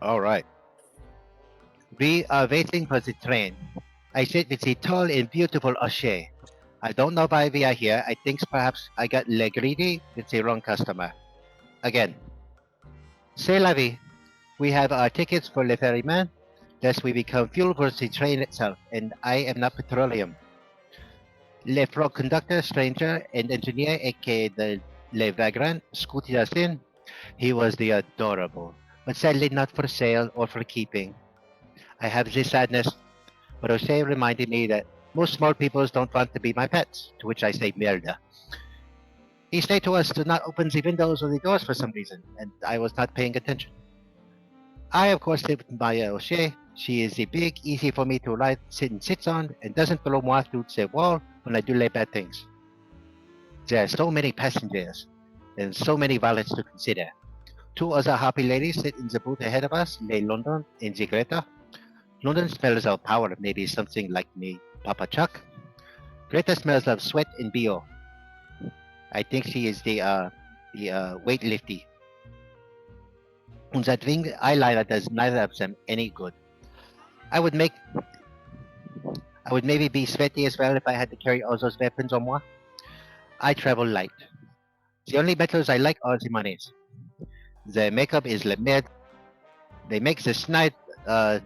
All right. We are waiting for the train. I sit with the tall and beautiful O'Shea. I don't know why we are here. I think perhaps I got greedy with the wrong customer. Again. C'est la vie. We have our tickets for Le Ferryman, lest we become fuel for the train itself, and I am not petroleum. Le frog conductor, stranger, and engineer, aka the Le Vagrant, scooted us in. He was the adorable, but sadly not for sale or for keeping. I have this sadness, but Jose reminded me that most small peoples don't want to be my pets, to which I say mierda. He said to us to not open the windows or the doors for some reason, and I was not paying attention. I, of course, sit with my O'Shea. She is the big, easy for me to ride, sit and sits on, and doesn't blow moi through the wall when I do lay bad things. There are so many passengers, and so many valets to consider. Two other happy ladies sit in the booth ahead of us, Le London and the Greta. London smells of power, maybe something like me, Papa Chuck. Greta smells of sweat and BO. I think she is the weightlifty. And that wing eyeliner does neither of them any good. I would maybe be sweaty as well if I had to carry all those weapons on moi. I travel light. The only metals I like are the monies. The makeup is le merde. They make the snide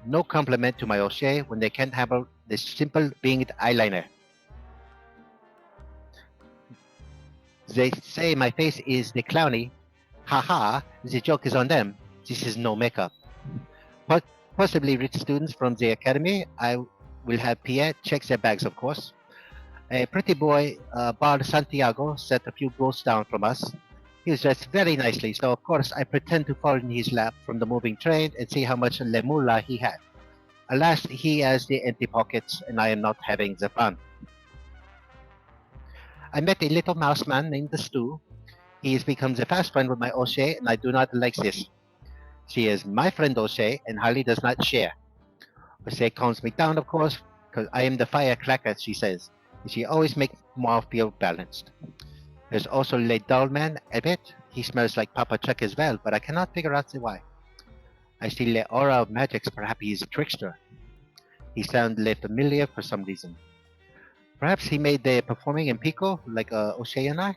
no compliment to my O'Shea when they can't handle the simple winged eyeliner. They say my face is the clowny. Haha, the joke is on them. This is no makeup. But possibly rich students from the academy. I will have Pierre check their bags, of course. A pretty boy, Bar Santiago, sat a few rows down from us. He was dressed very nicely, so of course I pretend to fall in his lap from the moving train and see how much lemula he had. Alas, he has the empty pockets, and I am not having the fun. I met a little mouse man named the Stew. He has become the fast friend with my O'Shea, and I do not like this. She is my friend O'Shea, and Harley does not share. O'Shea calms me down, of course, because I am the firecracker, she says. And she always makes me feel balanced. There's also Le Dull Man, a bit. He smells like Papa Chuck as well, but I cannot figure out the why. I see Le Aura of Magics, perhaps he is a trickster. He sounds Le Familiar for some reason. Perhaps he made the performing in Pico, like O'Shea and I?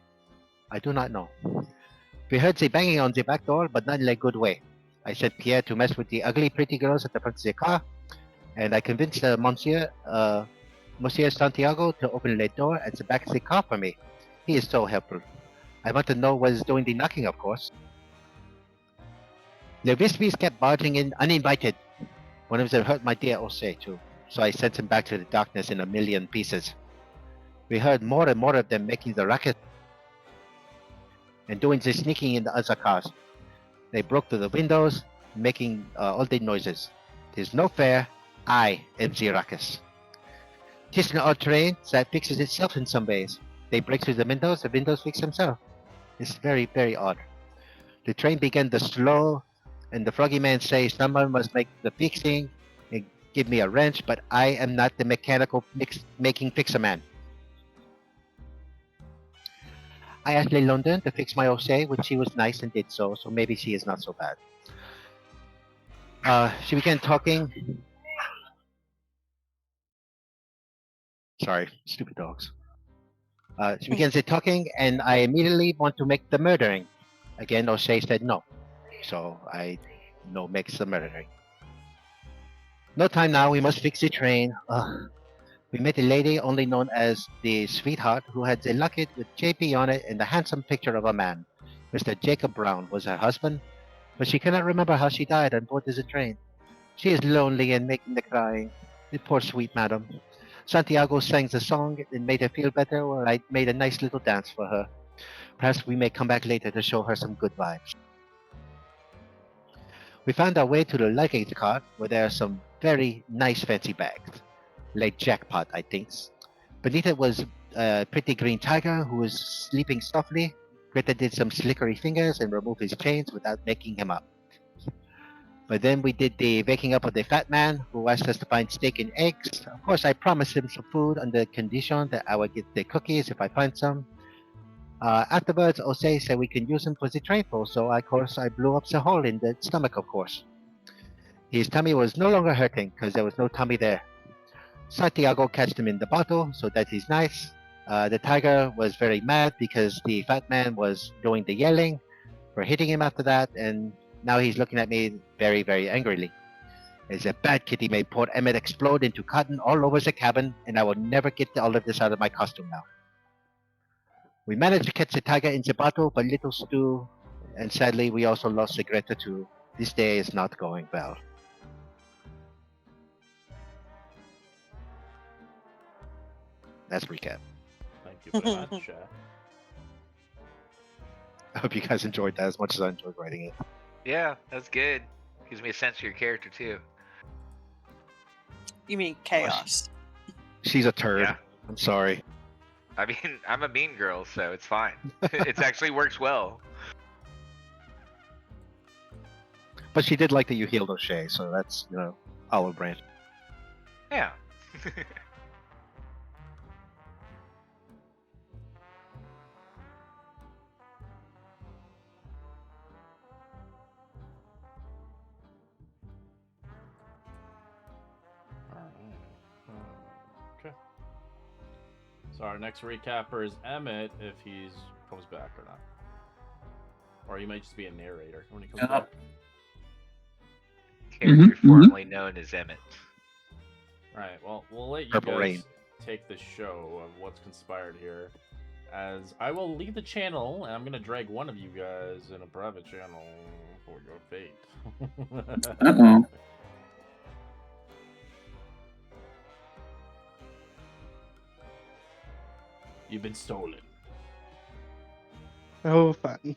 I do not know. We heard the banging on the back door, but not in a good way. I sent Pierre to mess with the ugly pretty girls at the front of the car, and I convinced Monsieur Santiago to open the door at the back of the car for me. He is so helpful. I want to know what is doing the knocking, of course. The Wispies kept barging in uninvited. One of them hurt my dear O'Shea too, so I sent him back to the darkness in a million pieces. We heard more and more of them making the racket and doing the sneaking in the other cars. They broke through the windows, making all the noises. There's no fair. I am the ruckus. Tis an odd train that fixes itself in some ways. They break through the windows fix themselves. It's very, very odd. The train began to slow, and the froggy man says someone must make the fixing and give me a wrench, but I am not the mechanical making fixer man. I asked Lady London to fix my O'Shea, which she was nice and did so maybe she is not so bad. She began talking. Sorry, stupid dogs. She begins talking, and I immediately want to make the murdering. Again, O'Shea said no, so I no makes the murdering. No time now, we must fix the train. We met a lady only known as the Sweetheart who had the locket with JP on it and a handsome picture of a man. Mr. Jacob Brown was her husband, but she cannot remember how she died on board the train. She is lonely and making the crying. The poor sweet madam. Santiago sang the song and made her feel better, while I made a nice little dance for her. Perhaps we may come back later to show her some good vibes. We found our way to the luggage cart where there are some very nice fancy bags. Like jackpot, I think. Beneath it was a pretty green tiger who was sleeping softly. Greta did some slickery fingers and removed his chains without making him up. But then we did the waking up of the fat man who asked us to find steak and eggs. Of course, I promised him some food on the condition that I would get the cookies if I find some. Afterwards, O'Shea said we can use them for the train, so of course I blew up the hole in the stomach, of course. His tummy was no longer hurting because there was no tummy there. Santiago catched him in the bottle, so that is nice. The tiger was very mad because the fat man was doing the yelling for hitting him after that, and now he's looking at me very, very angrily. It's a bad kitty made poor Emmett explode into cotton all over the cabin, and I will never get all of this out of my costume now. We managed to catch the tiger in the bottle, but little Stu, and sadly we also lost the Greta too. This day is not going well. That's recap. Thank you very much. I hope you guys enjoyed that as much as I enjoyed writing it. Yeah, that's good. Gives me a sense of your character too. You mean chaos? She's a turd. Yeah. I'm sorry. I mean, I'm a mean girl, so it's fine. It actually works well. But she did like that you healed O'Shea, so that's, olive branch. Yeah. Okay. So our next recapper is Emmett, if he's comes back or not. Or he might just be a narrator when he comes back. Character formerly known as Emmett. Alright, well, we'll let you Purple guys Rain. take the show of what's conspired here. As I will leave the channel, and I'm going to drag one of you guys in a private channel for your fate. Uh-oh. You've been stolen. Oh, fun.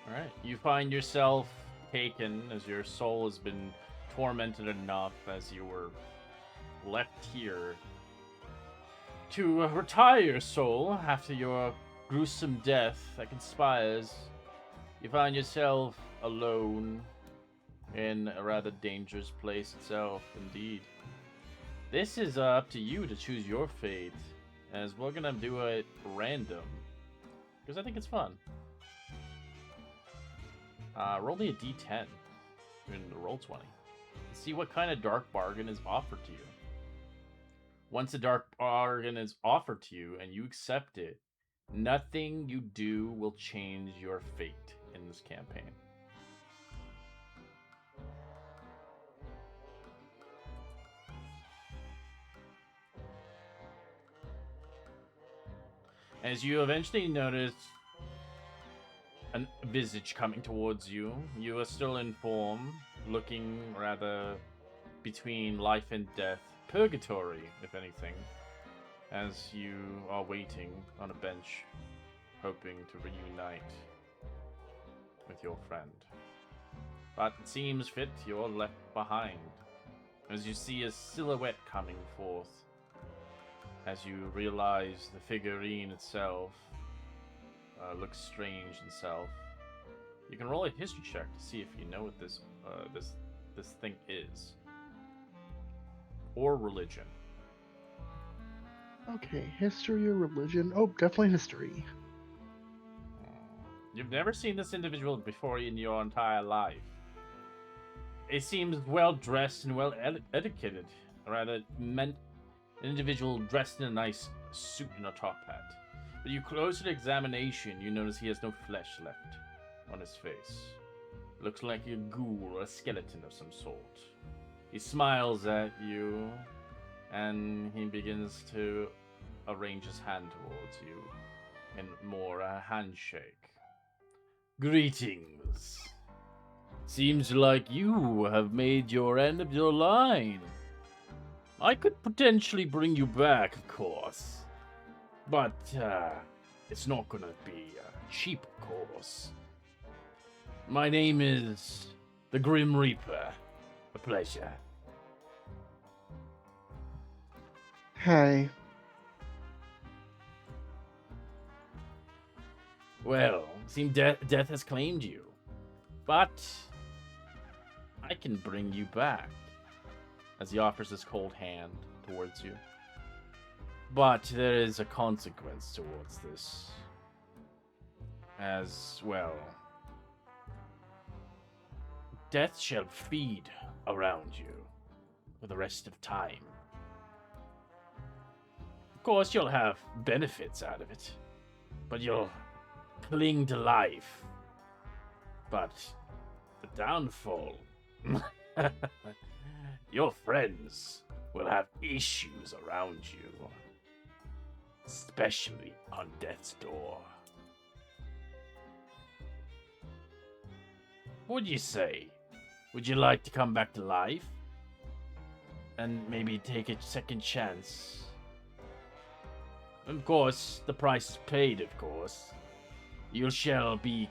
Alright, you find yourself taken as your soul has been tormented enough as you were left here to retire your soul after your gruesome death that conspires. You find yourself alone in a rather dangerous place itself, indeed. This is up to you to choose your fate, as we're gonna do it random, because I think it's fun. Roll me a d10 in the roll 20. See what kind of dark bargain is offered to you. Once a dark bargain is offered to you and you accept it, nothing you do will change your fate in this campaign. As you eventually notice a visage coming towards you, you are still in form, looking rather between life and death, purgatory, if anything, as you are waiting on a bench, hoping to reunite with your friend. But it seems fit you're left behind, as you see a silhouette coming forth, as you realize the figurine itself looks strange in self. You can roll a history check to see if you know what this thing is, or religion. Okay, history or religion? Oh, definitely history. You've never seen this individual before in your entire life. It seems well dressed and well etiquetted, rather meant an individual dressed in a nice suit and a top hat. But you closer examination, you notice he has no flesh left on his face. Looks like a ghoul or a skeleton of some sort. He smiles at you, and he begins to arrange his hand towards you in more a handshake. Greetings. Seems like you have made your end of your line. I could potentially bring you back, of course. But, it's not gonna be cheap, of course. My name is the Grim Reaper. A pleasure. Hi. Well, seems death has claimed you. But I can bring you back. As he offers his cold hand towards you. But there is a consequence towards this. As well. Death shall feed around you for the rest of time. Of course, you'll have benefits out of it, but you'll cling to life. But the downfall, your friends will have issues around you, especially on death's door. What do you say? Would you like to come back to life? And maybe take a second chance? Of course, the price is paid, of course. You shall be...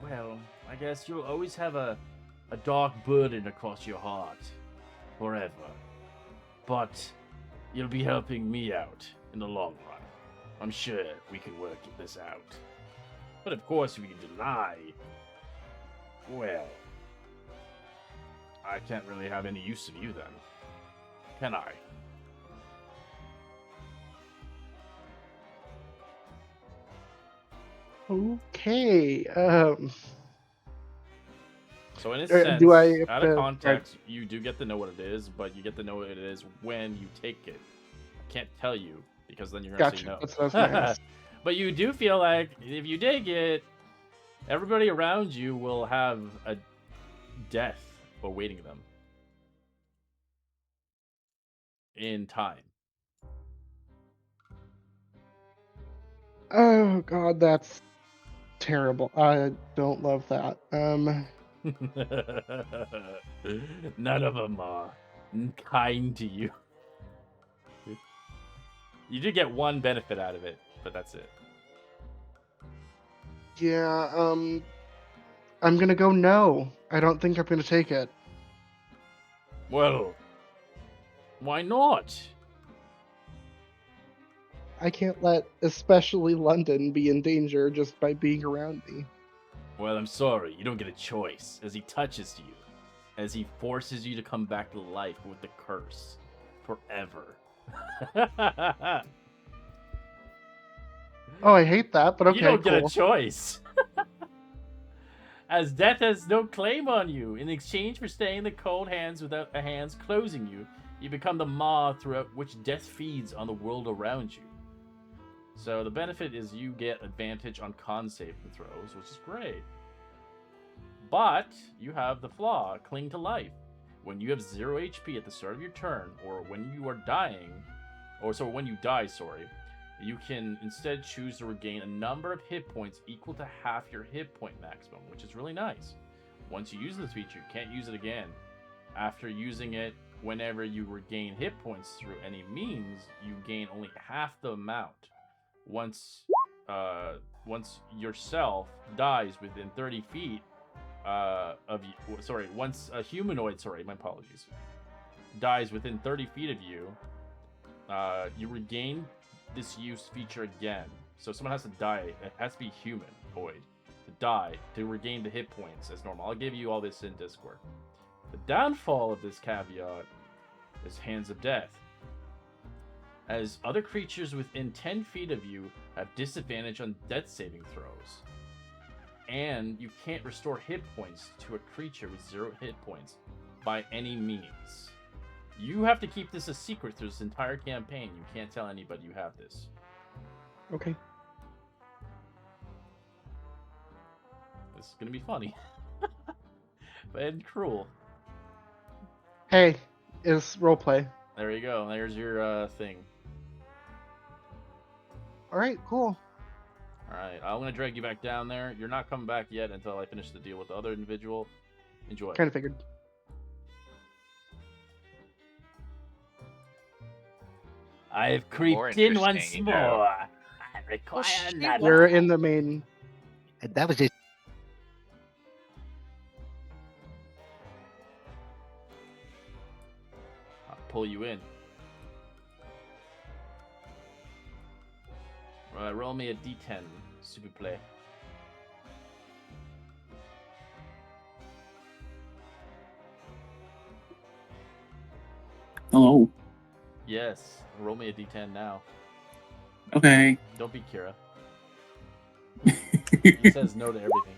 Well, I guess you'll always have a dark burden across your heart. Forever. But you'll be helping me out in the long run. I'm sure we can work this out. But of course, if you deny... Well... I can't really have any use of you then. Can I? Okay. So in a sense, do I out of context, you do get to know what it is, but you get to know what it is when you take it. I can't tell you, because then you're going to say Gotcha. no. That's what I was gonna ask. But you do feel like, if you take it, everybody around you will have a death awaiting them. In time. Oh god, that's terrible. I don't love that. None of them are kind to you. You do get one benefit out of it, but that's it. Yeah, I'm gonna go no. I don't think I'm gonna take it. Well, why not? I can't let especially London be in danger just by being around me. Well, I'm sorry, you don't get a choice. As he touches you, as he forces you to come back to life with the curse. Forever. Oh, I hate that, but okay, You don't get cool. a choice. As death has no claim on you. In exchange for staying in the cold hands without the hands closing you, you become the maw throughout which death feeds on the world around you. So the benefit is you get advantage on con saving throws, which is great. But you have the flaw, cling to life. When you have 0 HP at the start of your turn, or when you are dying, when you die, you can instead choose to regain a number of hit points equal to half your hit point maximum, which is really nice. Once you use this feature, you can't use it again. After using it, whenever you regain hit points through any means, you gain only half the amount. Once yourself dies within 30 feet of you, once a humanoid, my apologies, dies within 30 feet of you, you regain this use feature again. So someone has to die. It has to be humanoid to die to regain the hit points as normal. I'll give you all this in Discord. The downfall of this caveat is Hands of Death. As other creatures within 10 feet of you have disadvantage on death saving throws. And you can't restore hit points to a creature with 0 hit points by any means. You have to keep this a secret through this entire campaign. You can't tell anybody you have this. Okay. This is gonna be funny. And cruel. Hey, it's roleplay. There you go. There's your thing. Alright, cool. Alright, I'm gonna drag you back down there. You're not coming back yet until I finish the deal with the other individual. Enjoy. Kinda figured. I've creeped in once interesting, more. you know. I require another. You're in the main. And that was it. I'll pull you in. Roll me a d10, super play. Hello. Yes. Roll me a d10 now. Okay. Don't be Kira. He says no to everything.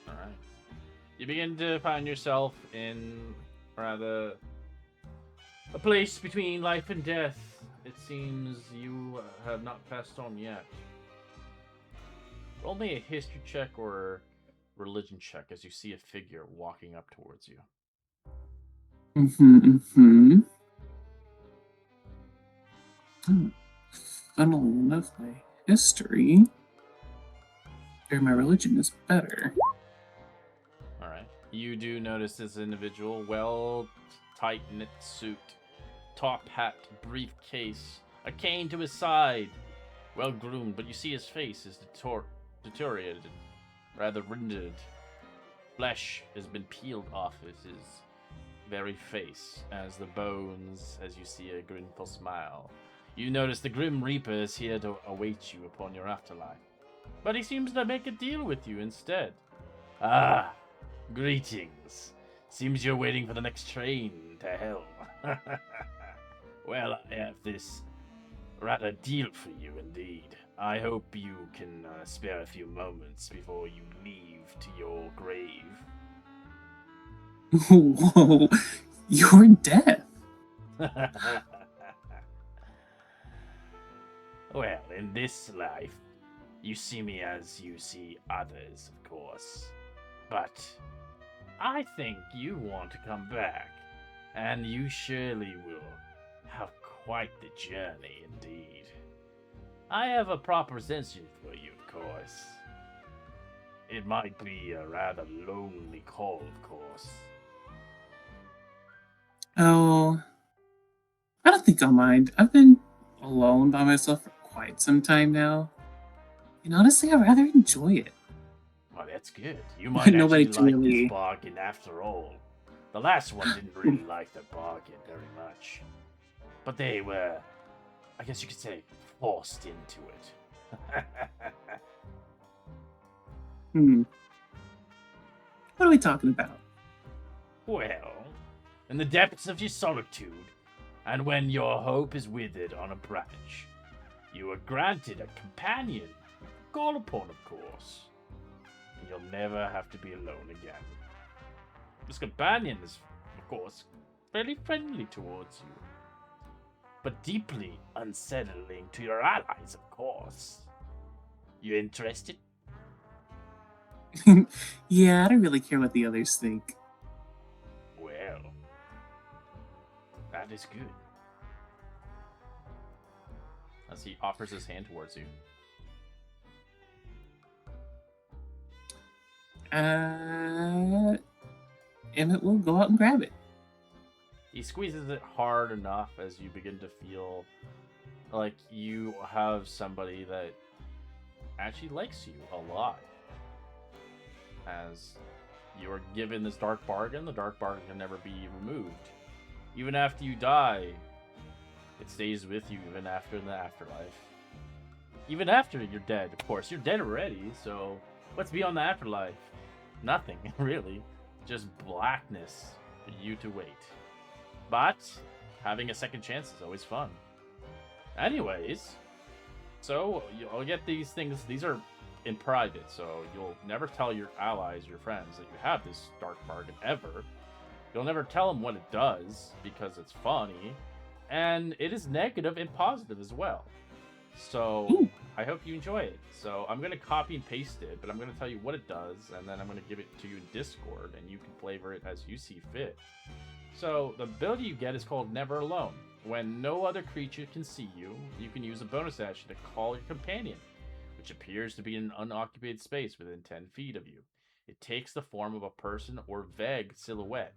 All right. You begin to find yourself in rather a place between life and death. It seems you have not passed on yet. Roll me a history check or religion check as you see a figure walking up towards you. Funnily enough, my history or my religion is better. All right. You do notice this individual, well tight knit suit, top hat, briefcase, a cane to his side, well groomed, but you see his face is deteriorated, rather rendered. Flesh has been peeled off of his very face, as the bones, as you see a grinful smile. You notice the Grim Reaper is here to await you upon your afterlife. But he seems to make a deal with you instead. Ah, greetings. Seems you're waiting for the next train to hell. Well, I have this rather deal for you indeed. I hope you can spare a few moments before you leave to your grave. Whoa, you're deaf. Well, in this life, you see me as you see others, of course. But I think you want to come back, and you surely will have quite the journey indeed. I have a proposition for you, of course. It might be a rather lonely call, of course. Oh, I don't think I'll mind. I've been alone by myself for quite some time now. And honestly, I rather enjoy it. Well, that's good. You might Nobody actually like really- this bargain after all. The last one didn't really like the bargain very much. But they were, I guess you could say, forced into it. What are we talking about? Well, in the depths of your solitude, and when your hope is withered on a branch, you are granted a companion. Call upon, of course. And you'll never have to be alone again. This companion is, of course, fairly friendly towards you, but deeply unsettling to your allies, of course. You interested? Yeah, I don't really care what the others think. Well, that is good. As he offers his hand towards you. Emmett will go out and grab it. He squeezes it hard enough as you begin to feel like you have somebody that actually likes you a lot. As you are given this dark bargain, the dark bargain can never be removed. Even after you die, it stays with you even after the afterlife. Even after you're dead, of course. You're dead already, so what's beyond the afterlife? Nothing, really. Just blackness for you to wait. But having a second chance is always fun. Anyways, so you'll get these things. These are in private, so you'll never tell your allies, your friends, that you have this dark bargain ever. You'll never tell them what it does because it's funny, and it is negative and positive as well. So Ooh. I hope you enjoy it. So I'm gonna copy and paste it, but I'm gonna tell you what it does, and then I'm gonna give it to you in Discord, and you can flavor it as you see fit. So the ability you get is called Never Alone. When no other creature can see you, you can use a bonus action to call your companion, which appears to be in an unoccupied space within 10 feet of you. It takes the form of a person or vague silhouette,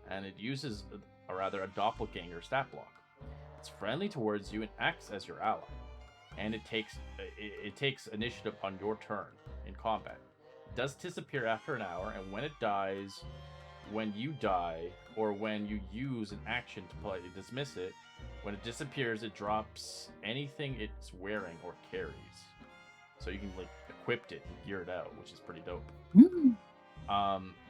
and it uses a doppelganger stat block. It's friendly towards you and acts as your ally, and it takes initiative on your turn in combat. It does disappear after an hour, and when it dies, when you die or when you use an action to dismiss it, when it disappears, it drops anything it's wearing or carries. So you can like equip it and gear it out, which is pretty dope.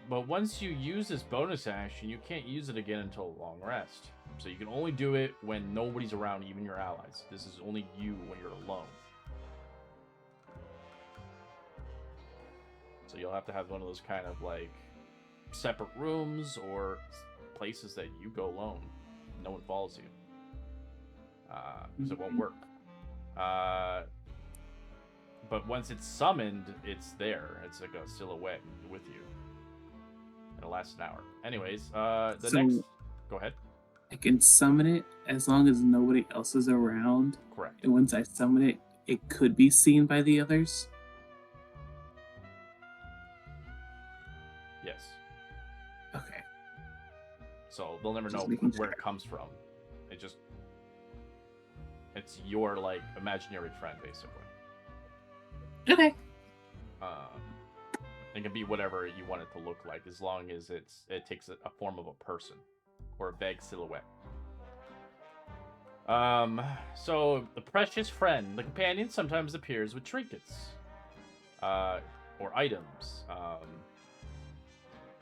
But once you use this bonus action, you can't use it again until a long rest. So you can only do it when nobody's around, even your allies. This is only you when you're alone. So you'll have to have one of those kind of like separate rooms or places that you go alone. No one follows you. Because it won't work. But once it's summoned, it's there. It's like a silhouette with you. It'll last an hour. Anyways, next... Go ahead. I can summon it as long as nobody else is around. Correct. And once I summon it, it could be seen by the others. Yes. Okay. So they'll never Just know making where sure. it comes from. It's your like imaginary friend, basically. Okay. It can be whatever you want it to look like, as long as it takes a form of a person or a vague silhouette. So the precious friend, the companion, sometimes appears with trinkets, or items.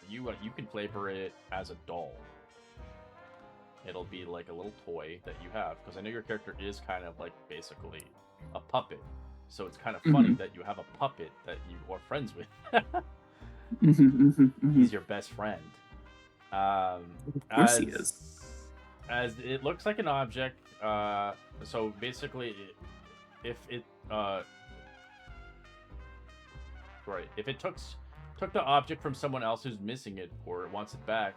You can flavor it as a doll. It'll be like a little toy that you have, because I know your character is kind of like basically a puppet. So it's kind of funny that you have a puppet that you are friends with. He's your best friend. Of course he is. As it looks like an object. So basically, if it took the object from someone else who's missing it or wants it back,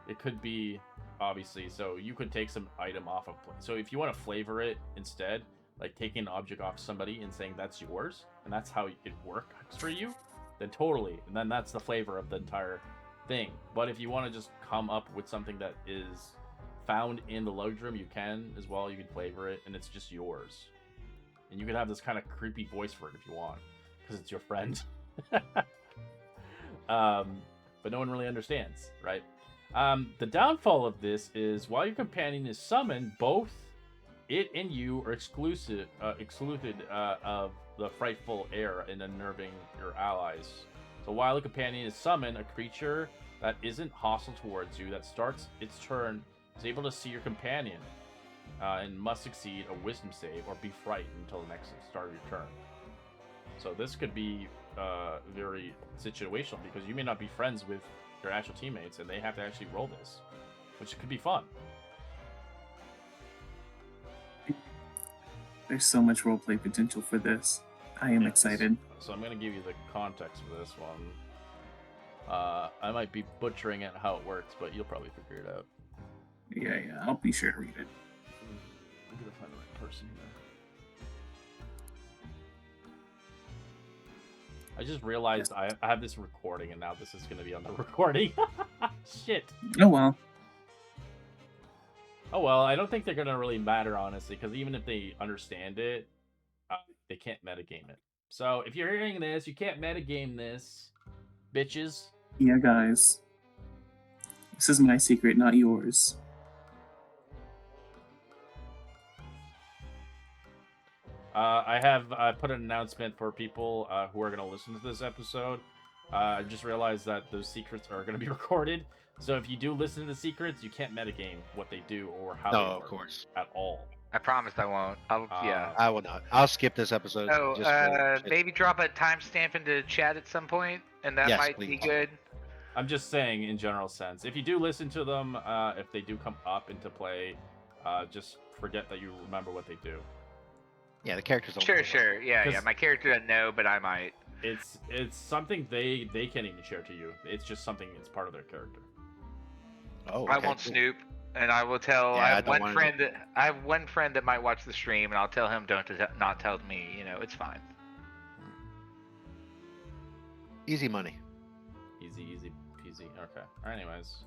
it could be obviously. So you could take some item off of. So if you want to flavor it instead, like taking an object off somebody and saying that's yours, and that's how it works for you, then totally. And then that's the flavor of the entire thing. But if you want to just come up with something that is found in the luggage room, you can as well. You can flavor it, and it's just yours. And you can have this kind of creepy voice for it if you want, because it's your friend. But no one really understands, right? The downfall of this is while your companion is summoned, both it and you are excluded of the frightful air and unnerving your allies. So while a companion is summoned, a creature that isn't hostile towards you that starts its turn is able to see your companion and must succeed a wisdom save or be frightened until the next start of your turn. So this could be very situational, because you may not be friends with your actual teammates and they have to actually roll this, which could be fun. There's so much roleplay potential for this. I am excited. So I'm going to give you the context for this one. I might be butchering it how it works, but you'll probably figure it out. Yeah, I'll be sure to read it. I'm going to find the right person here. I just realized I have this recording, and now this is going to be on the recording. Shit. Oh well. Oh well, I don't think they're going to really matter, honestly, because even if they understand it, they can't metagame it. So if you're hearing this, you can't metagame this, bitches. Yeah, guys. This is my secret, not yours. I have put an announcement for people who are going to listen to this episode. I just realized that those secrets are going to be recorded. So if you do listen to the secrets, you can't metagame what they do or how they No, work of course. at all. I promised I won't. Yeah. I will not. I'll skip this episode. Oh, just for- maybe drop a timestamp into chat at some point, and that Yes, might be please. good. I'm just saying in general sense. If you do listen to them, if they do come up into play, just forget that you remember what they do. Yeah, the characters don't. Sure, know. sure. Yeah. 'Cause- My character doesn't know, but I might. It's something they can't even share to you. It's just something that's part of their character. Oh, I okay, won't cool. snoop, and I will tell. Yeah, I I have don't one wanna friend that might watch the stream, and I'll tell him not tell me. You know, it's fine. Easy money. Easy peasy. Okay. Anyways,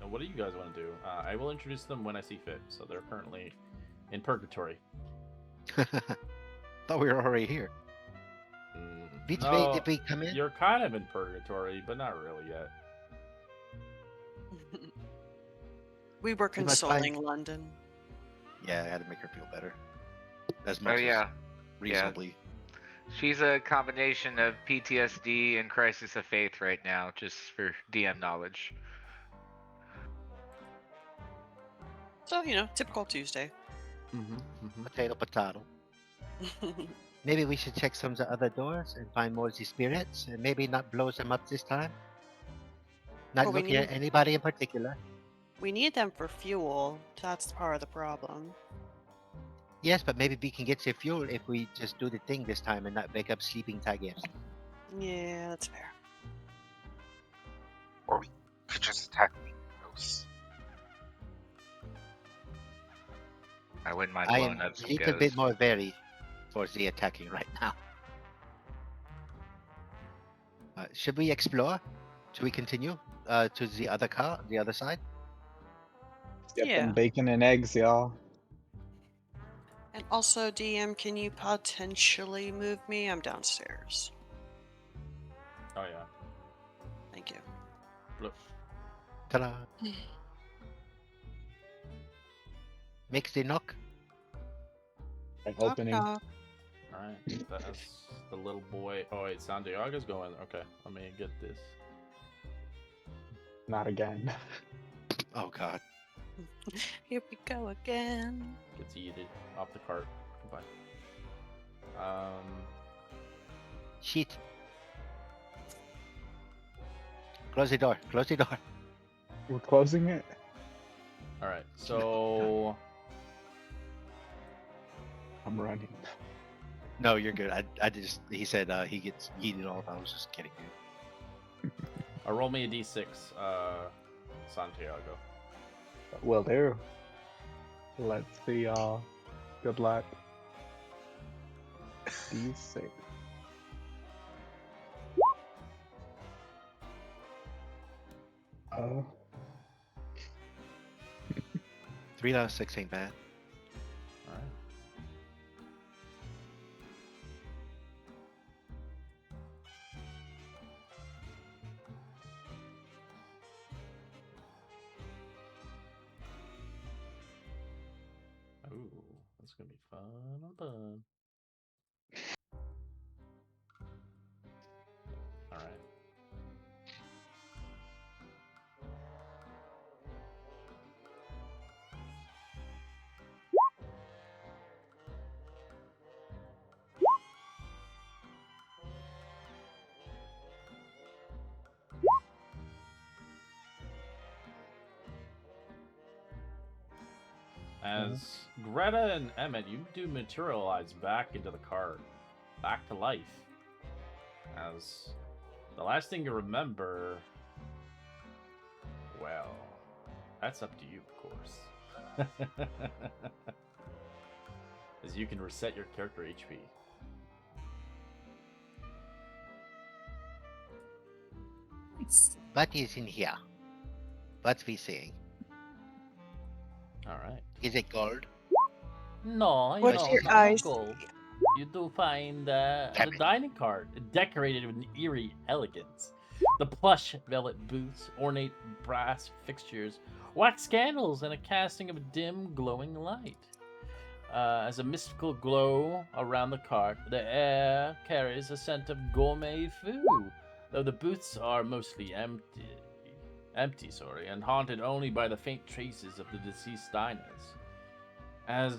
what do you guys want to do? I will introduce them when I see fit. So they're currently in purgatory. Thought we were already here. Beats No, did we come in? You're kind of in purgatory, but not really yet. We were We must find- consoling London. Yeah, I had to make her feel better. As Oh much as yeah. reasonably. She's a combination of PTSD and crisis of faith right now, just for DM knowledge. So, typical Tuesday. Potato, potato. Maybe we should check some of the other doors and find more of the spirits, and maybe not blow them up this time. Not Well, we looking at need- anybody in particular. We need them for fuel. That's part of the problem. Yes, but maybe we can get the fuel if we just do the thing this time and not wake up sleeping tigers. Yeah, that's fair. Or we could just attack the ghosts. I wouldn't mind I blowing am up a some little bit ghosts. more wary for the attacking right now. Should we explore? Should we continue to the other car, the other side? Get Yeah. them bacon and eggs, y'all. And also, DM, can you potentially move me? I'm downstairs. Oh yeah. Thank you. Look. Ta-da! Make the knock. An Knock, opening. knock. Alright, that's the little boy. Oh wait, Santiago's going. Okay, let me get this. Not again. Oh god. Here we go again. Gets yeeted off the cart. Goodbye. Shit. Close the door. Close the door. We're closing it. Alright, so I'm running. No, you're good. He said he gets yeeted off. I was just kidding you. roll me a d6, Santiago. Will do. Let's see, y'all. Good luck. D6. Oh. 3 out of 6 ain't bad. Alright. Ooh, that's gonna be fun. Alright. As Greta and Emmett, you do materialize back into the cart, back to life. As the last thing you remember, well, that's up to you, of course. As you can reset your character HP. What is in here? What we seeing? Alright. Is it gold? No, What's no, your not eyes? gold. You do find Damn the it. dining cart decorated with an eerie elegance. The plush velvet booths, ornate brass fixtures, wax candles, and a casting of a dim, glowing light. As a mystical glow around the cart, the air carries a scent of gourmet food, though the booths are mostly empty, and haunted only by the faint traces of the deceased diners. As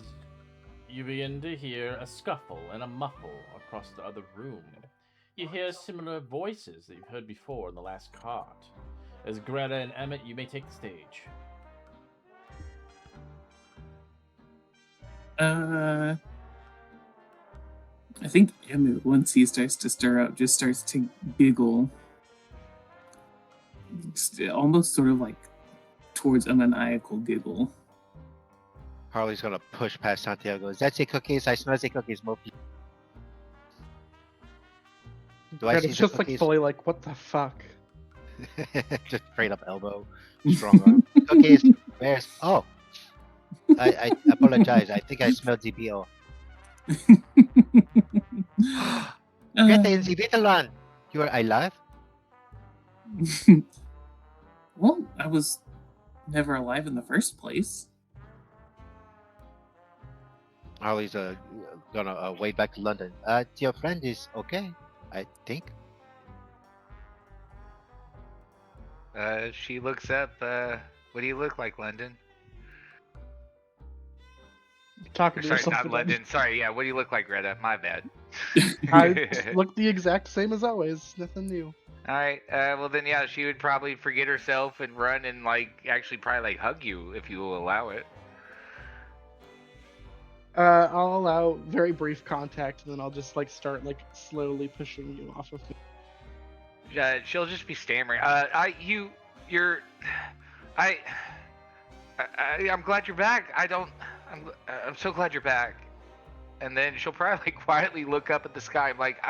you begin to hear a scuffle and a muffle across the other room, you hear similar voices that you've heard before in the last cart. As Greta and Emmett, you may take the stage. I think Emmett, once he starts to stir up, just starts to giggle. Almost sort of like towards a maniacal giggle. Harley's gonna push past Santiago. Is that the cookies? I smell the cookies, Mopi. Do I And see it's the just like cookies? fully like, what the fuck? Just straight up elbow, strong arm. Cookies. Where's? Oh, I apologize. I think I smelled the BO. Greta in the little one. You are alive? Well, I was never alive in the first place. Harley's gonna way back to London. Your friend is okay, I think. She looks up. What do you look like, London? Talking Or to sorry, yourself not again. London. Sorry, yeah. What do you look like, Greta? My bad. I look the exact same as always. Nothing new. All right. Well, then, yeah, she would probably forget herself and run and actually probably hug you if you will allow it. I'll allow very brief contact, and then I'll just start slowly pushing you off of me. She'll just be stammering. I'm glad you're back. I'm so glad you're back. And then she'll probably quietly look up at the sky. I'm like,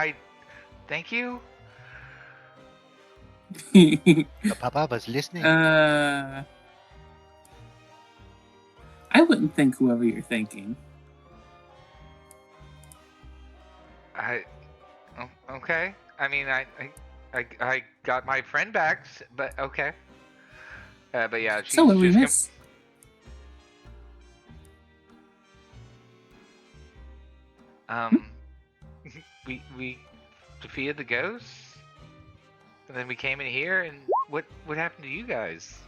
thank you. Papa was listening. I wouldn't think whoever you're thinking. Okay. I mean, I got my friend back, but okay. But yeah, she's So what do we just miss? we defeated the ghosts, and then we came in here, and what happened to you guys?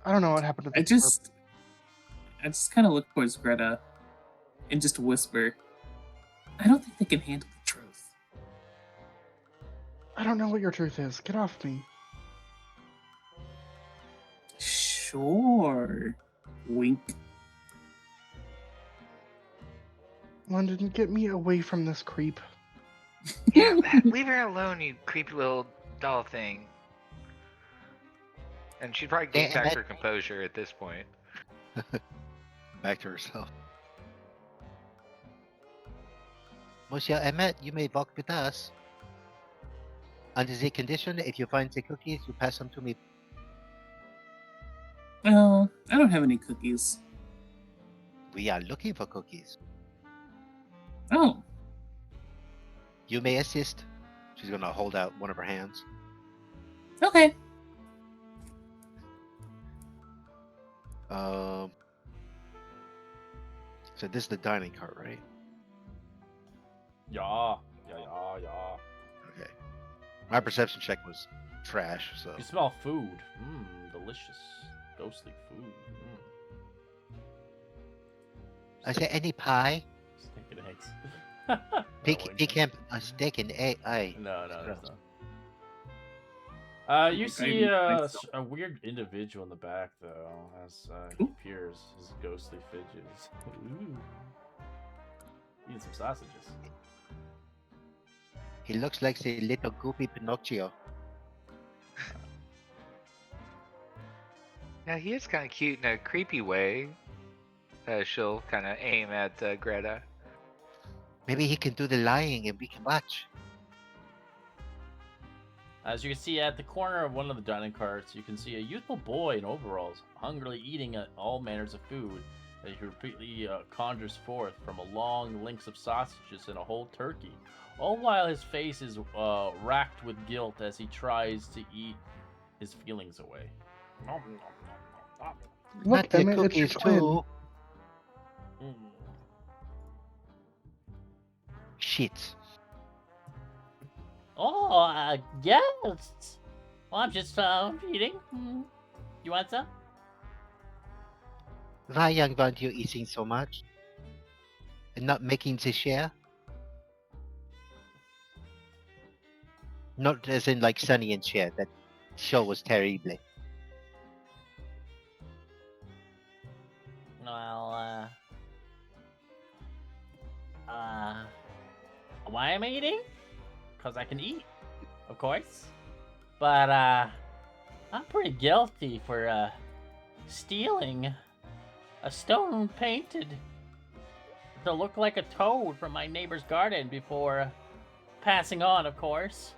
I don't know what happened to the I just kind of look towards Greta and just whisper, I don't think they can handle the truth. I don't know what your truth is. Get off me. Sure. Wink. London, get me away from this creep. Yeah, leave her alone, you creepy little doll thing. And she'd probably get back her composure at this point. Back to herself. Monsieur Emmett, you may walk with us. Under the condition, if you find the cookies, you pass them to me. Well, I don't have any cookies. We are looking for cookies. Oh. You may assist. She's gonna hold out one of her hands. Okay. So this is the dining cart, right? Yeah. Okay. My perception check was trash, so. You smell food. Delicious. Ghostly food. I say any pie? Steak and eggs. Pecan, a steak and egg. No, there's not. You see I think a weird individual in the back, though, as he appears. His ghostly fidgets. Ooh. Eating some sausages. He looks like the little goopy Pinocchio. Yeah, he is kind of cute in a creepy way. She'll kind of aim at Greta. Maybe he can do the lying and we can watch. As you can see at the corner of one of the dining carts, you can see a youthful boy in overalls, hungrily eating all manners of food that he repeatedly conjures forth from a long links of sausages and a whole turkey, all while his face is racked with guilt as he tries to eat his feelings away. Look, the Emmett, it's your cookies twin. too. Shit. Oh, yes. Well, I'm just eating. You want some? Why young want you eating so much? And not making the share? Not as in like Sonny and Cher, that show was terrible. Well, why am I eating? Because I can eat, of course. But, I'm pretty guilty for, stealing a stone painted to look like a toad from my neighbor's garden before passing on, of course.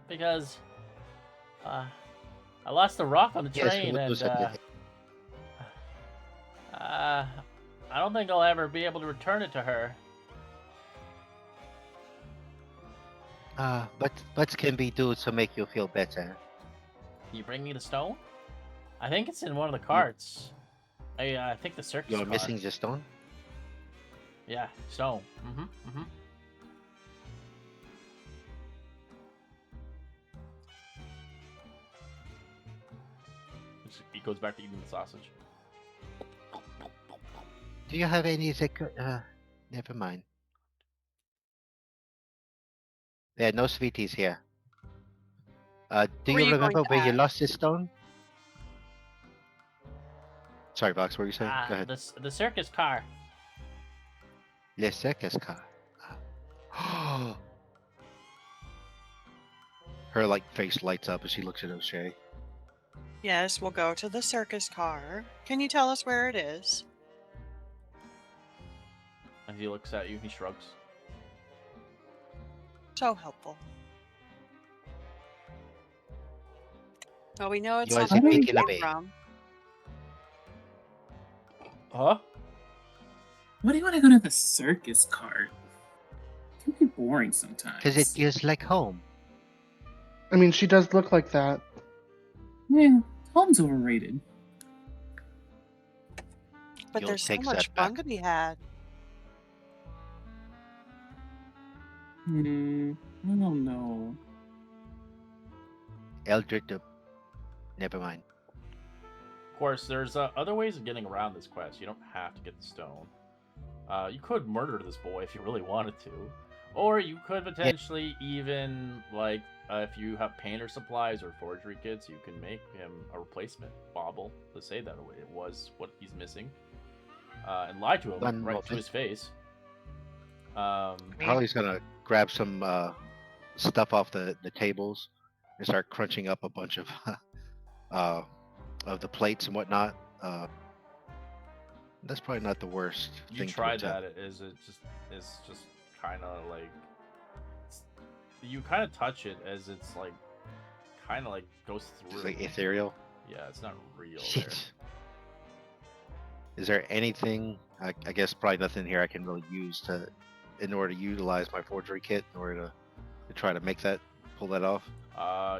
Because, I lost the rock on the train and, I don't think I'll ever be able to return it to her. What can we do to make you feel better? Can you bring me the stone? I think it's in one of the carts. I think the circus You're cart. missing the stone. Yeah, stone. Mm-hmm. He goes back to eating the sausage. Do you have any never mind. There are no sweeties here. Do Were you you going remember to where you ask? lost this stone? Sorry, Vox, what were you saying? Go ahead. The circus car. Le circus car. Her like face lights up as she looks at O'Shea. Yes, we'll go to the circus car. Can you tell us where it is? As he looks at you, he shrugs. So helpful. Well, we know it's You not are where we thinking of came me. from. Huh? Why do you want to go to the circus cart? It can be boring sometimes. Because it feels like home. I mean, she does look like that. Yeah, home's overrated. But You'll there's so take much that fun back. to be had. I don't know. Eldritch. Never mind. Of course, there's other ways of getting around this quest. You don't have to get the stone. You could murder this boy if you really wanted to. Or you could potentially even, like, if you have painter supplies or forgery kits, you can make him a replacement bauble to say that it was what he's missing. And lie to him One right more to his face. Harley's gonna grab some stuff off the tables and start crunching up a bunch of the plates and whatnot. That's probably not the worst You thing to tried attempt. that. It's just kind of like you kind of touch it as it's like kind of like goes through. It's like ethereal. Yeah, it's not real. There. Shit. Is there anything? I guess probably nothing here I can really use in order to utilize my forgery kit in order to try to pull that off.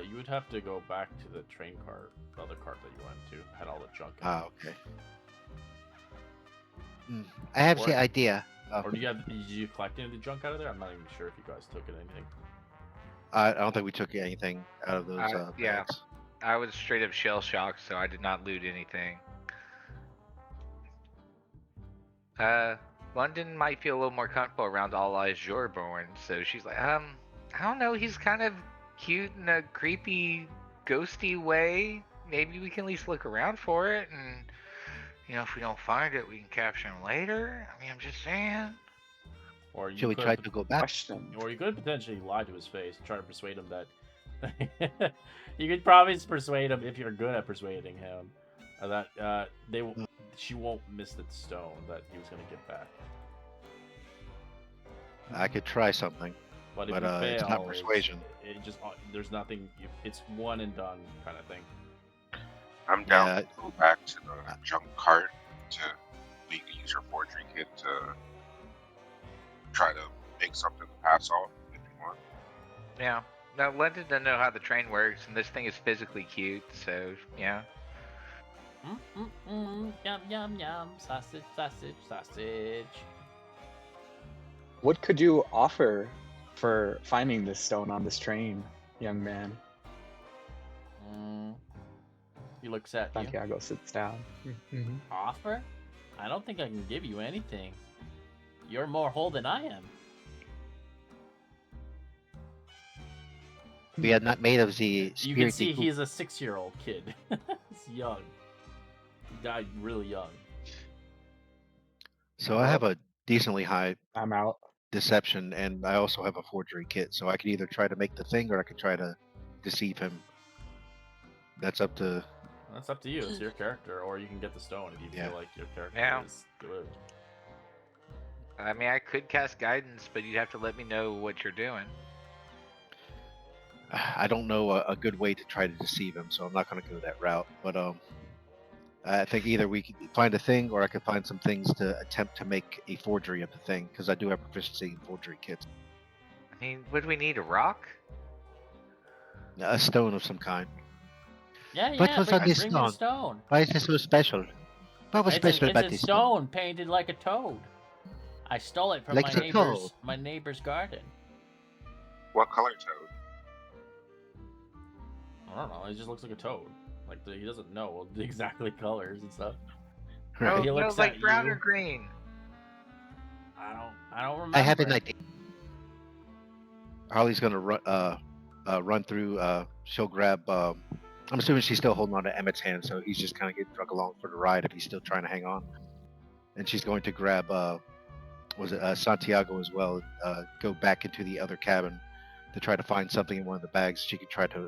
You would have to go back to the train cart, the other cart that you went to, had all the junk in it. Okay. I have Or- the idea. Or did you collect any of the junk out of there? I'm not even sure if you guys took it anything. I don't think we took anything out of those yeah. bags. I was straight up shell shocked, so I did not loot anything. London might feel a little more comfortable around all Azure born, so she's like, I don't know, he's kind of cute in a creepy, ghosty way. Maybe we can at least look around for it, and if we don't find it, we can capture him later. I mean, I'm just saying. Or you Should we could try to go back? Question. Or you could potentially lie to his face and try to persuade him that. You could probably persuade him if you're good at persuading him that she won't miss the stone that he was gonna get back. I could try something. But if But, you fail, it's not persuasion. It just there's nothing. It's one and done kind of thing. I'm down Yeah. to go back to the junk cart to use your forgery kit to try to make something to pass off if you want. Yeah. Now, London doesn't know how the train works, and this thing is physically cute, so, yeah. Yum yum yum. Sausage, sausage, sausage. What could you offer for finding this stone on this train, young man? He looks at you. Santiago sits down. Mm-hmm. Offer? I don't think I can give you anything. You're more whole than I am. We are not made of the You can see spirity he's a 6-year-old kid. He's young. He died really young. So I have a decently high I'm out. deception, and I also have a forgery kit. So I can either try to make the thing, or I can try to deceive him. That's up to. That's up to you. It's your character, or you can get the stone if you Yeah. feel like your character Yeah. is good. I mean, I could cast guidance, but you'd have to let me know what you're doing. I don't know a good way to try to deceive him, so I'm not going to go that route. But I think either we can find a thing, or I could find some things to attempt to make a forgery of the thing, because I do have proficiency in forgery kits. mean, would we need a rock? A stone of some kind. Yeah, What yeah. was Bring, on this bring me the stone? stone. Why is it so special? What was special It's about a this stone painted like a toad. I stole it from Like a toad? my neighbor's garden. What color toad? I don't know. It just looks like a toad. Like he doesn't know the exactly colors and stuff. Right. Oh, He no, looks like at brown you. or green. I don't remember. I have an idea. Harley's gonna run through. She'll grab. I'm assuming she's still holding on to Emmett's hand, so he's just kind of getting drug along for the ride if he's still trying to hang on. And she's going to grab. Was it Santiago as well? Go back into the other cabin to try to find something in one of the bags. She could try to.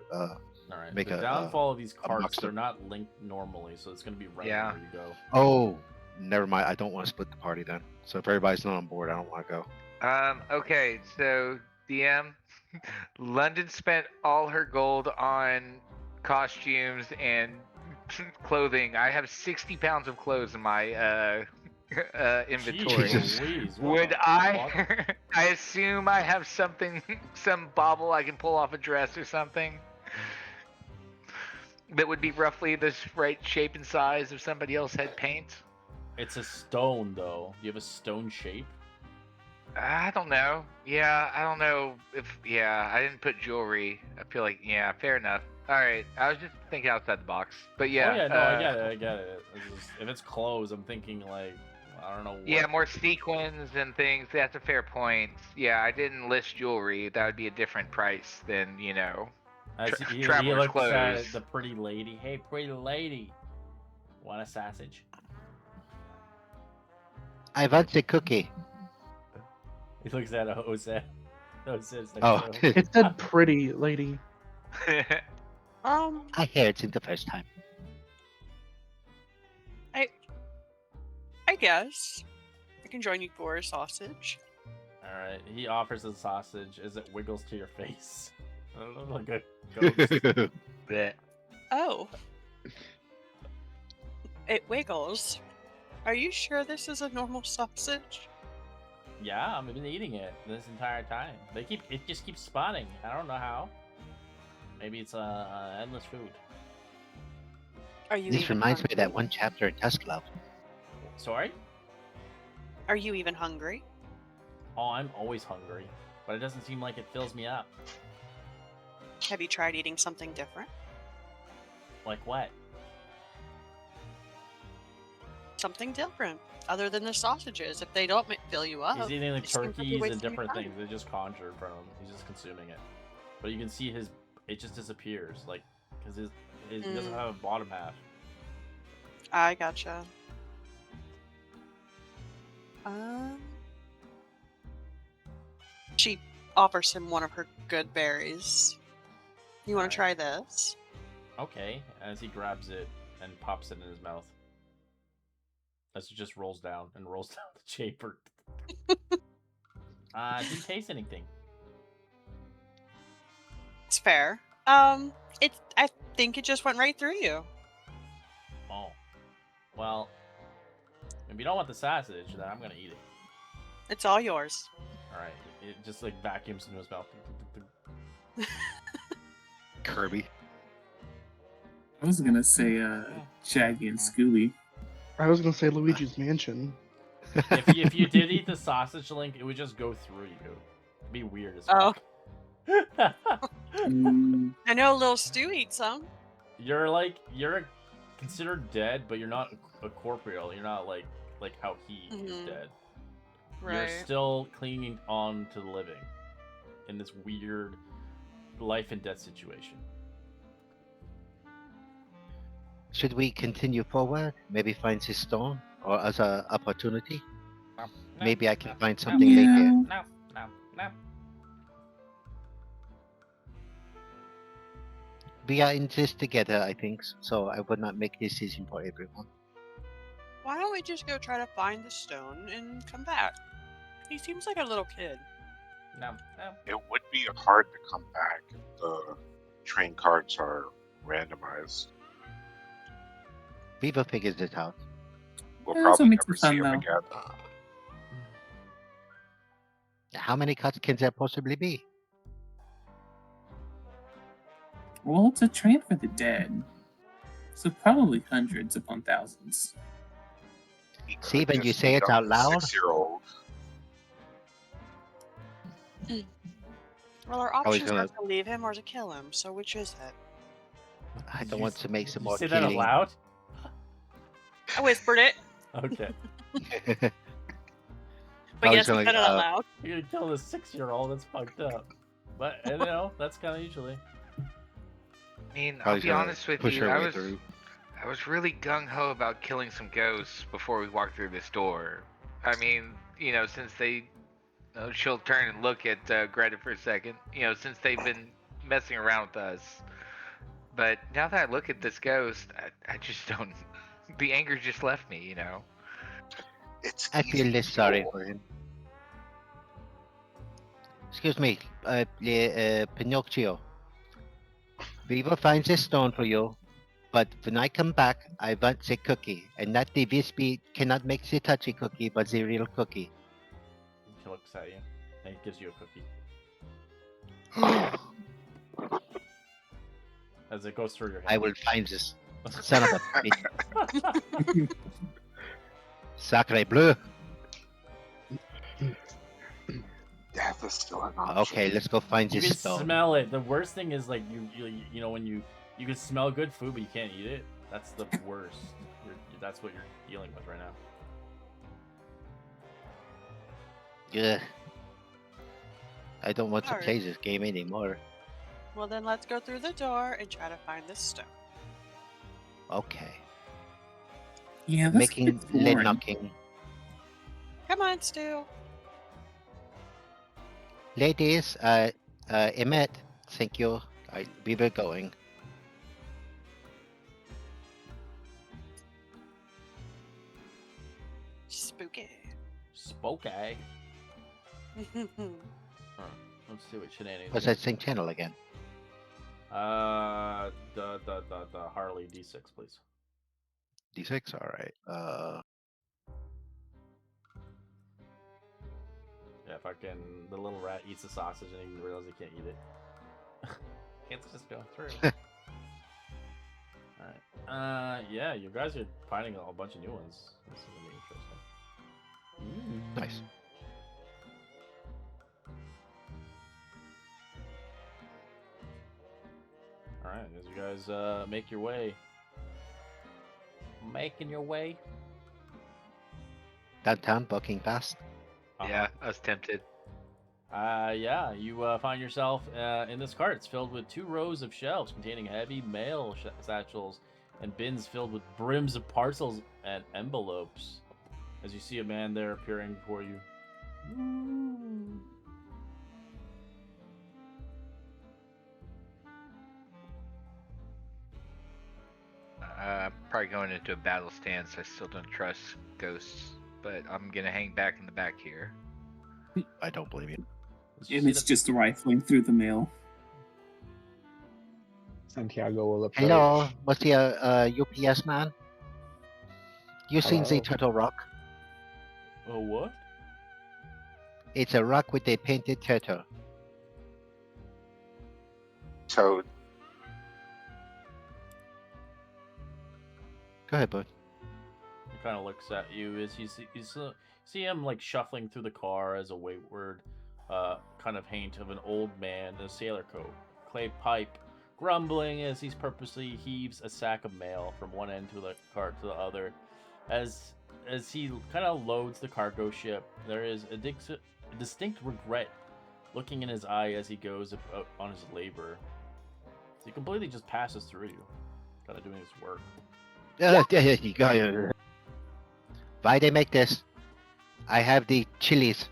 All right. Make the a, downfall of these carts, box they're of- not linked normally, so it's gonna be right Yeah. where you go. Oh, never mind. I don't want to split the party then. So if everybody's not on board, I don't want to go. Okay, so DM, London spent all her gold on costumes and clothing. I have 60 pounds of clothes in my inventory. Jeez Louise, what Would the fuck? I? I assume I have something, some bauble I can pull off a dress or something that would be roughly this right shape and size if somebody else had paint. It's a stone, though. Do you have a stone shape? I don't know. Yeah, I don't know if. Yeah, I didn't put jewelry. I feel like. Yeah, fair enough. All right, I was just thinking outside the box. But yeah. Oh, yeah, no, I get it. I get it. It's just, if it's clothes, I'm thinking like I don't know. What... Yeah, more sequins and things. That's a fair point. Yeah, I didn't list jewelry. That would be a different price than As he traveler's looks clothes. at the pretty lady. Hey, pretty lady, want a sausage? I want a cookie. He looks at Jose. Jose's like, Oh, "So." It said pretty lady. I heard it the first time. I guess I can join you for a sausage. All right. He offers a sausage as it wiggles to your face. I don't know, like a ghost. Bleh. Oh, it wiggles. Are you sure this is a normal sausage? Yeah, I've been eating it this entire time. It just keeps spawning. I don't know how. Maybe it's endless food. Are you? This even reminds me of that hungry? one chapter in Tusk Love. Sorry? Are you even hungry? Oh, I'm always hungry, but it doesn't seem like it fills me up. Have you tried eating something different? Like what? Something different, other than the sausages. If they don't fill you up, He's eating like it seems like you're turkeys and wasting your different time. things. They just conjure from him. He's just consuming it. But you can see it just disappears, like, because he doesn't have a bottom half. I gotcha. She offers him one of her good berries. You want Alright. to try this? Okay, as he grabs it and pops it in his mouth. As it just rolls down and rolls down the chamber. Didn't taste anything. It's fair. I think it just went right through you. Oh. Well, if you don't want the sausage, then I'm gonna eat it. It's all yours. Alright. It just like vacuums into his mouth. Kirby. I was gonna say Shaggy and Scooby. I was gonna say Luigi's Mansion. If you did eat the sausage, Link, it would just go through you. It'd be weird as Oh. fuck. I know little Stu eats some. You're considered dead, but you're not a corporeal. You're not like how he is Mhm. dead. Right. You're still clinging on to the living in this weird life and death situation. Should we continue forward? Maybe find his stone, or as a opportunity? No, Maybe I can no, find no, something later. No, no, no. We are in this together, I think, so I would not make decision for everyone. Why don't we just go try to find the stone and come back? He seems like a little kid. No, no. It would be hard to come back if the train cards are randomized. We will figure this out. We'll It also probably makes never it fun, see him though. again. How many cuts can there possibly be? Well, it's a train for the dead. So probably hundreds upon thousands. He See, could when you just say beat it up out the loud. 6-year-old. Well, our was options are gonna- to leave him or to kill him. So which is it? I Did don't you want s- to make some you more say that out killing. loud? I whispered it, Okay. but I was yes, I gonna, said it out loud. You're gonna kill the 6-year-old. That's fucked up. But you know, that's kind of usually. I mean, I I'll was be gonna honest with push you. her I way was through. really gung ho about killing some ghosts before we walked through this door. I mean, since she'll turn and look at Greta for a second. Since they've been messing around with us. But now that I look at this ghost, I just don't. The anger just left me. It's I easy feel less sorry fuel. for him. Excuse me, Pinocchio. We will find this stone for you, but when I come back, I want the cookie, and not the wispy, cannot make the touchy cookie, but the real cookie. She looks at you and gives you a cookie as it goes through your I hand. will find this son of a bitch. Sacre bleu. Death is still an option. Okay, let's go find You this can stone. smell it. The worst thing is like you know when you can smell good food but you can't eat it. That's the worst. That's what you're dealing with right now. Yeah. I don't want to Alright. play this game anymore. Well, then let's go through the door and try to find this stone. Okay. Yeah, that's Making pretty lead boring. knocking. Come on, Stu. Ladies, Emmett, thank you. We were going. Spooky. Spooky. Let's see what shenanigans. What's that same channel again? The Harley D6, please. D6, alright. Yeah, fucking the little rat eats the sausage and he realizes he can't eat it. It's just going through. Alright. Yeah, you guys are finding a bunch of new ones. This is gonna be interesting. Nice. Alright, as you guys make your way. Making your way. Downtown, walking fast. Yeah, I was tempted. Yeah, you find yourself in this cart. It's filled with 2 rows of shelves containing heavy mail satchels and bins filled with brims of parcels and envelopes. As you see a man there appearing before you. I'm probably going into a battle stance. I still don't trust ghosts, but I'm gonna hang back in the back here. I don't believe you. As you And see it's the- just rifling through the mail. Santiago will approach. Hello, what's the UPS man? You seen the Hello. turtle rock? Oh, what? It's a rock with a painted turtle. So Go ahead, bud. He kind of looks at you as you see him like shuffling through the car as a wayward kind of haint of an old man in a sailor coat, clay pipe, grumbling as he purposely heaves a sack of mail from one end to the cart to the other. As he kind of loads the cargo ship, there is a distinct regret looking in his eye as he goes about on his labor. So he completely just passes through you, kind of doing his work. There you go. Why they make this? I have the chilies.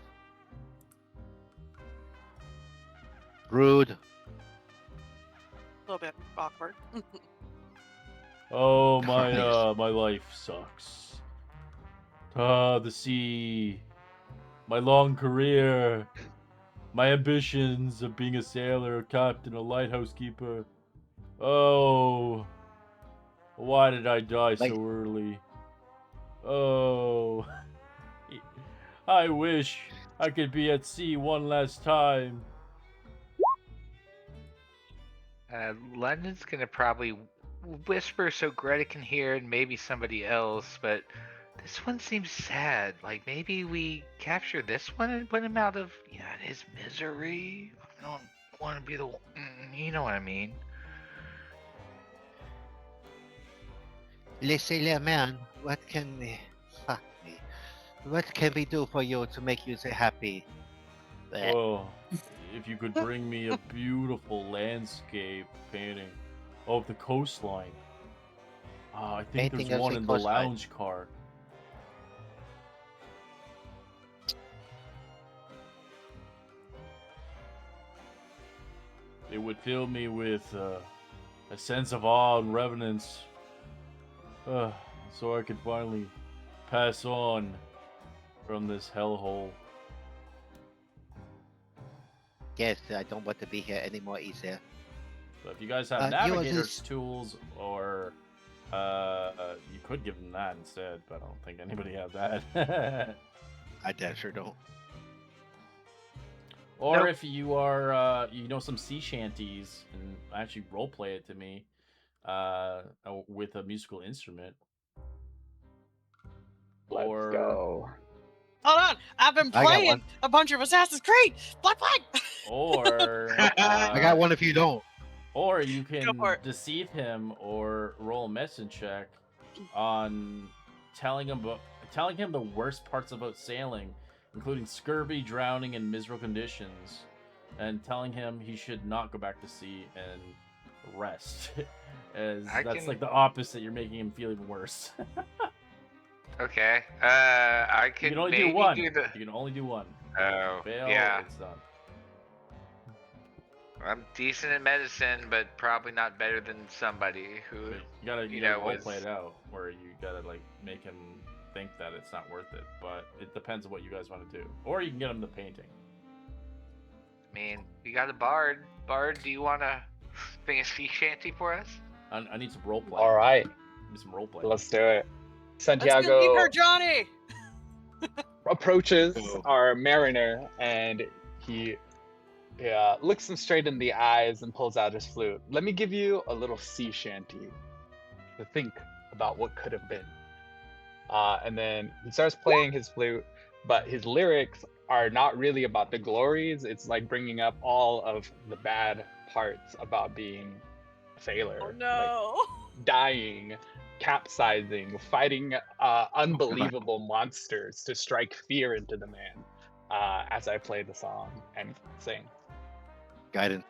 Rude. A little bit awkward. Oh Christ. my life sucks. The sea, my long career, my ambitions of being a sailor, a captain, a lighthouse keeper. Oh, why did I die so Like- early? Oh, I wish I could be at sea one last time. London's gonna probably whisper so Greta can hear and maybe somebody else, but this one seems sad. Like maybe we capture this one and put him out of his misery. I don't want to be the you know what I mean. Laissez-les, man. What can we... Fuck me. What can we do for you to make you so happy? Bleh. Oh, if you could bring me a beautiful landscape painting of the coastline. I think Painting there's of one the in the coastline. lounge car. It would fill me with a sense of awe and reverence, so I could finally pass on from this hellhole. Yes, I don't want to be here anymore, Isa. So if you guys have You navigator's just- tools, or you could give them that instead, but I don't think anybody has that. I damn sure don't. Or Nope. if you are, some sea shanties, and actually roleplay it to me, with a musical instrument. Let's Or- go. Hold on, I've been I got playing one. a bunch of Assassin's Creed. Black Flag. Or I got one if you don't. Or you can for it. deceive him or roll a medicine check on telling him the worst parts about sailing, including scurvy, drowning, and miserable conditions, and telling him he should not go back to sea and rest, as that's like the opposite. You're making him feel even worse. Okay. I You could can only maybe do one. do the. You can only do one. Oh, Fail, yeah. it's done. I'm decent at medicine, but probably not better than somebody who. But you gotta You gotta know, role was- play it out, where you gotta like make him think that it's not worth it. But it depends on what you guys want to do. Or you can get him the painting. I mean, we got a bard. Bard, do you want to sing a sea shanty for us? I need some role play. All right, Need some role play. let's do it. Let's go leave Santiago her, Johnny. approaches Go. our mariner and he looks him straight in the eyes and pulls out his flute. Let me give you a little sea shanty to think about what could have been. And then he starts playing his flute, but his lyrics are not really about the glories. It's like bringing up all of the bad parts about being a sailor. Oh Like no. dying, capsizing, fighting unbelievable monsters to strike fear into the man as I play the song and sing. Guidance.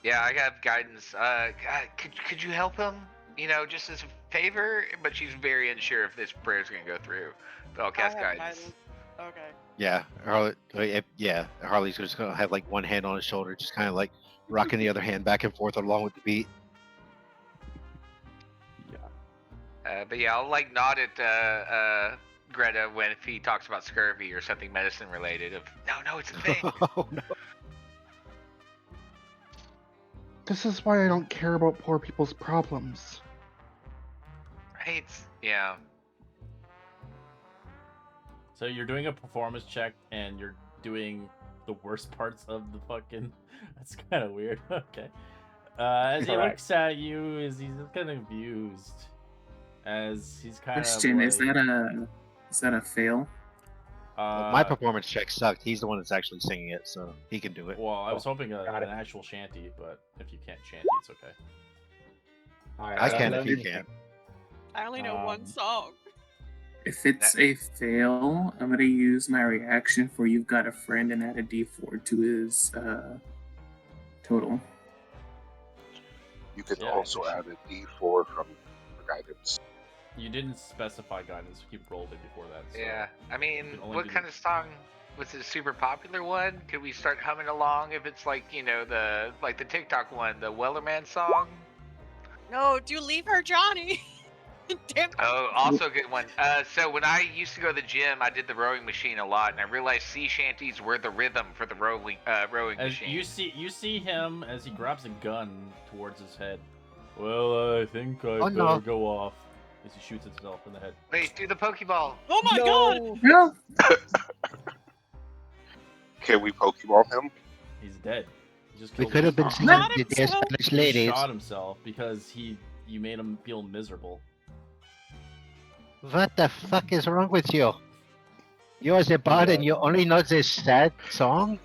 Yeah, I have guidance. God, could you help him? Just as a favor. But she's very unsure if this prayer's gonna go through. But I'll cast I have guidance. Okay. Yeah, Harley's just gonna have like one hand on his shoulder, just kind of like rocking the other hand back and forth along with the beat. But yeah, I'll like nod at Greta if he talks about scurvy or something medicine related. No, it's a thing. Oh, no. This is why I don't care about poor people's problems. Right? Yeah. So you're doing a performance check and you're doing the worst parts of the fucking. That's kind of weird. Okay. As he Correct. looks at you, he's kind of confused. As he's kind Question: of. Is that a fail? My performance check sucked. He's the one that's actually singing it, so he can do it. Well, I was hoping Got an it. actual shanty, but if you can't shanty, it's okay. All right, I so can let if you me- can. I only know one song. If it's a fail, I'm gonna use my reaction for "You've Got a Friend" and add a D4 to his total. You could Yeah, also I add a D4 from guidance. You didn't specify guidance. You rolled it before that. So. Yeah. I mean, can only what do kind of song was it? A super popular one? Could we start humming along if it's like the TikTok one, the Wellerman song? No, do leave her, Johnny. Damn. Oh, also a good one. So when I used to go to the gym, I did the rowing machine a lot, and I realized sea shanties were the rhythm for the rowing As machine. you see him as he grabs a gun towards his head. Well, I think I Oh, better no. go off. As he shoots himself in the head. Wait, do the Pokeball. Oh my god. No, Can we Pokeball him? He's dead. He just We killed could have been himself. singing Not the Dear himself. Spanish He Ladies. shot himself because you made him feel miserable. What the fuck is wrong with you? You're the bard and you only know this sad song?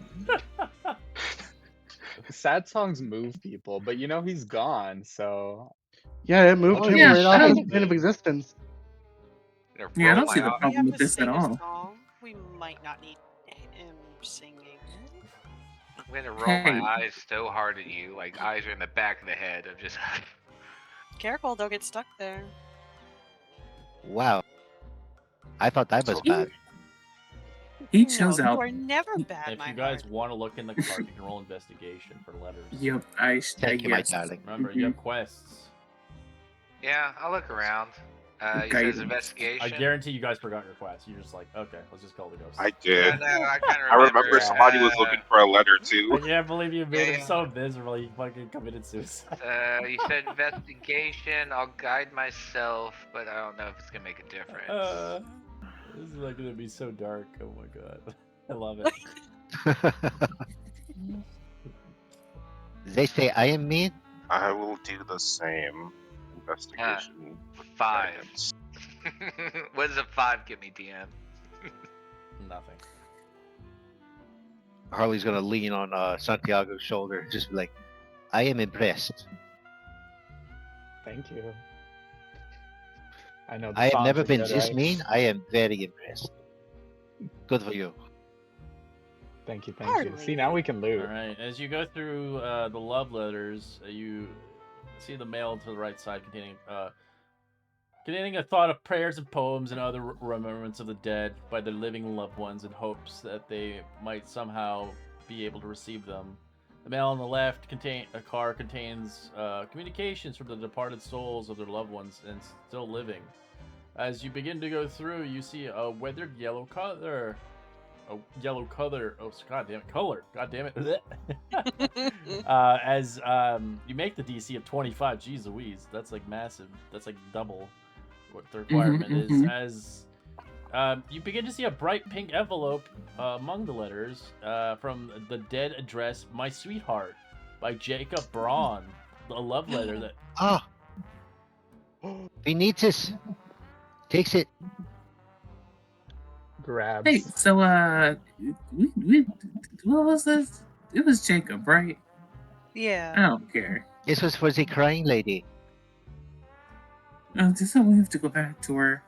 Sad songs move people, but you know he's gone, so Yeah, it moved Oh, him yeah, right off I his don't- plane of existence. Gonna Yeah, I roll don't my see the eye- We problem have with to this at sing a all. song. We might not need him singing it. I'm gonna roll Hey. my eyes so hard at you, like eyes are in the back of the head. I'm just. Careful, they'll get stuck there. Wow. I thought that was So- bad. He No, chose you out. are never bad, If my you guys heart. want to look in the card, you can roll investigation for letters. Yep, Thank you, my guess. darling. Remember, you have quests. Yeah, I'll look around. You says Guidance. investigation. I guarantee you guys forgot your quest. You're just like, okay, let's just call the ghost. I I did. know. I kind of I remember somebody was uh, looking for a letter I too. can't believe you made Yeah, him yeah. so miserable. He fucking committed suicide. You said investigation. I'll guide myself, but I don't know if it's gonna make a difference. This is like gonna be so dark. Oh my god, I love it. They say I am mean? I will do the same investigation. 5. guidance. What does a 5 give me, DM? Nothing. Harley's gonna lean on Santiago's shoulder and just be like, I am impressed. thank you. I know. I have fonts never are been good, this right? mean. I am very impressed. Good for you. Thank you, thank you. See, now we can loot. All right. As you go through the love letters, you see the mail to the right side containing a thought of prayers and poems and other remembrance of the dead by their living loved ones in hopes that they might somehow be able to receive them. The mail on the left contains communications from the departed souls of their loved ones and still living. As you begin to go through, you see a weathered yellow color. Oh, god damn it, color. God damn it. As you make the DC of 25, geez Louise, that's like massive. That's like double what the requirement is. mhm. As you begin to see a bright pink envelope among the letters from the dead address, My Sweetheart, by Jacob Braun. A love letter that Ah, we need this. Takes it. Grabs. Hey, so what was this? It was Jacob, right? I Yeah. don't care. This was for the crying lady. Just so we have to go back to her.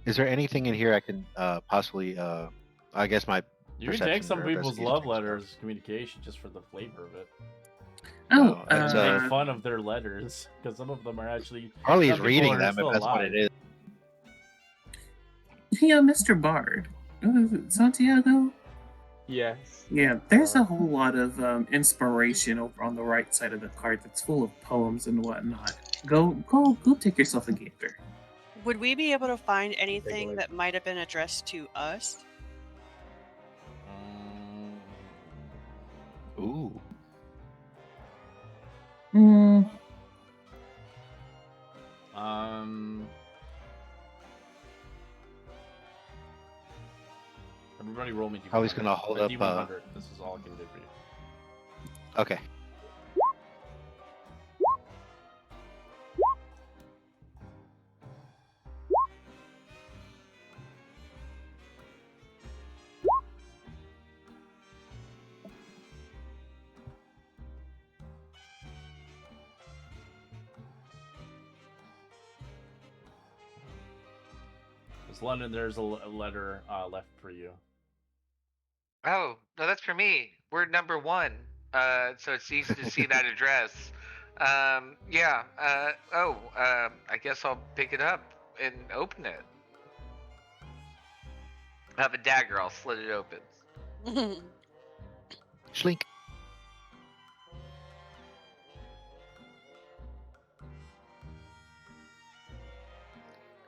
Is there anything in here I can possibly I guess my you can take perception some or people's investigation love checks. communication communication just for the flavor of it. Oh, No, it's, Make fun of their letters because some of them are actually. Harley's some people reading are them if still that's what it alive. is. yeah, Mr. Bard. Santiago? Yes. Yeah, there's a whole lot of inspiration over on the right side of the card that's full of poems and whatnot. Go take yourself a gander. Would we be able to find anything look. that might have been addressed to us? Ooh. Hmm. Everybody roll me. Harley's gonna hold up, D100. This is all I can do for you. Okay. It's London. There's a letter left for you. Oh, no, that's for me. We're number 1. So it's easy to see that address. Yeah. I guess I'll pick it up and open it. I have a dagger. I'll slit it open. Schlink.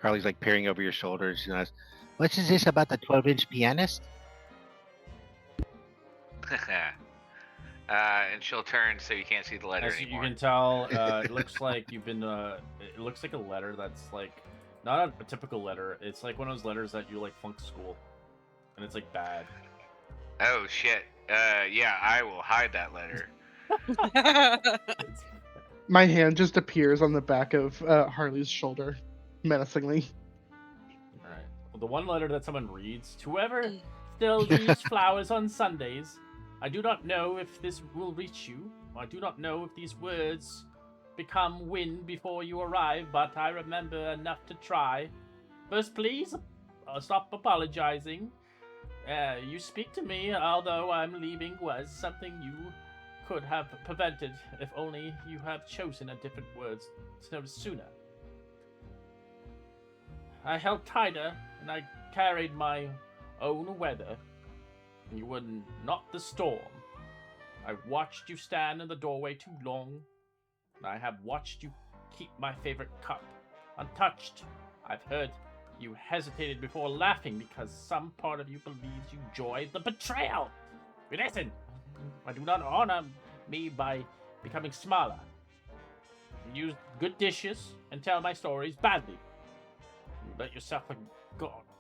Harley's like peering over your shoulders. You know, what is this about the 12-inch pianist? And she'll turn so you can't see the letter As you anymore. can tell, it looks like you've been. It looks like a letter that's like not a typical letter. It's like one of those letters that you like flunk school. and it's like bad. Oh shit. Yeah, I will hide that letter. It's, My hand just appears on the back of Harley's shoulder, menacingly. all right. Well, the one letter that someone reads: to whoever still reads flowers on Sundays, I do not know if this will reach you. I do not know if these words become wind before you arrive, but I remember enough to try. First, please stop apologizing. You speak to me, although I'm leaving, was something you could have prevented if only you have chosen a different words sooner. I held tighter, and I carried my own weather. You were not the storm. I watched you stand in the doorway too long. I have watched you keep my favorite cup untouched. I've heard you hesitated before laughing because some part of you believes you enjoyed the betrayal. Listen, I do not honor me by becoming smaller. Use good dishes and tell my stories badly. You let yourself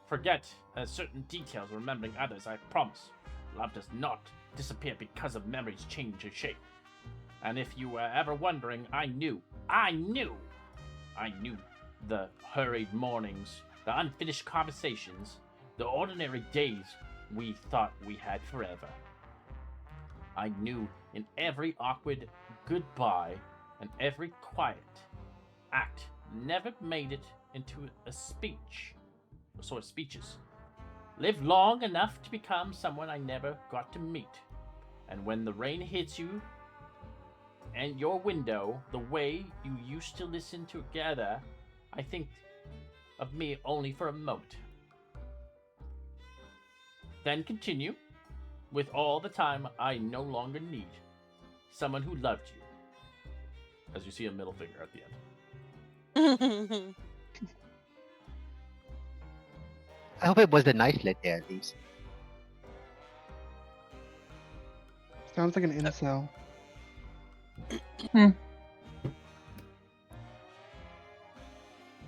forget certain details, remembering others, I promise. Love does not disappear because of memories change or shape. And if you were ever wondering, I knew the hurried mornings, the unfinished conversations, the ordinary days we thought we had forever. I knew in every awkward goodbye and every quiet act never made it into a speech, or sort of speeches. Lived long enough to become someone I never got to meet. And when the rain hits you and your window, the way you used to listen together, I think of me only for a moment. Then continue with all the time I no longer need. Someone who loved you. As you see a middle finger at the end. I hope it was a nice letter at least. Sounds like an incel.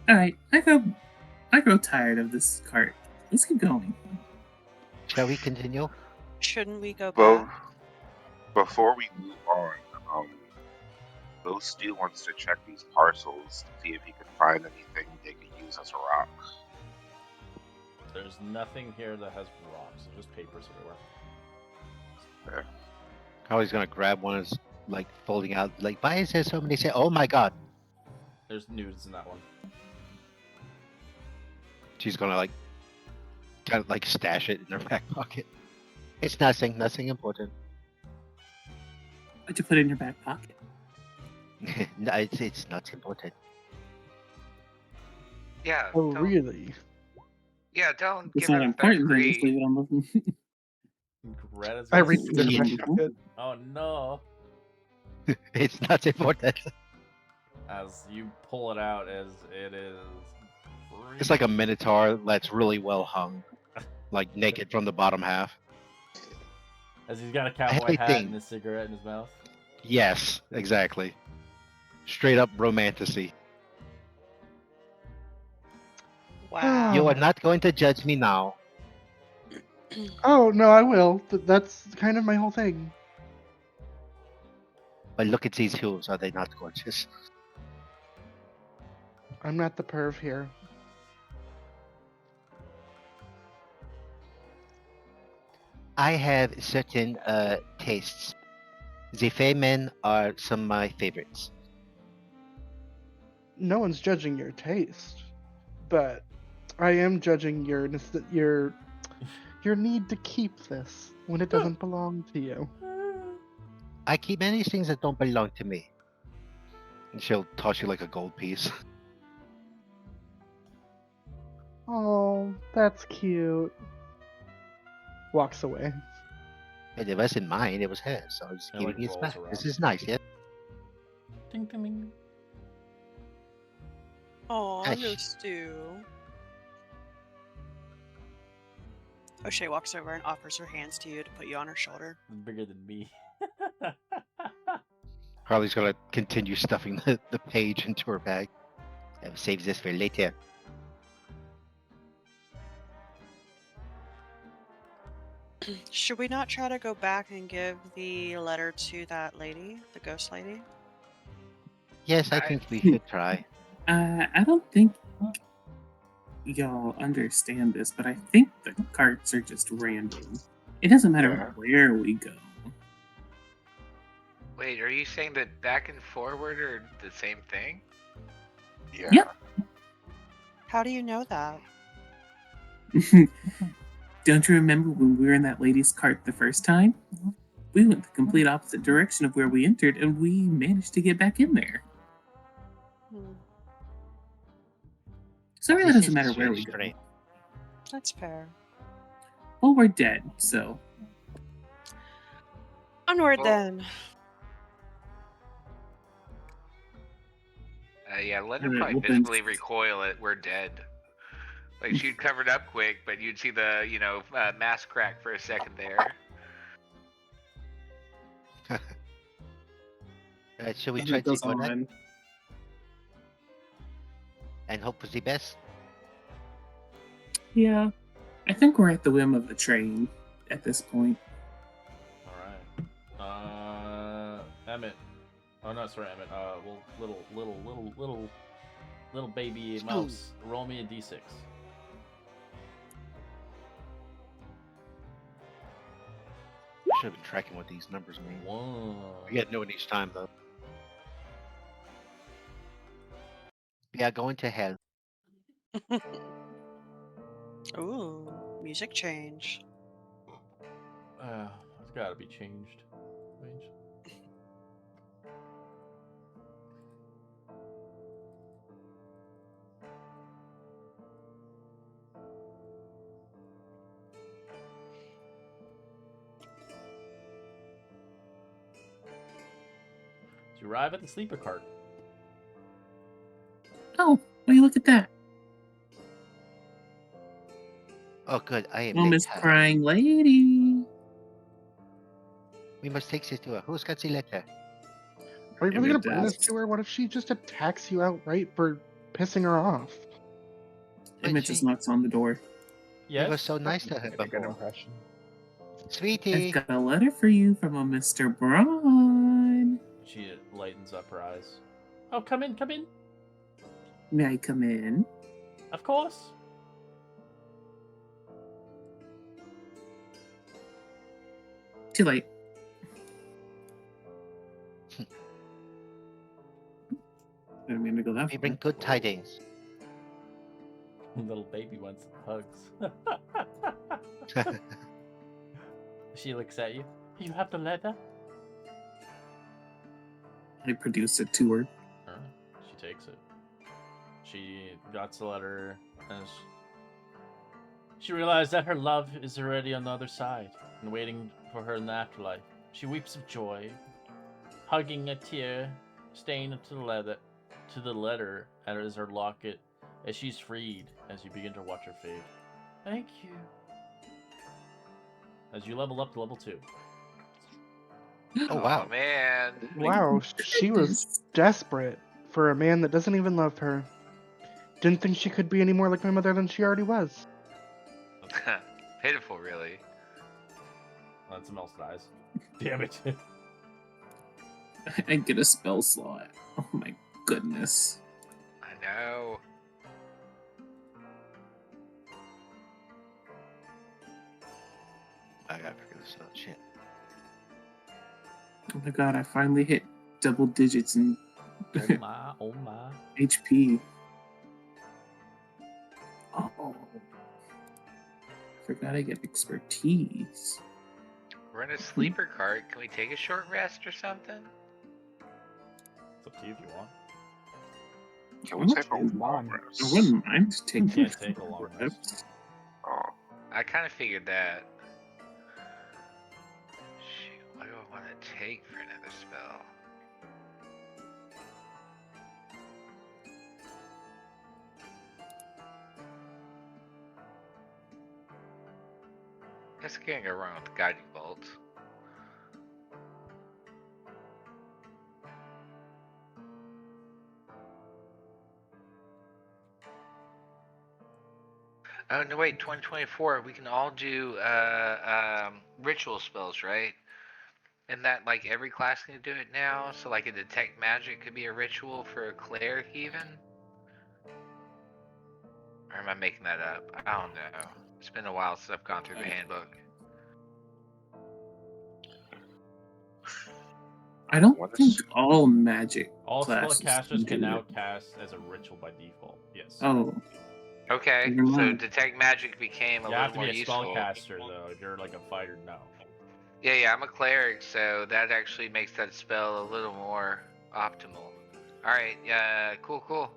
Alright, I grow tired of this cart. Let's keep going. Shall we continue? Shouldn't we go Well, back? before we move on, Ghosty wants to check these parcels to see if he can find anything they could use as a rock. There's nothing here that has rocks. There's just papers everywhere. Carly's gonna grab one and like folding out. Like, why is there so many? Say, oh my god! There's nudes in that one. She's gonna like, kind of like stash it in her back pocket. It's nothing important. What'd you put in your back pocket? No, it's not important. Yeah. Oh, don't, really? Yeah, don't It's give not her important, then just leave it on the... Greta's I gonna reached into Yeah. my pocket. Oh no! It's not important. As you pull it out, as it is. It's like a minotaur that's really well hung, like naked from the bottom half. As he's got a cowboy I hat think- and a cigarette in his mouth. Yes, exactly. Straight up romantasy. Wow. You are not going to judge me now. Oh, no, I will. That's kind of my whole thing. But look at these hooves. Are they not gorgeous? I'm not the perv here. I have certain tastes. The Fey men are some of my favorites. No one's judging your taste, but I am judging your need to keep this when it doesn't belong to you. I keep many things that don't belong to me. And she'll toss you like a gold piece. Oh, that's cute. Walks away. And it wasn't mine, it was hers. So I'm just It, giving like, it rolls back. around. This is nice, yeah? Ding, ding, ding. Aw, no Ash. stew. O'Shea walks over and offers her hands to you to put you on her shoulder. Bigger than me. Harley's gonna continue stuffing the page into her bag. Saves this for later. Should we not try to go back and give the letter to that lady, the ghost lady? Yes, I think we should try. I don't think y'all understand this, but I think the carts are just random. It doesn't matter where we go. Wait, are you saying that back and forward are the same thing? Yeah. Yep. How do you know that? Don't you remember when we were in that lady's cart the first time? We went the complete opposite direction of where we entered, and we managed to get back in there. Hmm, So it really This doesn't is matter where very we go. strange. that's fair. Well, we're dead, so Onward Well- then. Yeah, let her And it probably opens- visibly recoil at we're dead. Like she'd covered up quick, but you'd see the, mask crack for a second there. Should we and try it to goes go then on. and hope for the best? Yeah, I think we're at the whim of the train at this point. Alright. Emmett. Oh no, sorry, Emmett. Little baby mouse. Roll me a d6. Should have been tracking what these numbers mean. One. We get new each time though. We are going to hell. Ooh, music change. It's gotta be changed. You arrive at the sleeper cart. Oh, will you look at that? Oh, good. I am Oh, late. Miss Crying Lady. We must take this to her. Who's got the letter? Are we really Emmett gonna bring this does. to her? What if she just attacks you outright for pissing her off? Emmett just knocks on the door. Yes. We were so nice to her Make a good before. impression. Sweetie. I've got a letter for you from a Mr. Braun. She lightens up her eyes. Oh, come in, come in. May I come in? Of course. Too late. Didn't mean to go that We far. bring good tidings. Little baby wants hugs. She looks at you. You have the letter? I produced it to her. She takes it. She got the letter and she realized that her love is already on the other side and waiting for her in the afterlife. She weeps of joy, hugging a tear stained to the letter as her locket as she's freed as you begin to watch her fade. Thank you. As you level up to level 2. Oh, wow. Man. Wow, she was desperate for a man that doesn't even love her. Didn't think she could be any more like my mother than she already was. Pitiful, really. That's a melted eyes. Damn it. I get a spell slot. Oh my goodness. I know. I gotta figure this out. Shit. Oh my god, I finally hit double digits in Oh my, oh my. HP. Oh. Forgot I get expertise. We're in a sleeper cart. Can we take a short rest or something? It's up to you if you want. Can we take a long long. rest? I wouldn't mind taking Can't take a long rest. reps. Oh, I kind of figured that. Shoot, what do I want to take for another spell? Guess I can't go wrong with Guiding Bolt. Oh no, wait, 2024. We can all do ritual spells, right? And that like every class can do it now. So like a detect magic could be a ritual for a cleric even. Or am I making that up? I don't know. It's been a while since I've gone through the handbook. I don't What think is- all magic All classes spellcasters can do now it. cast as a ritual by default. Yes. Oh, Okay, never so mind. detect magic became a You little have to more be a useful. spellcaster though. If you're like a fighter, no. Yeah, I'm a cleric, so that actually makes that spell a little more optimal. Alright, cool.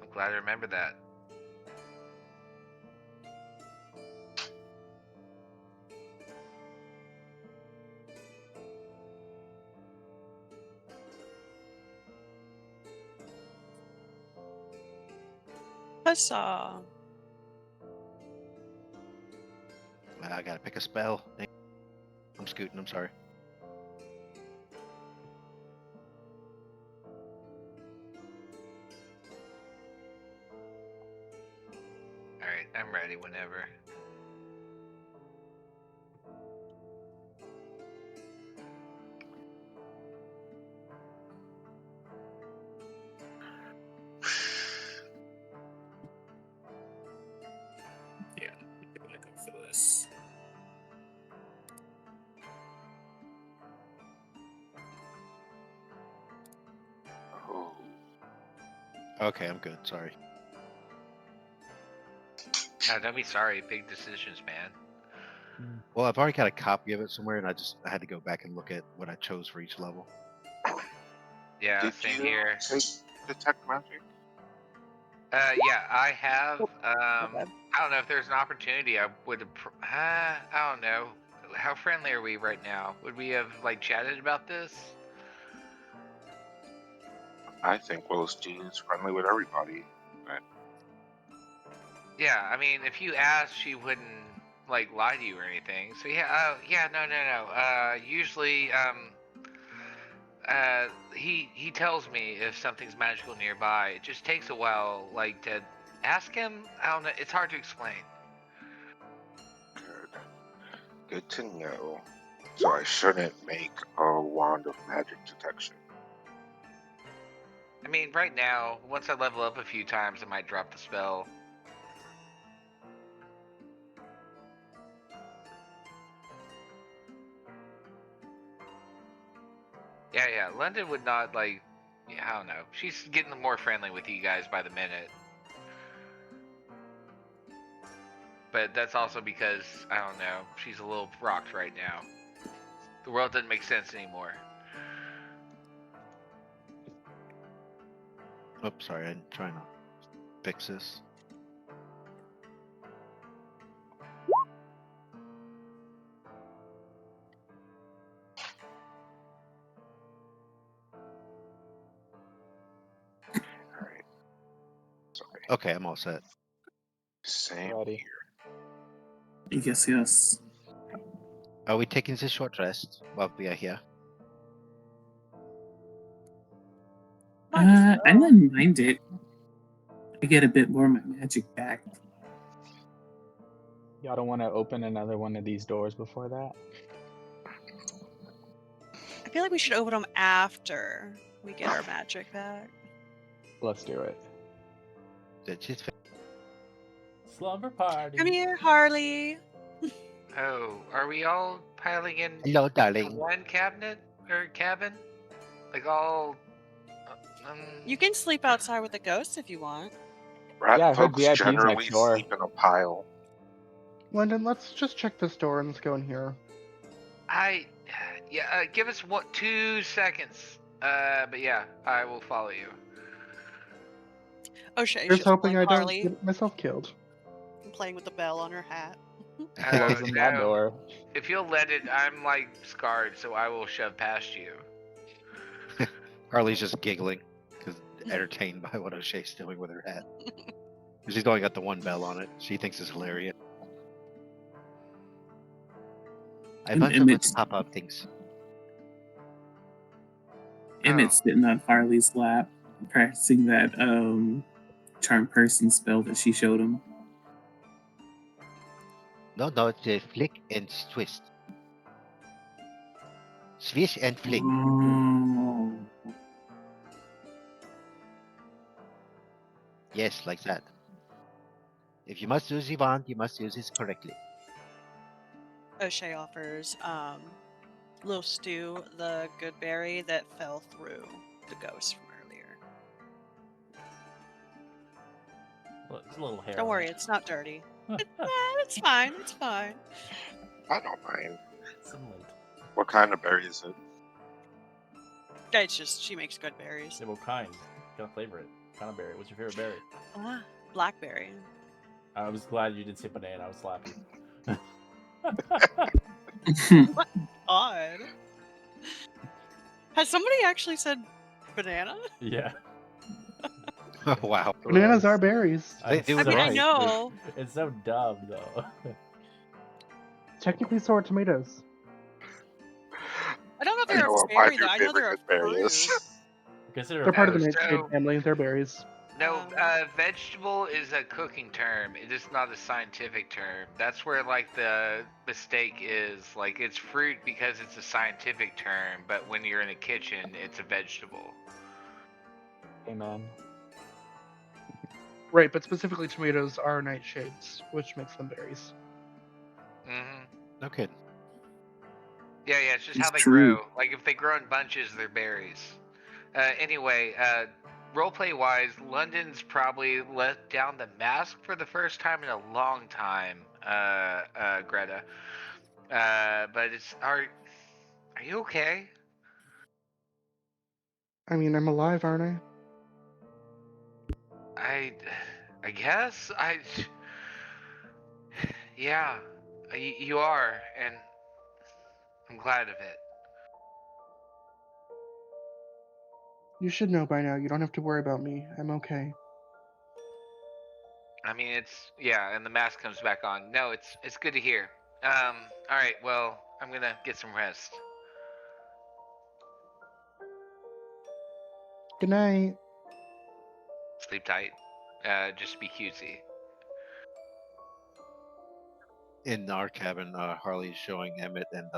I'm glad I remember that. Huzzah! I gotta pick a spell. I'm scooting, I'm sorry. Alright, I'm ready whenever. Yeah, I'm gonna go for this. Oh, Okay, I'm good, sorry. No, don't be sorry. Big decisions, man. Well, I've already got a copy of it somewhere, and I had to go back and look at what I chose for each level. Yeah, did same you here. take detect magic? Yeah, I have. bad. I don't know if there's an opportunity. I would. I don't know. How friendly are we right now? Would we have like chatted about this? I think Willowstein's friendly with everybody. Yeah, I mean, if you asked, she wouldn't like lie to you or anything. So yeah, no. Usually, he tells me if something's magical nearby. It just takes a while, like to ask him. I don't know. It's hard to explain. Good. Good to know. So I shouldn't make a wand of magic detection. I mean, right now, once I level up a few times, I might drop the spell. Yeah, London would not, like, yeah, I don't know. She's getting more friendly with you guys by the minute. But that's also because, I don't know, she's a little rocked right now. The world doesn't make sense anymore. Oops, sorry, I'm trying to fix this. Alright. Sorry. Okay, I'm all set. Same Ready. here. Yes. Are we taking this short rest while we are here? I wouldn't mind it. I get a bit more of my magic back. Y'all don't want to open another one of these doors before that? I feel like we should open them after we get our magic back. Let's do it. That's just Slumber party. Come here, Harley. Oh, are we all piling in hello, to darling. one cabinet or cabin? Like all. You can sleep outside with the ghosts if you want. Rat Yeah, I heard folks VIPs generally next door. sleep in a pile. London, let's just check this door and let's go in here. Give us 2 seconds. But yeah, I will follow you. O'Shea's Here's just hoping pulling I don't Harley get myself killed. and playing with the bell on her hat. Closing that no. door. If you'll let it, I'm like scarred, so I will shove past you. Harley's just giggling because entertained by what O'Shea's doing with her hat. She's only got the one bell on it. She thinks it's hilarious. I And bunch of Emmett's- little pop-up things. Emmett's sitting on Farley's lap, practicing that charm person spell that she showed him. No, no, it's a flick and twist. Swish and flick. Oh. Yes, like that. If you must use the wand, you must use it correctly. O'Shea offers Little Stew the good berry that fell through the ghost from earlier. Well, it's a little hair. Don't on worry, it. it's not dirty. It's fine. It's fine. I don't mind. Some lint. What kind of berry is it? It's just she makes good berries. Yeah, what kind? Gotta flavor it. What kind of berry? What's your favorite berry? Blackberry. I was glad you didn't say banana. I was slapping. Odd. Has somebody actually said banana? Yeah. Wow. Bananas are berries. They do I it mean, I right. know. It's so dumb, though. Technically, so are tomatoes. I don't know if I they're know a what my berry though. I know they're a favorite berry fruit. is. Consider They're part of the So- nightshade family. They're berries. No, Um, vegetable is a cooking term. It is not a scientific term. That's where like the mistake is. Like it's fruit because it's a scientific term, but when you're in a kitchen, it's a vegetable. Amen. Right, but specifically tomatoes are nightshades, which makes them berries. hmm No kidding. Yeah, it's just how It's they true. grow. Like if they grow in bunches, they're berries. Anyway, roleplay wise, London's probably let down the mask for the first time in a long time. Greta. But are you okay? I mean, I'm alive, aren't I? I guess yeah, you are, and I'm glad of it. You should know by now. You don't have to worry about me. I'm okay. I mean, and the mask comes back on. No, it's good to hear. All right, well, I'm gonna get some rest. Good night. Sleep tight. Just be cutesy. In our cabin, Harley's showing Emmett and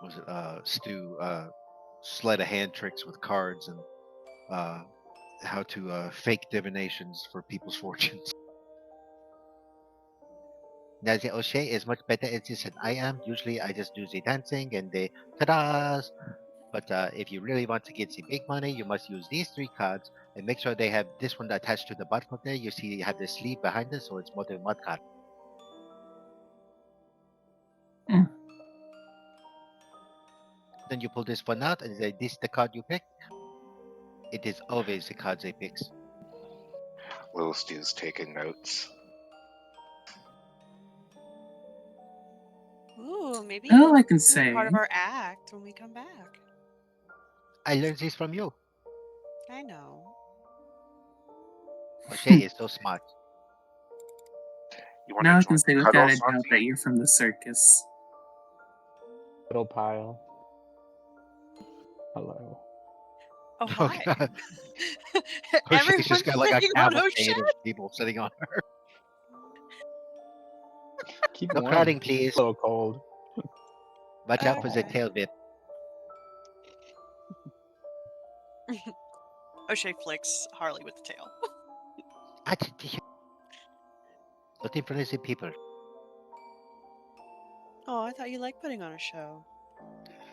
was it Stu sleight of hand tricks with cards and how to fake divinations for people's fortunes. Now the O'Shea is much better at this than I am. Usually I just do the dancing and the ta-das. But if you really want to get the big money, you must use these 3 cards and make sure they have this one attached to the bottom of there. You see you have the sleeve behind it, so it's more than 1 card. Hmm. Then you pull this one out and say, this is the card you pick. It is always the card they pick. Little Stew's taking notes. Ooh, maybe All I can this is say, part of our act when we come back. I learned this from you. I know. O'Shea is so smart. You want now I to can join say the without a cuddles, doubt Auntie? that you're from the circus. Little pile. Hello. Oh, Oh, hi. God. O'Shea's Everyone's just got like a picking on cavalcade O'Shea. of people sitting on her. Keep No warm. crowding, please. So cold. Watch out for the Okay. tail whip. O'Shea flicks Harley with the tail. Not in front of the people. Oh, I thought you liked putting on a show.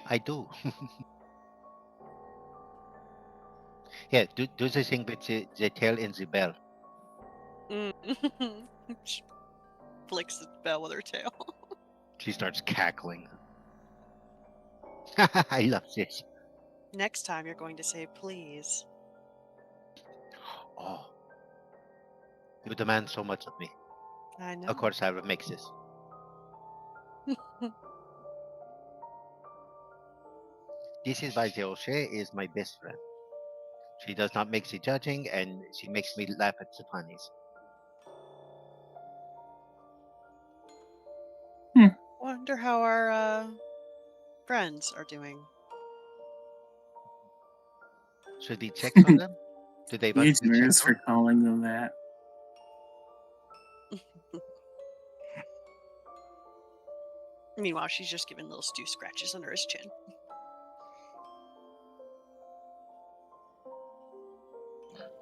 I do. Yeah, do the thing with the tail and the bell. She flicks the bell with her tail. She starts cackling. I love this. Next time you're going to say please. Oh, you demand so much of me. I know. Of course, I will make this. This is why the O'Shea is my best friend. She does not make the judging, and she makes me laugh at the funnies. Wonder how our friends are doing. Should we check on them? Do they want You're to be generous checked for on? calling them that. Meanwhile, she's just giving little Stu scratches under his chin.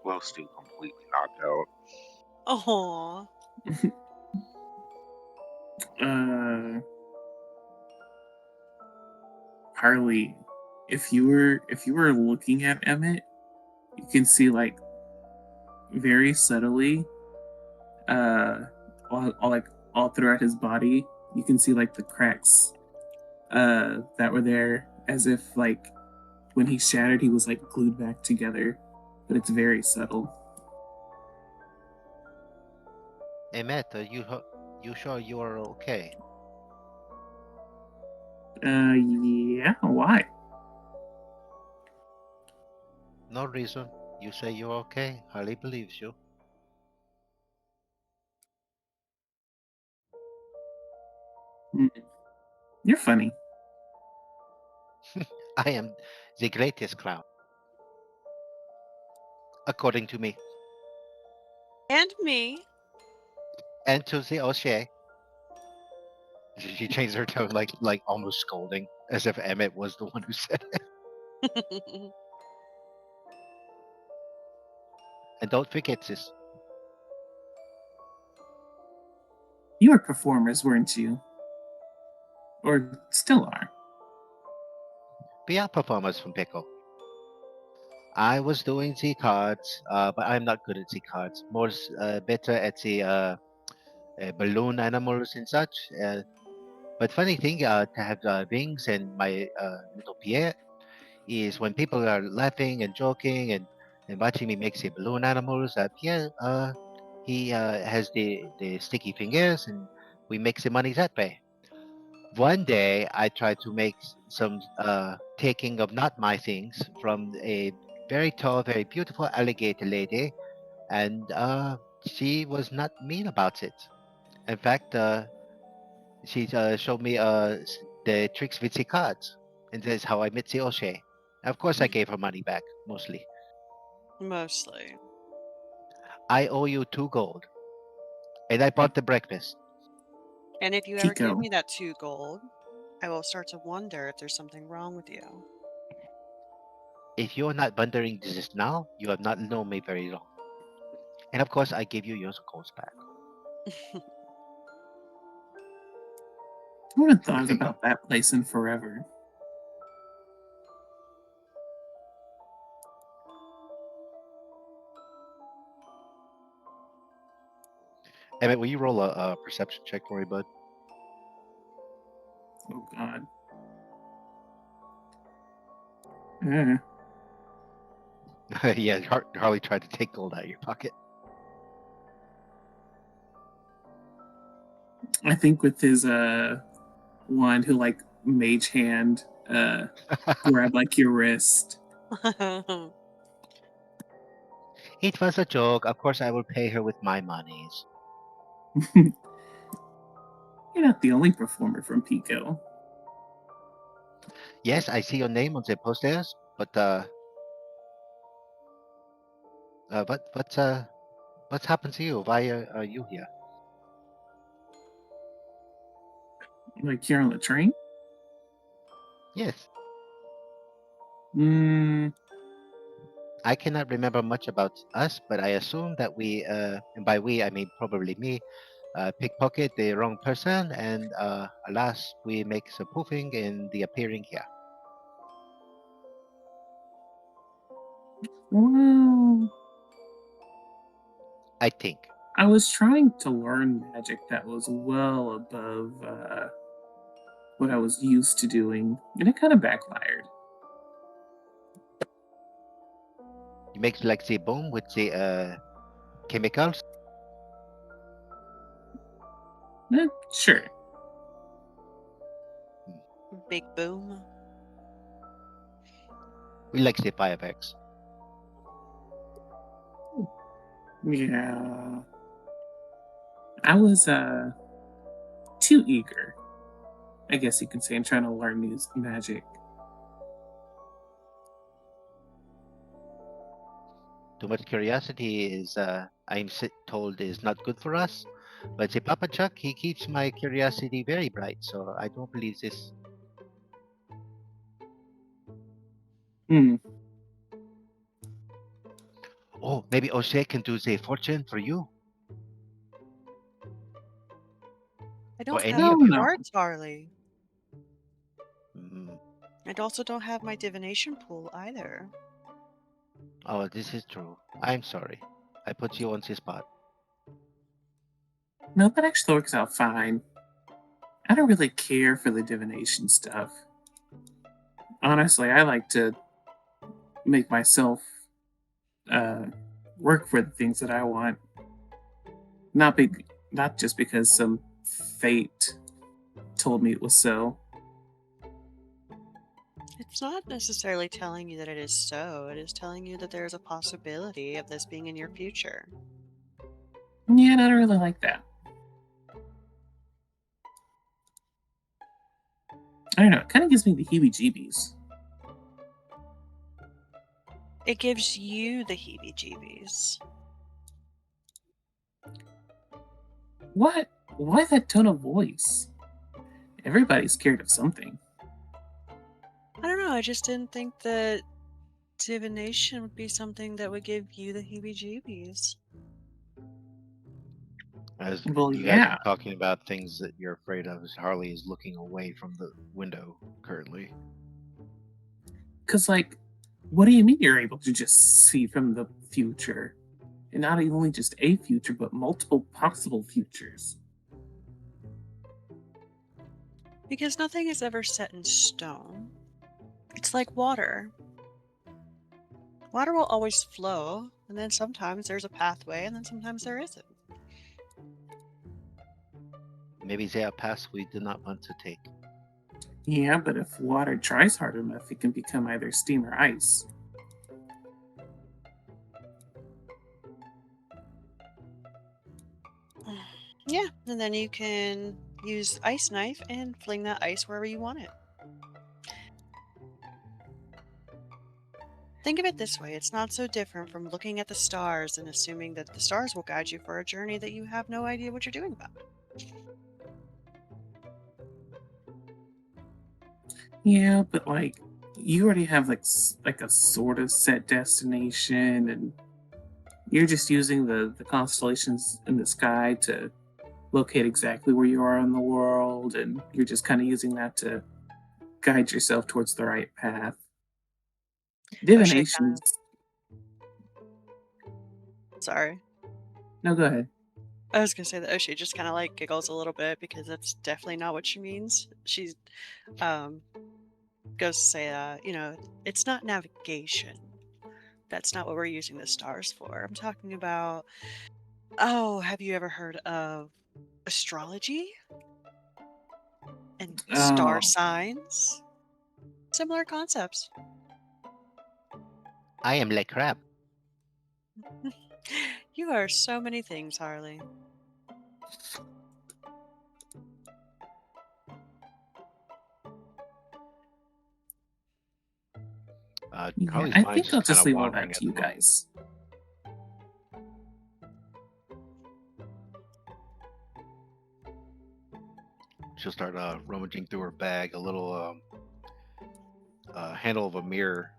Well, still completely knocked out. Oh, Harley, if you were looking at Emmett, you can see like very subtly, all throughout his body, you can see like the cracks, that were there, as if like when he shattered, he was like glued back together, but it's very subtle. Hey, Matt, you sure you are okay? Yeah, why? No reason. You say you're okay. Harley believes you. You're funny. I am the greatest clown. According to me. and me. And to the O'Shea. She changed her tone like almost scolding, as if Emmett was the one who said it. And don't forget this. You were performers, weren't you? Or still are? We are performers from Pickle. I was doing the cards, but I'm not good at the cards. More better at the balloon animals and such. But funny thing, to have wings and my little Pierre is when people are laughing and joking and watching me make the balloon animals. Pierre, he has the sticky fingers and we make the money that way. One day I tried to make some taking of not my things from a very tall, very beautiful alligator lady, and she was not mean about it. In fact, she showed me the tricks with the cards, and that's how I met the O'Shea. Of course, I gave her money back, mostly. Mostly. I owe you 2 gold, and I bought the breakfast. And if you ever give Pico. me that 2 gold, I will start to wonder if there's something wrong with you. If you're not wondering this now, you have not known me very long. And of course, I gave you your golds back. I haven't thought about that place in forever. Emmett, will you roll a perception check for me, bud? Oh God. Eh. Yeah, Harley tried to take gold out of your pocket. I think with his wand, he'll like mage hand grab like your wrist. It was a joke. Of course, I will pay her with my monies. You're not the only performer from Pico. Yes, I see your name on the posters, but what's happened to you? Why are you here? Like here on the train? Yes, Mm, I cannot remember much about us, but I assume that we, and by we I mean probably me, pickpocket the wrong person, and alas, we make some poofing in the appearing here. well, I think. I was trying to learn magic that was well above what I was used to doing, and it kind of backfired. You make like the boom with the chemicals. Sure. Big boom. We like the fireworks. Yeah. I was too eager. I guess you could say, in trying to learn new magic. Too much curiosity is, told, is not good for us. But see, Papa Chuck, he keeps my curiosity very bright, so I don't believe this. Hmm. Oh, maybe O'Shea can do the fortune for you. I don't any have No, of any you. no. cards, Harley. Mm, I also don't have my divination pool either. oh, this is true. I'm sorry. I put you on the spot. No, that actually works out fine. I don't really care for the divination stuff. Honestly, I like to make myself work for the things that I want. Not just because some fate told me it was so. It's not necessarily telling you that it is so. It is telling you that there is a possibility of this being in your future. Yeah, and I don't really like that. I don't know. It kind of gives me the heebie-jeebies. It gives you the heebie-jeebies. What? Why that tone of voice? Everybody's scared of something. I don't know. I just didn't think that divination would be something that would give you the heebie-jeebies. As Well, you guys yeah. are talking about things that you're afraid of, Harley is looking away from the window currently. Because, like, what do you mean you're able to just see from the future? And not only just a future, but multiple possible futures. Because nothing is ever set in stone. It's like water. Water will always flow, and then sometimes there's a pathway, and then sometimes there isn't. Maybe they are paths we do not want to take. Yeah, but if water tries hard enough, it can become either steam or ice. Yeah, and then you can use ice knife and fling that ice wherever you want it. Think of it this way, it's not so different from looking at the stars and assuming that the stars will guide you for a journey that you have no idea what you're doing about. Yeah, but like you already have like a sort of set destination, and you're just using the constellations in the sky to locate exactly where you are in the world, and you're just kind of using that to guide yourself towards the right path. O'Shea Divinations. Sorry. No, go ahead. I was gonna say that O'Shea just kind of like giggles a little bit because that's definitely not what she means. She goes to say, it's not navigation. That's not what we're using the stars for. I'm talking about, have you ever heard of astrology and star Oh, signs? Similar concepts. I am like crab. You are so many things, Harley. yeah. Harley's I mind's think I'll just kind just of leave all wandering that at to the you moment. guys. She'll start rummaging through her bag. A little handle of a mirror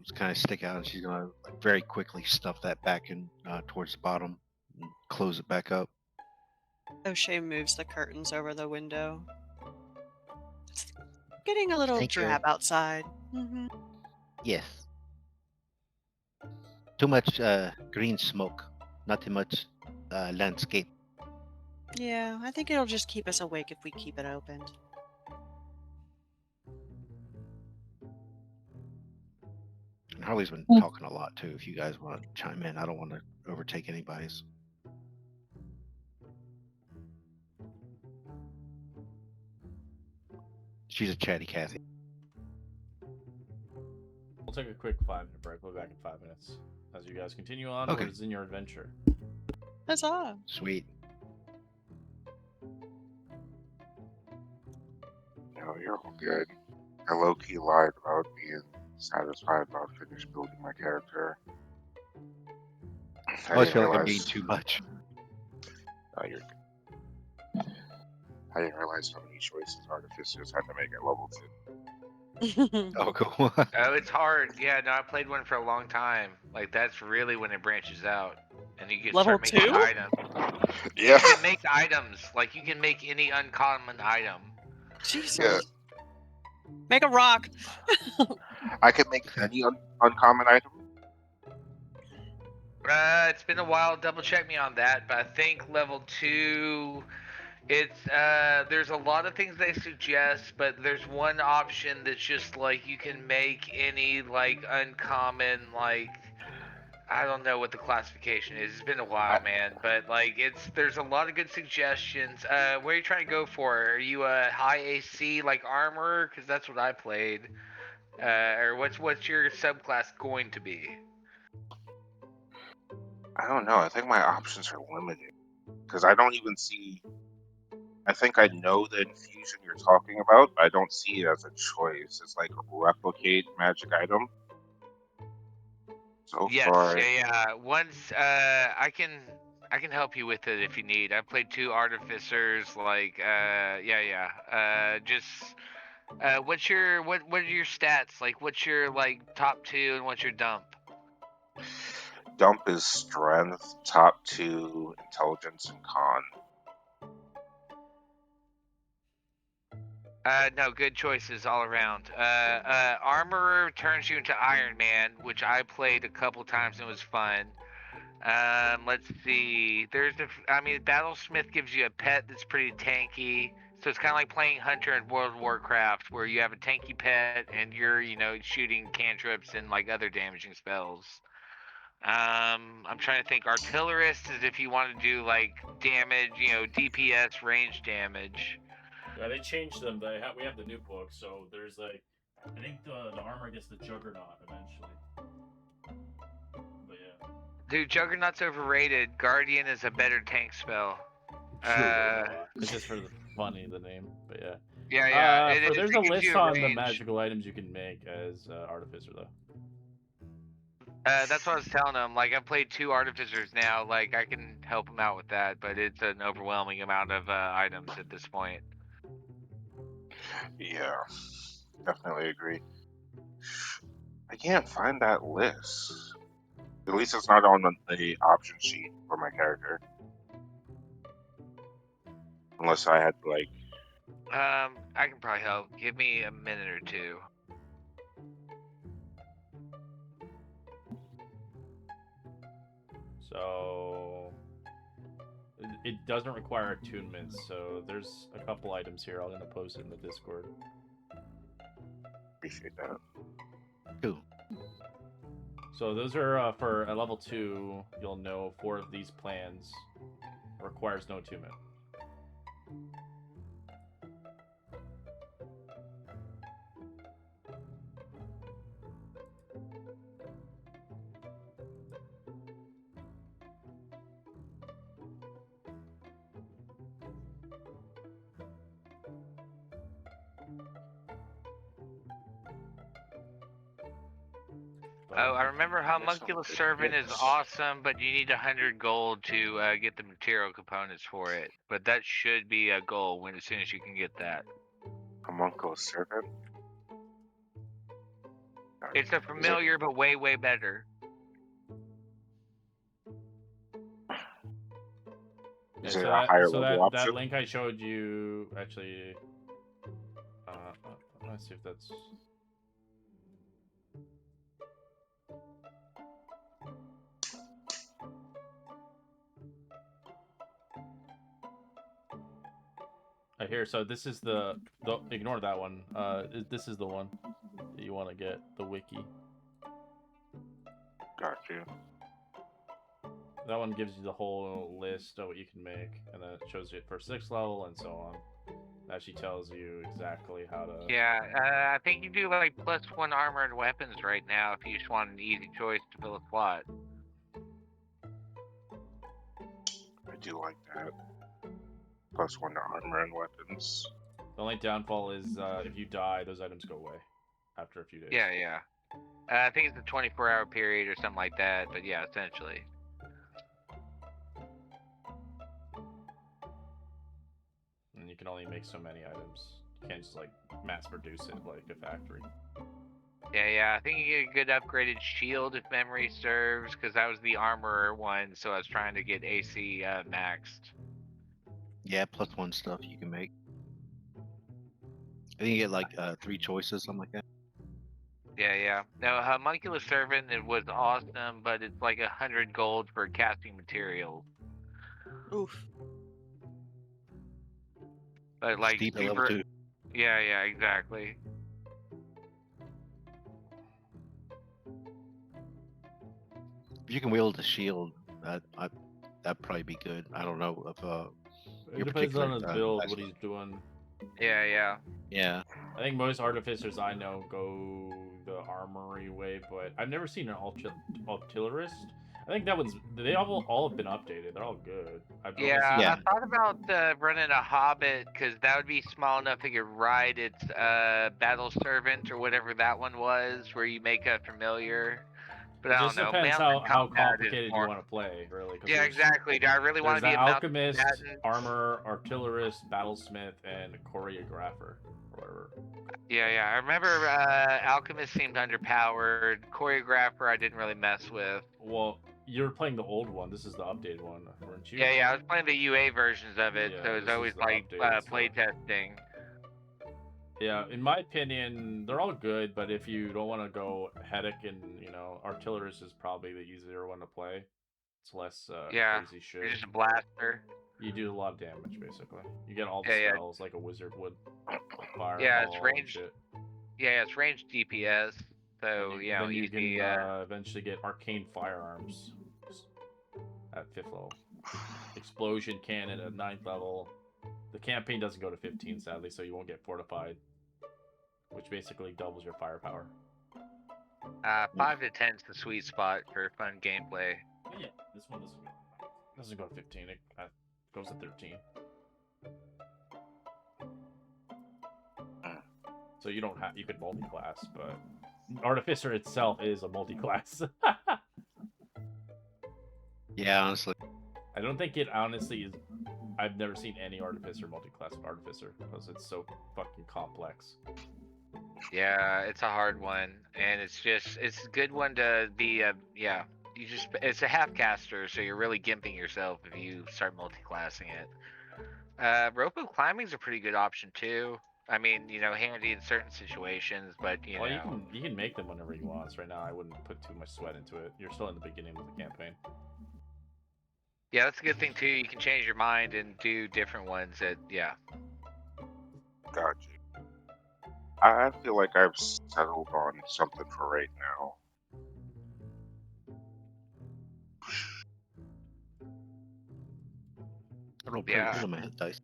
just kind of stick out, and she's gonna very quickly stuff that back in towards the bottom and close it back up. O'Shea moves the curtains over the window. It's getting a little Thank you. drab outside. Mm-hmm. Yes. Too much green smoke, not too much landscape. Yeah, I think it'll just keep us awake if we keep it opened. And Harley's been talking a lot too. If you guys want to chime in, I don't want to overtake anybody's. She's a chatty Cathy. We'll take a quick 5-minute break. We'll be back in 5 minutes as you guys continue on Okay. in your adventure. Huzzah! Sweet. No, you're all good. I low key lied about being satisfied about finished building my character. I always feel like I'm being realize- too much. No, you're good. I didn't realize how many choices artificers had to make at level 2. Oh, cool. Oh, it's hard. Yeah, no, I played one for a long time. Like that's really when it branches out, and you can Level start making 2? items. Yeah. You can make items. Like you can make any uncommon item. Jesus. Yeah. Make a rock. I can make any uncommon item. It's been a while. Double check me on that, but I think level 2. It's there's a lot of things they suggest, but there's one option that's just like you can make any like uncommon like I don't know what the classification is. It's been a while, man, but like there's a lot of good suggestions. Where are you trying to go for? Are you a high AC like armor? Because that's what I played. Or what's your subclass going to be? I don't know. I think my options are limited because I don't even see. I think I know the infusion you're talking about, but I don't see it as a choice. It's like replicate magic item. So Yes, far, yeah. Once I can help you with it if you need. I played 2 artificers. Like just what are your stats? Like what's your like top 2 and what's your dump? dump is strength, top 2, intelligence, and con. No, good choices all around. Armorer turns you into Iron Man, which I played a couple times and it was fun. Let's see. Battlesmith gives you a pet that's pretty tanky. So it's kind of like playing Hunter in World of Warcraft, where you have a tanky pet and you're, shooting cantrips and like other damaging spells. I'm trying to think. Artillerist is if you want to do like damage, DPS range damage. Yeah, they changed them. We have the new book, so there's like, I think the armor gets the Juggernaut eventually. But yeah. Dude, Juggernaut's overrated. Guardian is a better tank spell. It's just for the funny, the name, but yeah. Yeah. There's it a gives list you on the range. magical items you can make as Artificer, though. That's what I was telling them. Like, I've played 2 artificers now. Like, I can help them out with that, but it's an overwhelming amount of items at this point. Yeah, definitely agree. I can't find that list. At least it's not on the option sheet for my character. Unless I had like. I can probably help. Give me a minute or 2. So it doesn't require attunements, so there's a couple items here. I'm gonna post it in the Discord. Appreciate that. Cool. So those are for at level 2. You'll know 4 of these plans requires no attunement. Oh, I remember Homunculus Servant is awesome, but you need 100 gold to get the material components for it. But that should be a goal as soon as you can get that. Homunculus Servant? It's a familiar, but way, way better. Is it a higher level option? That link I showed you, actually... let's see if that's... Here, so this is the ignore that one. This is the one that you want to get, the wiki. Got you. That one gives you the whole list of what you can make, and then it shows you it for 6th level and so on. It actually tells you exactly how to... Yeah, I think you do like +1 armor and weapons right now if you just want an easy choice to fill a slot. I do like that. +1 to armor and weapons. The only downfall is if you die, those items go away after a few days. Yeah. I think it's a 24-hour period or something like that, but yeah, essentially. And you can only make so many items. You can't just like mass produce it like a factory. Yeah. I think you get a good upgraded shield if memory serves, because that was the armorer one. So I was trying to get AC maxed. Yeah, +1 stuff you can make. I think you get like 3 choices, something like that. Yeah. No, Homunculus Servant, it was awesome, but it's like 100 gold for casting materials. Oof. But like Steep at level super. 2. Yeah, exactly. If you can wield a shield, that'd probably be good. I don't know if It your depends on particular his build, what class- he's doing. Yeah. Yeah. I think most artificers I know go the armory way, but I've never seen an artillerist. I think they all have been updated. They're all good. I've only Yeah, seen- Yeah. I thought about running a hobbit, because that would be small enough it could ride its battle servant or whatever that one was, where you make a familiar. But It I just don't know. depends mounted how combat is complicated more... you want to play, really. 'cause Yeah, there's- exactly. Do I really want There's to be the a mounted alchemist, combatant? armor, artillerist, battlesmith, and choreographer, or whatever. Yeah. I remember alchemist seemed underpowered. Choreographer I didn't really mess with. Well, you're playing the old one. This is the updated one, weren't you? Yeah. I was playing the UA versions of it, Yeah, so it was this is always the like updated play stuff. testing. Yeah, in my opinion, they're all good, but if you don't want to go Hetic and, artillerist is probably the easier one to play. It's less Yeah, crazy You're shit. just a blaster. You do a lot of damage, basically. You get all the Yeah. spells like a wizard would. Like fireball Yeah, it's and ranged. shit. Yeah, it's ranged DPS. So, And you know, then you easy. can eventually get arcane firearms at 5th level. Explosion cannon at 9th level. The campaign doesn't go to 15, sadly, so you won't get fortified, which basically doubles your firepower. 5 to 10's the sweet spot for fun gameplay. But yeah, this one doesn't go to 15. It goes to 13. So you could multi-class, but Artificer itself is a multi-class. Yeah, honestly. I don't think it honestly is. I've never seen any Artificer multi-class of Artificer because it's so fucking complex. Yeah, it's a hard one, and it's a good one to be it's a half caster, so you're really gimping yourself if you start multi-classing it. Rope climbing's a pretty good option too. I mean, handy in certain situations, but You can make them whenever you want. So right now, I wouldn't put too much sweat into it. You're still in the beginning of the campaign. Yeah, that's a good thing too. You can change your mind and do different ones. Gotcha. I feel like I've settled on something for right now. I roll pretty Yeah. good on my hit dice.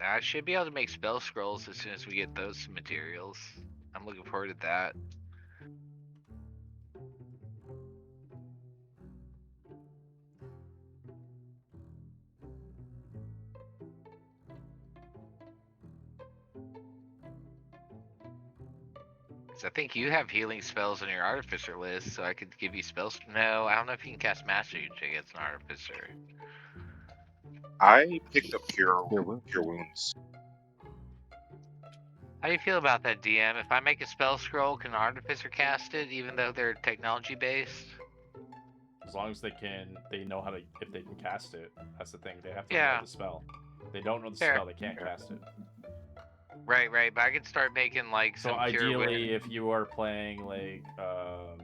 I should be able to make spell scrolls as soon as we get those materials. I'm looking forward to that. I think you have healing spells on your artificer list, so I could give you spells. No, I don't know if you can cast master against an artificer. I picked up Cure Wounds. How do you feel about that, DM? If I make a spell scroll, can an artificer cast it, even though they're technology based? As long as they know how to, if they can cast it. That's the thing. They have to Yeah. know the spell. If they don't know the Fair. spell, they can't cast it. Right. But I could start making like So some cure ideally, if you are playing like I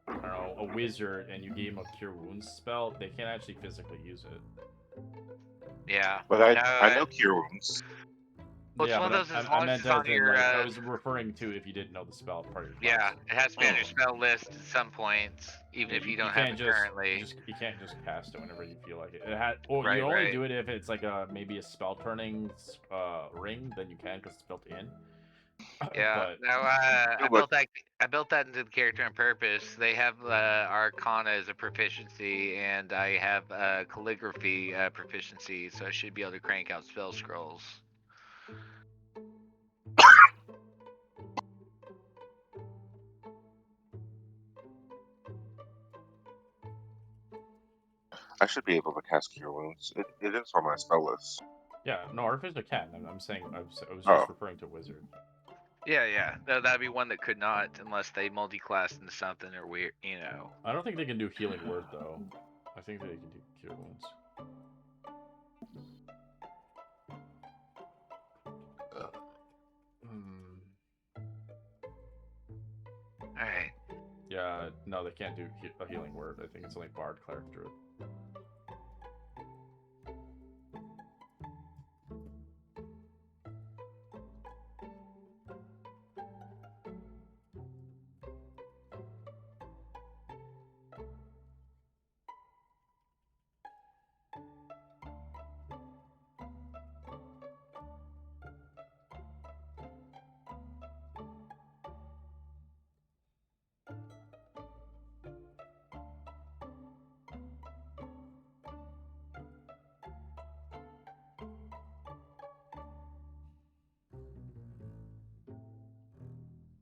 don't know, a wizard, and you gave them a Cure Wounds spell, they can't actually physically use it. Yeah. But I know Cure Wounds. Well, it's Yeah, one but of those, as I long as meant it's on as in, your, like, I was referring to if you didn't know the spell part of your Yeah, class. it has to be on your spell list at some points, even if you don't have can't it just, currently. You can't just cast it whenever you feel like it. You Right, only right. do it if it's like maybe a spell turning ring, then you can because it's built in. Yeah, But no, I built that into the character on purpose. They have Arcana as a proficiency, and I have calligraphy proficiency, so I should be able to crank out spell scrolls. should be able to cast Cure Wounds. It is on my spell list. Yeah, no, Artificer can. I'm saying I was Oh. just referring to Wizard. Yeah. No, that'd be one that could not unless they multi-classed into something or weird, I don't think they can do Healing Word though. I think they can do Cure Wounds. Alright. Yeah, no, they can't do a Healing Word. I think it's only Bard, Cleric, Druid.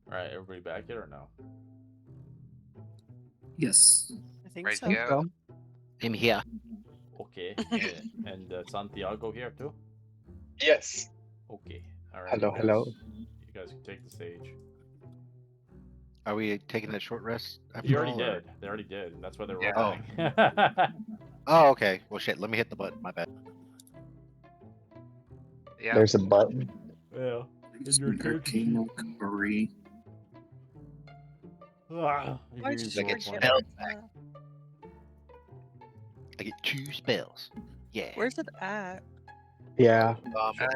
Alright, everybody back yet or no? Yes. I think Right so. to go. So, I'm here. Okay. And Santiago here too? Yes. Okay. Alright. Hello, you guys, hello. You guys can take the stage. Are we taking that short rest? after You already all, or- did. They already did. And that's why they're Yeah. rolling. Oh, okay. Well, shit. Let me hit the button. My bad. Yeah. there's a button. Yeah. Just your an character arcane Marie. Ah, you Why can did use you Like roll it's forget points. spelled about that? I get 2 spells. Yeah. Where's it at? Yeah. At the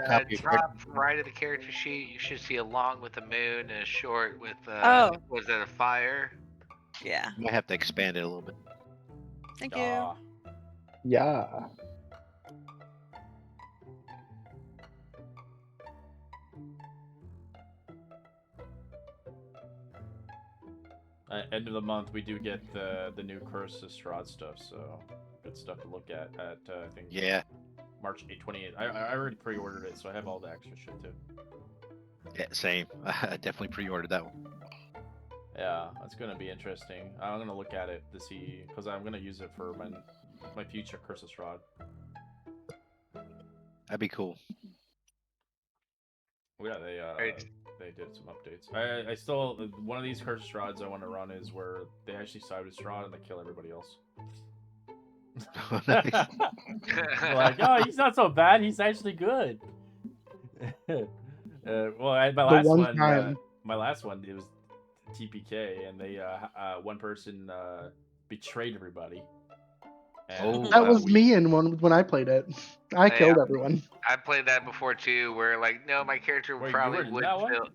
top of your Top right of the character sheet, you should see a long with a moon and a short with Oh. was that a fire? Yeah. You might have to expand it a little bit. Thank you. Ah, Yeah. End of the month, we do get the new Curse of Strahd stuff, so good stuff to look at. I think Yeah. March 28th. I already pre-ordered it, so I have all the extra shit too. Yeah, same. I definitely pre-ordered that one. Yeah, that's gonna be interesting. I'm gonna look at it to see because I'm gonna use it for my future Curse of Strahd. That'd be cool. Well, yeah, Right. they did some updates. I still one of these Curse of Strahds I want to run is where they actually side with Strahd and they kill everybody else. Nice. They're like, oh, he's not so bad. He's actually good. Well, my last one, it was TPK, and they one person betrayed everybody. Oh, That was we- me in one when I played it. I Yeah. killed everyone. I played that before too, where like no, my character Wait, you probably were in would that one? fill.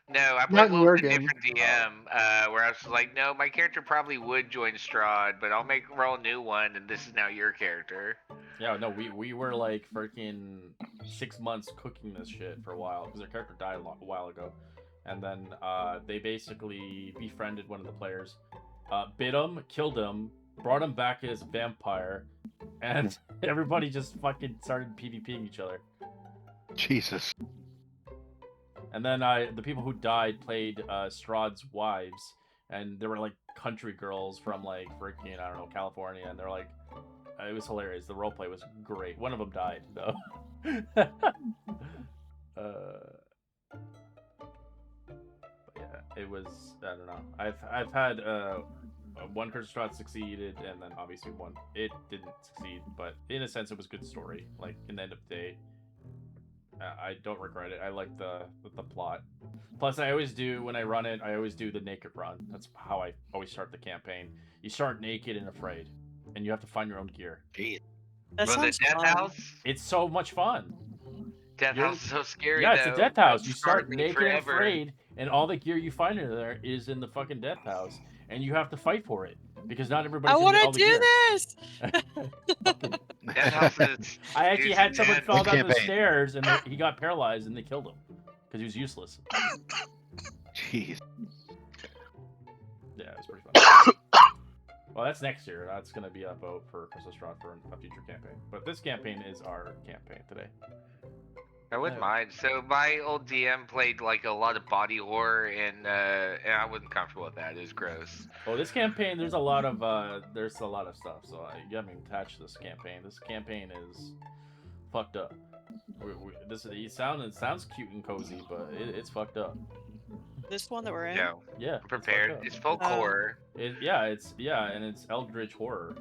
No, I Not played in one your with a game. different DM, where I was like, no, my character probably would join Strahd, but I'll roll a new one, and this is now your character. Yeah, no, we were like freaking 6 months cooking this shit for a while because their character died a while ago, and then they basically befriended one of the players, bit him, killed him, brought him back as a vampire, and everybody just fucking started PvPing each other. Jesus. And then the people who died played Strahd's wives, and they were like country girls from like freaking I don't know California, and they're like, it was hilarious. The roleplay was great. One of them died though. But yeah, it was I don't know. I've had one Curse of Strahd succeeded, and then obviously one it didn't succeed, but in a sense it was a good story. Like in the end of the day. I don't regret it. I like the plot. Plus, I always do when I run it. I always do the naked run. That's how I always start the campaign. You start naked and afraid, and you have to find your own gear. Jeez. That Well, the sounds Death fun. House. It's so much fun. Death You're- House is so scary. Yeah, it's though. a death house. It You start scarred me naked and forever. afraid, and all the gear you find in there is in the fucking death house, and you have to fight for it because not everybody's I gonna get all want the to do gear. this. Fucking- Death House is. I actually dude, had someone Death- fall down the Campaign. stairs, and he got paralyzed, and they killed him because he was useless. Jeez. Yeah, it was pretty fun. Well, that's next year. That's going to be a vote for Curse of Strahd for a future campaign. But this campaign is our campaign today. I wouldn't mind. So my old DM played like a lot of body horror, and I wasn't comfortable with that. It was gross. Oh, this campaign, there's a lot of stuff. So you haven't even touched this campaign. This campaign is fucked up. It sounds cute and cozy, but it's fucked up. This one that we're in? No, Yeah, I'm prepared. It's folk horror. And it's eldritch horror.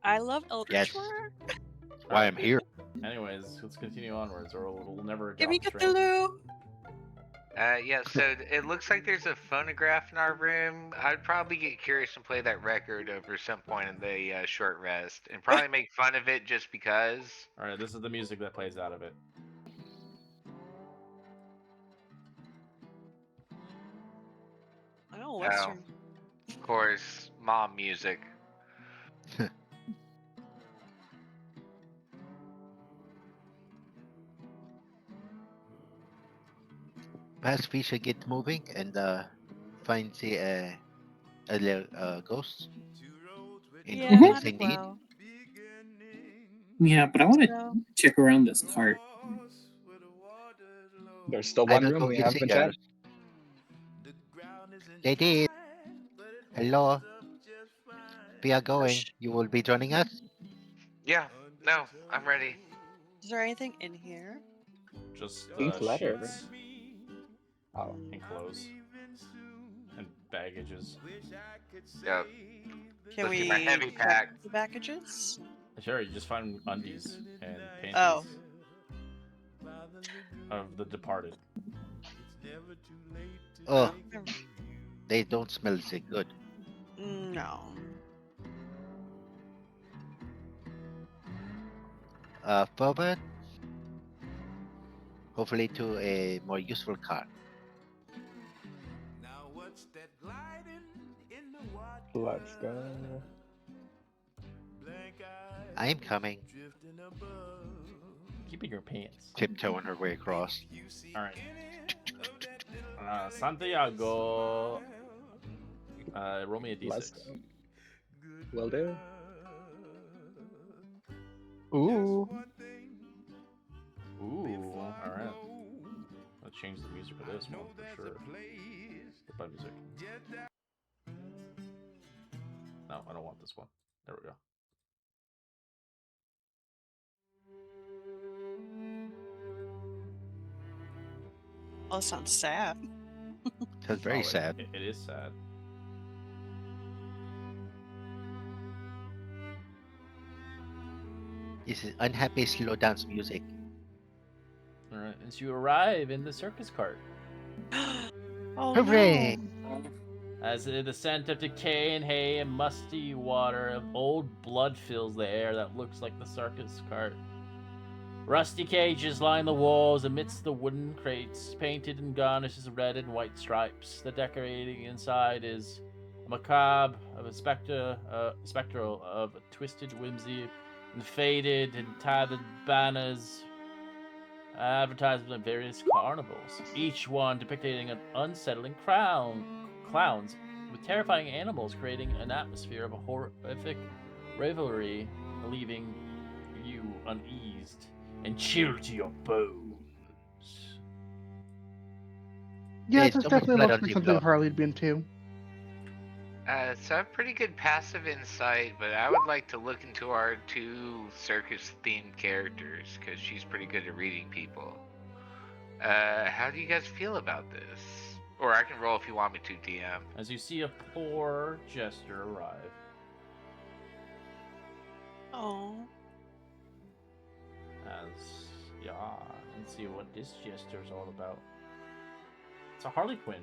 I love Eldritch Yes. horror. Why I'm here. Anyways, let's continue onwards, or we'll never Give get me off the train. Cthulhu. Yeah, so it looks like there's a phonograph in our room. I'd probably get curious and play that record over some point in the short rest, and probably make fun of it just because. All right, this is the music that plays out of it. Oh, Western. Of course, mom music. Perhaps we should get moving and find a little ghost. In Yeah, case might they as need. well. Yeah, but I want to So, check around this cart. There's still I one don't room know we if haven't been checked. They did. Hello. We are going. Sh- You will be joining us? Yeah, no, I'm ready. is there anything in here? Just Pink letter. sheets Oh, and clothes and baggages. Yeah, Can Look at we my heavy check pack. the packages? Sure, you just find undies and panties Oh. of the departed. Oh, they don't smell so good. No. Forward. Hopefully to a more useful car. let's go. I am coming. Keep in your pants. Tiptoeing her way across. All right. Santiago. Roll me a d6. Let's go. Will do. Ooh. Ooh, all right. Let's change the music for this one for sure. Goodbye music. No, I don't want this one. There we go. Oh, that sounds sad. That's very Oh, sad. It is sad. This is unhappy slow dance music. All right, as you arrive in the circus cart, Oh, Hooray! no. as the scent of decay and hay and musty water of old blood fills the air that looks like the circus cart. Rusty cages line the walls amidst the wooden crates, painted and garnished with red and white stripes. The decorating inside is a macabre of a spectral of a twisted whimsy and faded and tattered banners, advertisements of various carnivals, each one depicting an unsettling clowns with terrifying animals, creating an atmosphere of a horrific revelry, leaving you uneased and chilled to your bones. Yeah, It's this almost definitely blood looks on like the something floor. Harley'd been to. So I have pretty good passive insight, but I would like to look into our two circus-themed characters, because she's pretty good at reading people. How do you guys feel about this? Or I can roll if you want me to, DM. As you see a poor jester arrive, Oh. and see what this jester's all about. It's a Harley Quinn.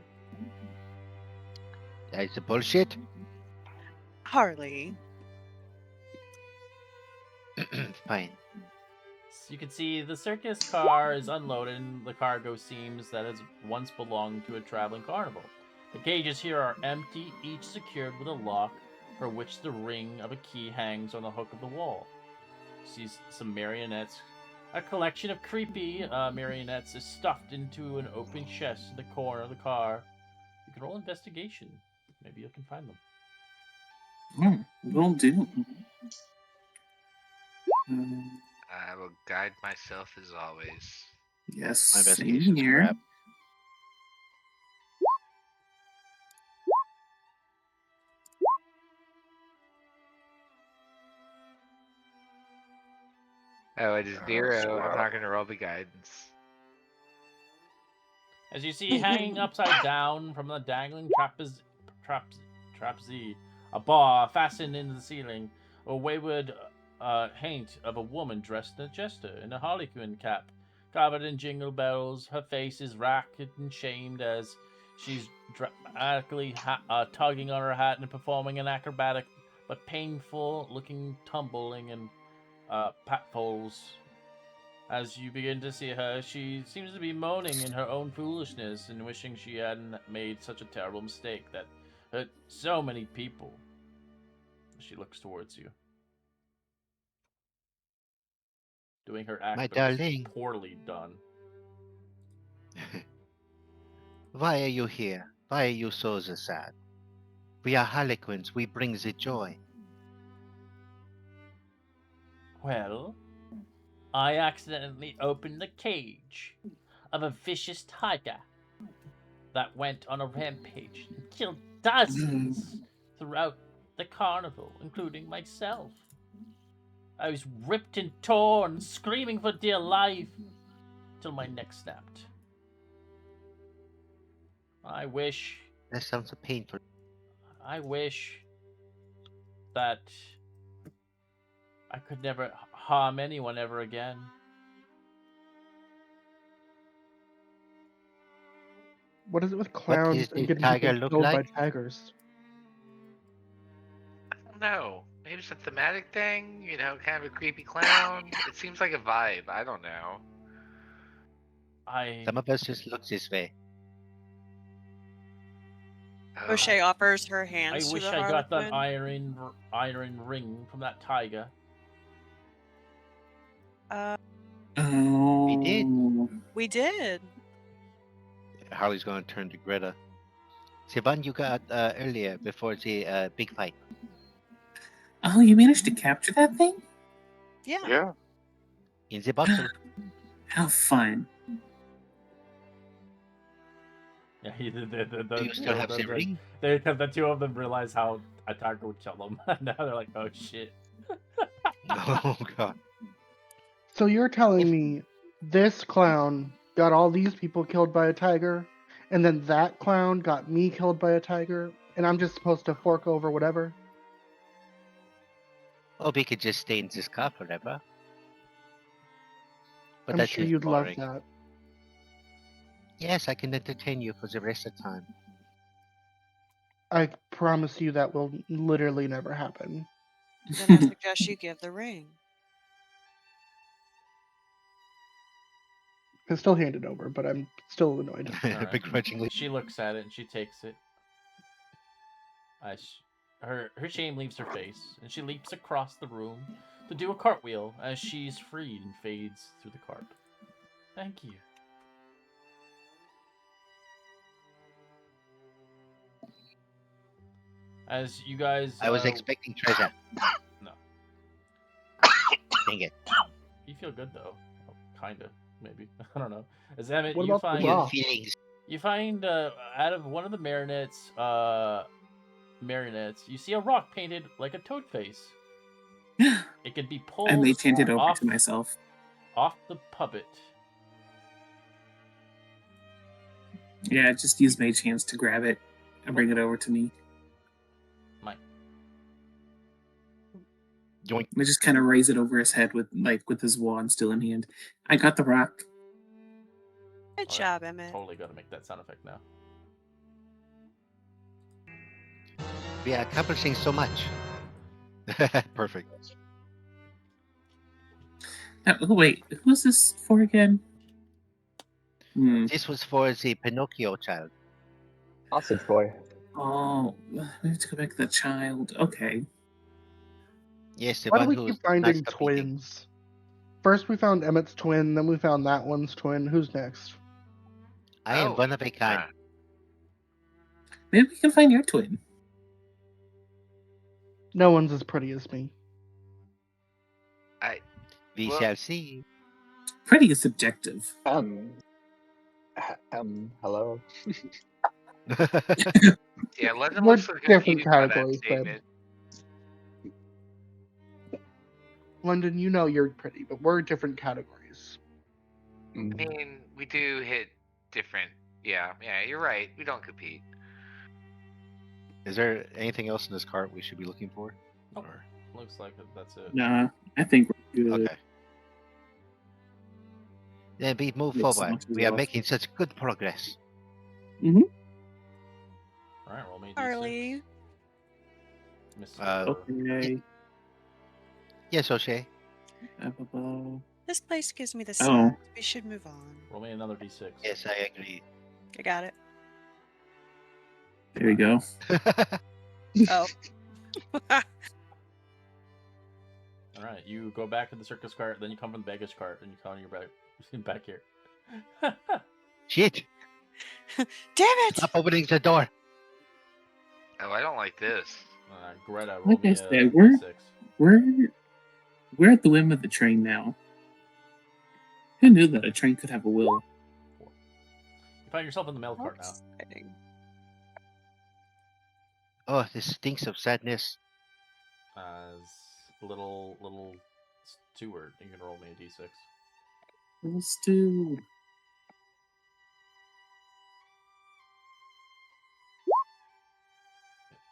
That's a bullshit. Harley. Fine. So you can see the circus car is unloaded, and the cargo seems that has once belonged to a traveling carnival. The cages here are empty, each secured with a lock, for which the ring of a key hangs on the hook of the wall. You see some marionettes. A collection of creepy marionettes is stuffed into an open chest in the corner of the car. You can roll investigation. Maybe you can find them. Will do. I will guide myself as always. Yes, My same investigation's here. crap. Oh, it is So, 0. I'm not gonna roll the guidance. As you see, hanging upside down from the dangling trapeze, a bar fastened into the ceiling, a wayward haint of a woman dressed in a jester in a harlequin cap, covered in jingle bells. Her face is racked and shamed as she's dramatically tugging on her hat and performing an acrobatic but painful-looking tumbling and patfalls. As you begin to see her, she seems to be moaning in her own foolishness and wishing she hadn't made such a terrible mistake that hurt so many people. She looks towards you, doing her act, My but it's darling. poorly done. Why are you here? Why are you so sad? We are harlequins. We bring the joy. Well, I accidentally opened the cage of a vicious tiger that went on a rampage and killed dozens throughout the carnival, including myself. I was ripped and torn, screaming for dear life, till my neck snapped. I wish That sounds so painful. that I could never harm anyone ever again. What is it with What clowns does and the getting tiger people look killed by like? tigers? I don't know. Maybe it's a thematic thing. Kind of a creepy clown. It seems like a vibe. I don't know. Some of us just look this way. Oh, O'Shea offers her I hands to wish the I got that Harlequin. iron ring from that tiger. Oh. We did. We did. Harley's going to turn to Greta. It's the one you got earlier before the big fight. Oh, you managed to capture that thing? Yeah. Yeah. In the bottle. How fun. Yeah, Do you still have the ring? The two of them realize how a tiger would kill them. Now they're like, oh shit. Oh, God. So you're telling me this clown got all these people killed by a tiger, and then that clown got me killed by a tiger, and I'm just supposed to fork over whatever? Oh, we could just stay in this car forever. But I'm that sure is you'd love boring. that. Yes, I can entertain you for the rest of the time. I promise you that will literally never happen. Then I suggest you give the ring. I still hand it over, but I'm still annoyed. Alright. Begrudgingly. She looks at it and she takes it. Her shame leaves her face, and she leaps across the room to do a cartwheel as she's freed and fades through the cart. Thank you. As you guys, I was expecting treasure. No. Dang it. You feel good though, kinda, maybe. I don't know. As Emmett, What you about the find bra? Feelings. you find out of one of the marionettes, you see a rock painted like a toad face. It could be pulled I may chant it over off to myself. the puppet. Yeah, just use Mage Hands to grab it and bring it over to me. Yoink. I just kind of raise it over his head with his wand still in hand. I got the rock. Good Oh, job, Emmett. Totally gotta make that sound effect now. We are accomplishing so much. Perfect. Oh, wait, who was this for again? This was for the Pinocchio child. Sausage boy. Oh, we have to go back to the child. Okay. Yes, the Why do one we who's keep finding not competing. twins? First we found Emmett's twin, then we found that one's twin. Who's next? I am Oh, one of a kind. Maybe we can find your twin. No one's as pretty as me. We Well- shall see. Pretty is subjective. Hello. Yeah, Legend We're looks so different confused by that categories, babe. statement. London, you know you're pretty, but we're different categories. I mean, we do hit different. Yeah, you're right. We don't compete. Is there anything else in this cart we should be looking for? Nope. Or... Looks like that's it. Nah, I think we're good. Okay. Then we move It forward. saunters We are off. making such good progress. Mm-hmm. All right, roll me a d6. Harley. Miss. Okay. Yes, O'Shea. This place gives me the Oh. sense we should move on. Roll me another d6. Yes, I agree. I got it. There we go. Oh. All right, you go back to the circus cart, then you come from the baggage cart, and you come on your back here. Shit! Damn it! Stop opening the door. Oh, I don't like this. Greta, roll Like me I a said, we're- d6. We're at the whim of the train now. Who knew that a train could have a will? You find yourself in the mail cart now. That's exciting. Oh, this stinks of sadness. As little steward, you can roll me a d6. Let's do.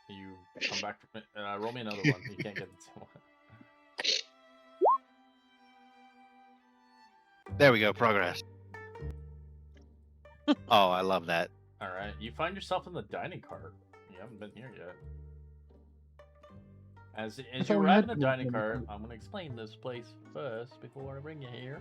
You come back from roll me another one. You can't get the same one. There we go, progress. Oh, I love that. All right, you find yourself in the dining cart. You haven't been here yet. As thought you we arrive had in the been dining in the cart, cart. I'm gonna explain this place first before I bring you here.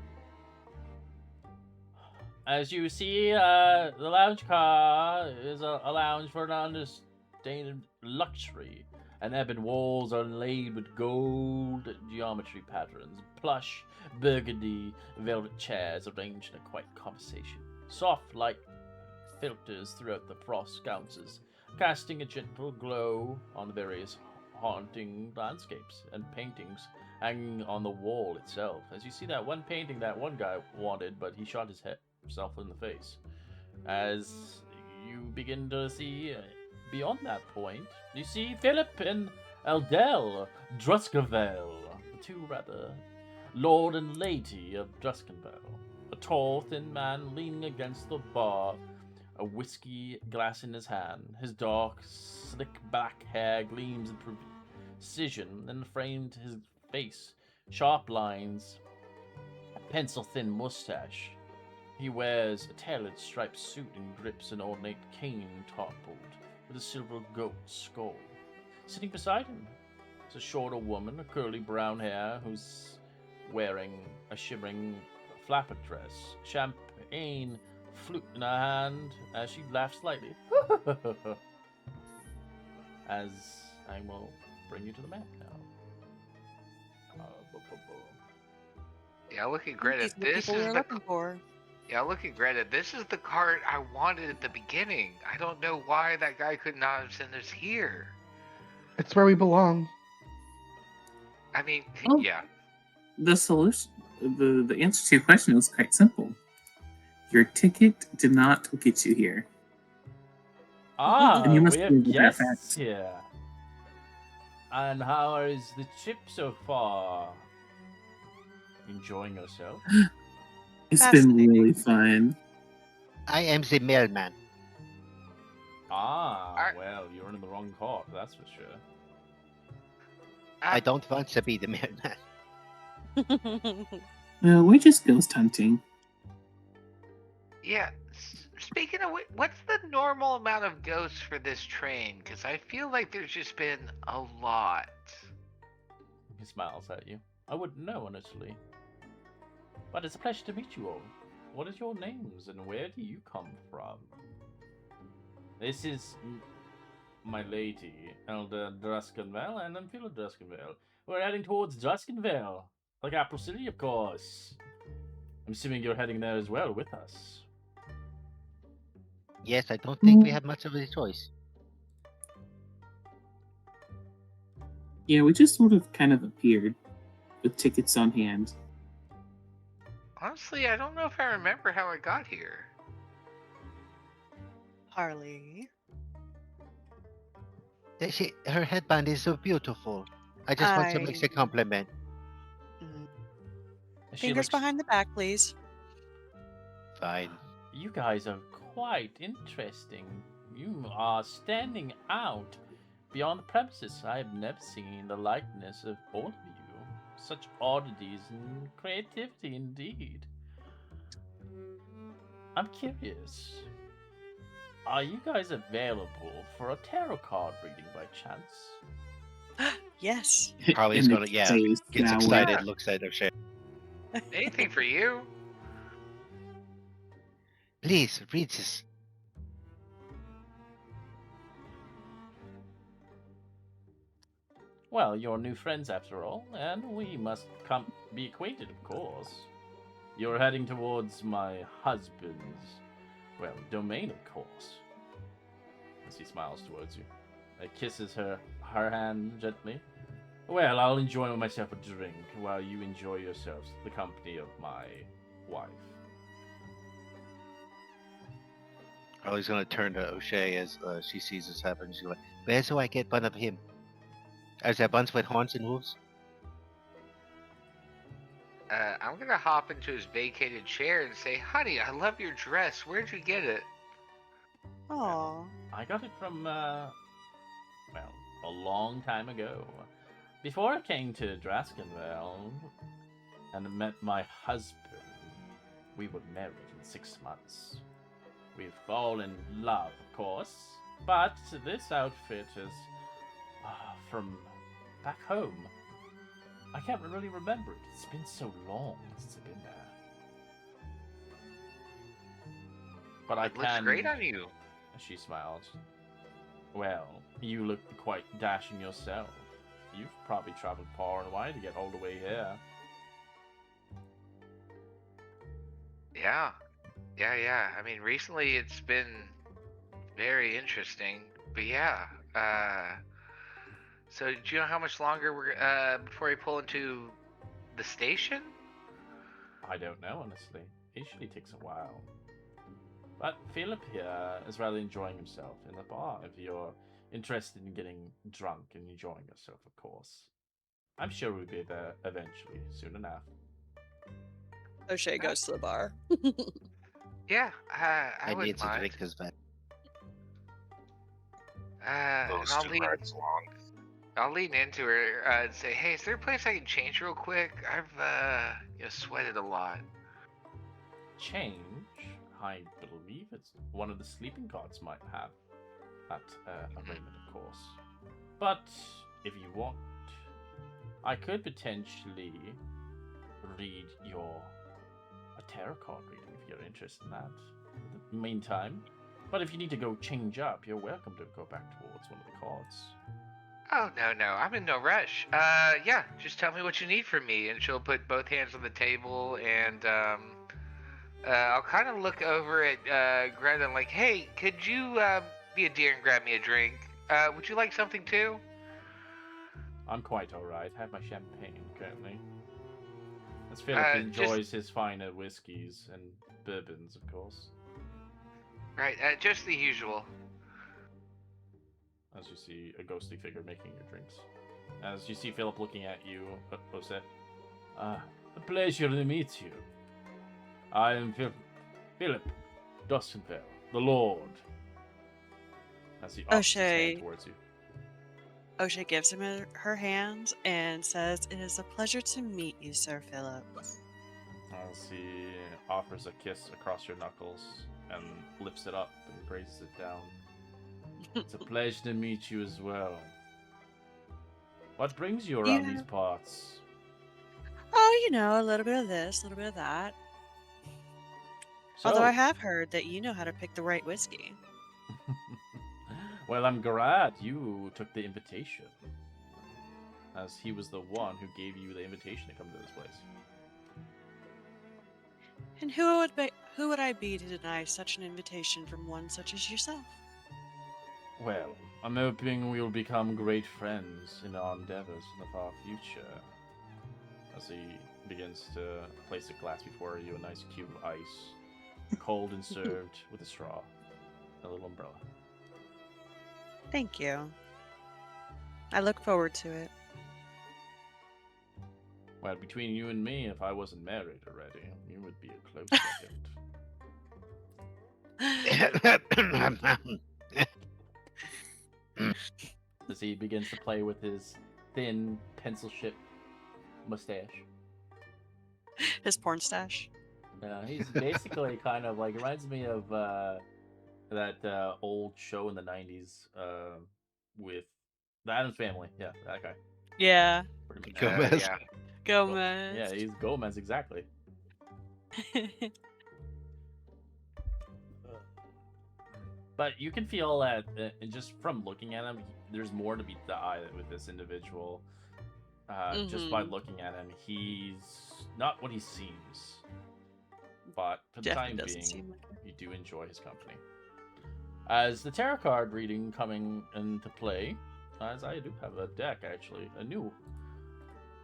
As you see, the lounge car is a lounge for an understated luxury. And ebon walls are laid with gold geometry patterns. Plush, burgundy, velvet chairs arranged in a quiet conversation. Soft light filters throughout the frost sconces, casting a gentle glow on the various haunting landscapes and paintings hanging on the wall itself. As you see that one painting that one guy wanted, but he shot himself in the face. As you begin to see beyond that point, you see Philip and Eldel Druskenvald, the two rather lord and lady of Druskenvald. A tall, thin man leaning against the bar, a whiskey glass in his hand. His dark, slick black hair gleams in precision and framed his face. Sharp lines, a pencil-thin mustache. He wears a tailored striped suit and grips an ornate cane toppled with a silver goat skull. Sitting beside him is a shorter woman, a curly brown hair, who's wearing a shimmering flapper dress, champagne flute in her hand, as she laughs slightly. As I will bring you to the map now. Yeah, look at Greta. These are the This people is we're the. looking for. Yeah, look at Greta. This is the cart I wanted at the beginning. I don't know why that guy could not have sent us here. It's where we belong. I mean, Oh. yeah. The solution, the answer to your question was quite simple. Your ticket did not get you here. Ah, And you must we be have able to have guests facts. here. And how is the trip so far? Enjoying yourself? It's been Fascinating. really fun. I am the mailman. Ah, Alright. well, you're in the wrong cart, that's for sure. I don't want to be the mailman. We're just ghost hunting. Yeah. Speaking of what's the normal amount of ghosts for this train? Because I feel like there's just been a lot. He smiles at you. I wouldn't know, honestly. But it's a pleasure to meet you all. What is your names and where do you come from? This is my lady, Elder Druskenvald, and I'm Philip Druskenvald. We're heading towards Druskenvald, the capital city, of course. I'm assuming you're heading there as well with us. Yes, I don't think we have much of a choice. Yeah, we just sort of kind of appeared with tickets on hand. Honestly, I don't know if I remember how I got here. Harley. Her headband is so beautiful. I just want to make a compliment. Mm. She Fingers looks. behind the back, please. Fine. You guys are quite interesting. You are standing out beyond the premises. I have never seen the likeness of all of you. Such oddities and creativity indeed. I'm curious. Are you guys available for a tarot card reading by chance? Yes. Harley's In the gonna, yeah, face, gets now excited, Yeah. looks at O'Shea. Anything for you? Please, read this. Well, you're new friends after all, and we must be acquainted, of course. You're heading towards my husband's, well, domain, of course. As he smiles towards you, kisses her hand gently. Well, I'll enjoy myself a drink while you enjoy yourselves the company of my wife. Harley's gonna turn to O'Shea as she sees this happen. She's like, "Where's do I get one of him? Are there buns with horns and hooves?" I'm gonna hop into his vacated chair and say, "Honey, I love your dress. Where'd you get it?" Aw. I got it from, well, a long time ago. Before I came to Druskenvald and met my husband, we were married in 6 months. We've fallen in love, of course, but this outfit is from back home. I can't really remember it. It's been so long since I've been there. But I It looks can... great on you. She smiled. Well, you look quite dashing yourself. You've probably traveled far and wide to get all the way here. Yeah. I mean, recently it's been very interesting. But yeah. So do you know how much longer we're before we pull into the station? I don't know, honestly. It usually takes a while. But Philip here is rather enjoying himself in the bar, if you're interested in getting drunk and enjoying yourself, of course. I'm sure we'll be there eventually, soon enough. O'Shea goes to the bar. Yeah, I I need wouldn't to mind. drink this back. And Those I'll two lean, rides long. I'll lean into her and say, "Hey, is there a place I can change real quick? I've sweated a lot." Change? I believe it's one of the sleeping cards might have at arraignment, of course. But if you want, I could potentially read a tarot card reading if you're interested in that. In the meantime, but if you need to go change up, you're welcome to go back towards one of the cards. Oh, no, I'm in no rush. Yeah, just tell me what you need from me, and she'll put both hands on the table, and, I'll kind of look over at, Greta and like, "Hey, could you, be a dear and grab me a drink? Would you like something too?" I'm quite alright. I have my champagne currently. As Philip enjoys his finer whiskies and bourbons, of course. Right, just the usual. As you see a ghostly figure making your drinks. As you see Philip looking at you, Jose. A pleasure to meet you. I am Philip Druskenvald, the Lord. As he offers his hand towards you. O'Shea gives him her hand and says, "It is a pleasure to meet you, Sir Philip." As he offers a kiss across your knuckles and lifts it up and raises it down. It's a pleasure to meet you as well. What brings you around these parts? Oh, a little bit of this, a little bit of that. So, Although I have heard that you know how to pick the right whiskey. well, I'm glad you took the invitation, as he was the one who gave you the invitation to come to this place. And who would I be to deny such an invitation from one such as yourself? Well, I'm hoping we will become great friends in our endeavors in the far future. As he begins to place a glass before you, a nice cube of ice, cold and served with a straw, a little umbrella. Thank you. I look forward to it. Well, between you and me, if I wasn't married already, you would be a close second. As he begins to play with his thin pencil ship mustache. His porn stash. He's basically kind of like, reminds me of that old show in the 90s with the Addams Family. Yeah, that guy. Yeah. Pretty much. Gomez. Yeah. Gomez. Yeah, he's Gomez, exactly. But you can feel that just from looking at him, there's more to meet the eye with this individual. Just by looking at him, he's not what he seems. But for the Definitely time doesn't being, seem like it. you do enjoy his company. As the tarot card reading coming into play, as I do have a deck, actually, a new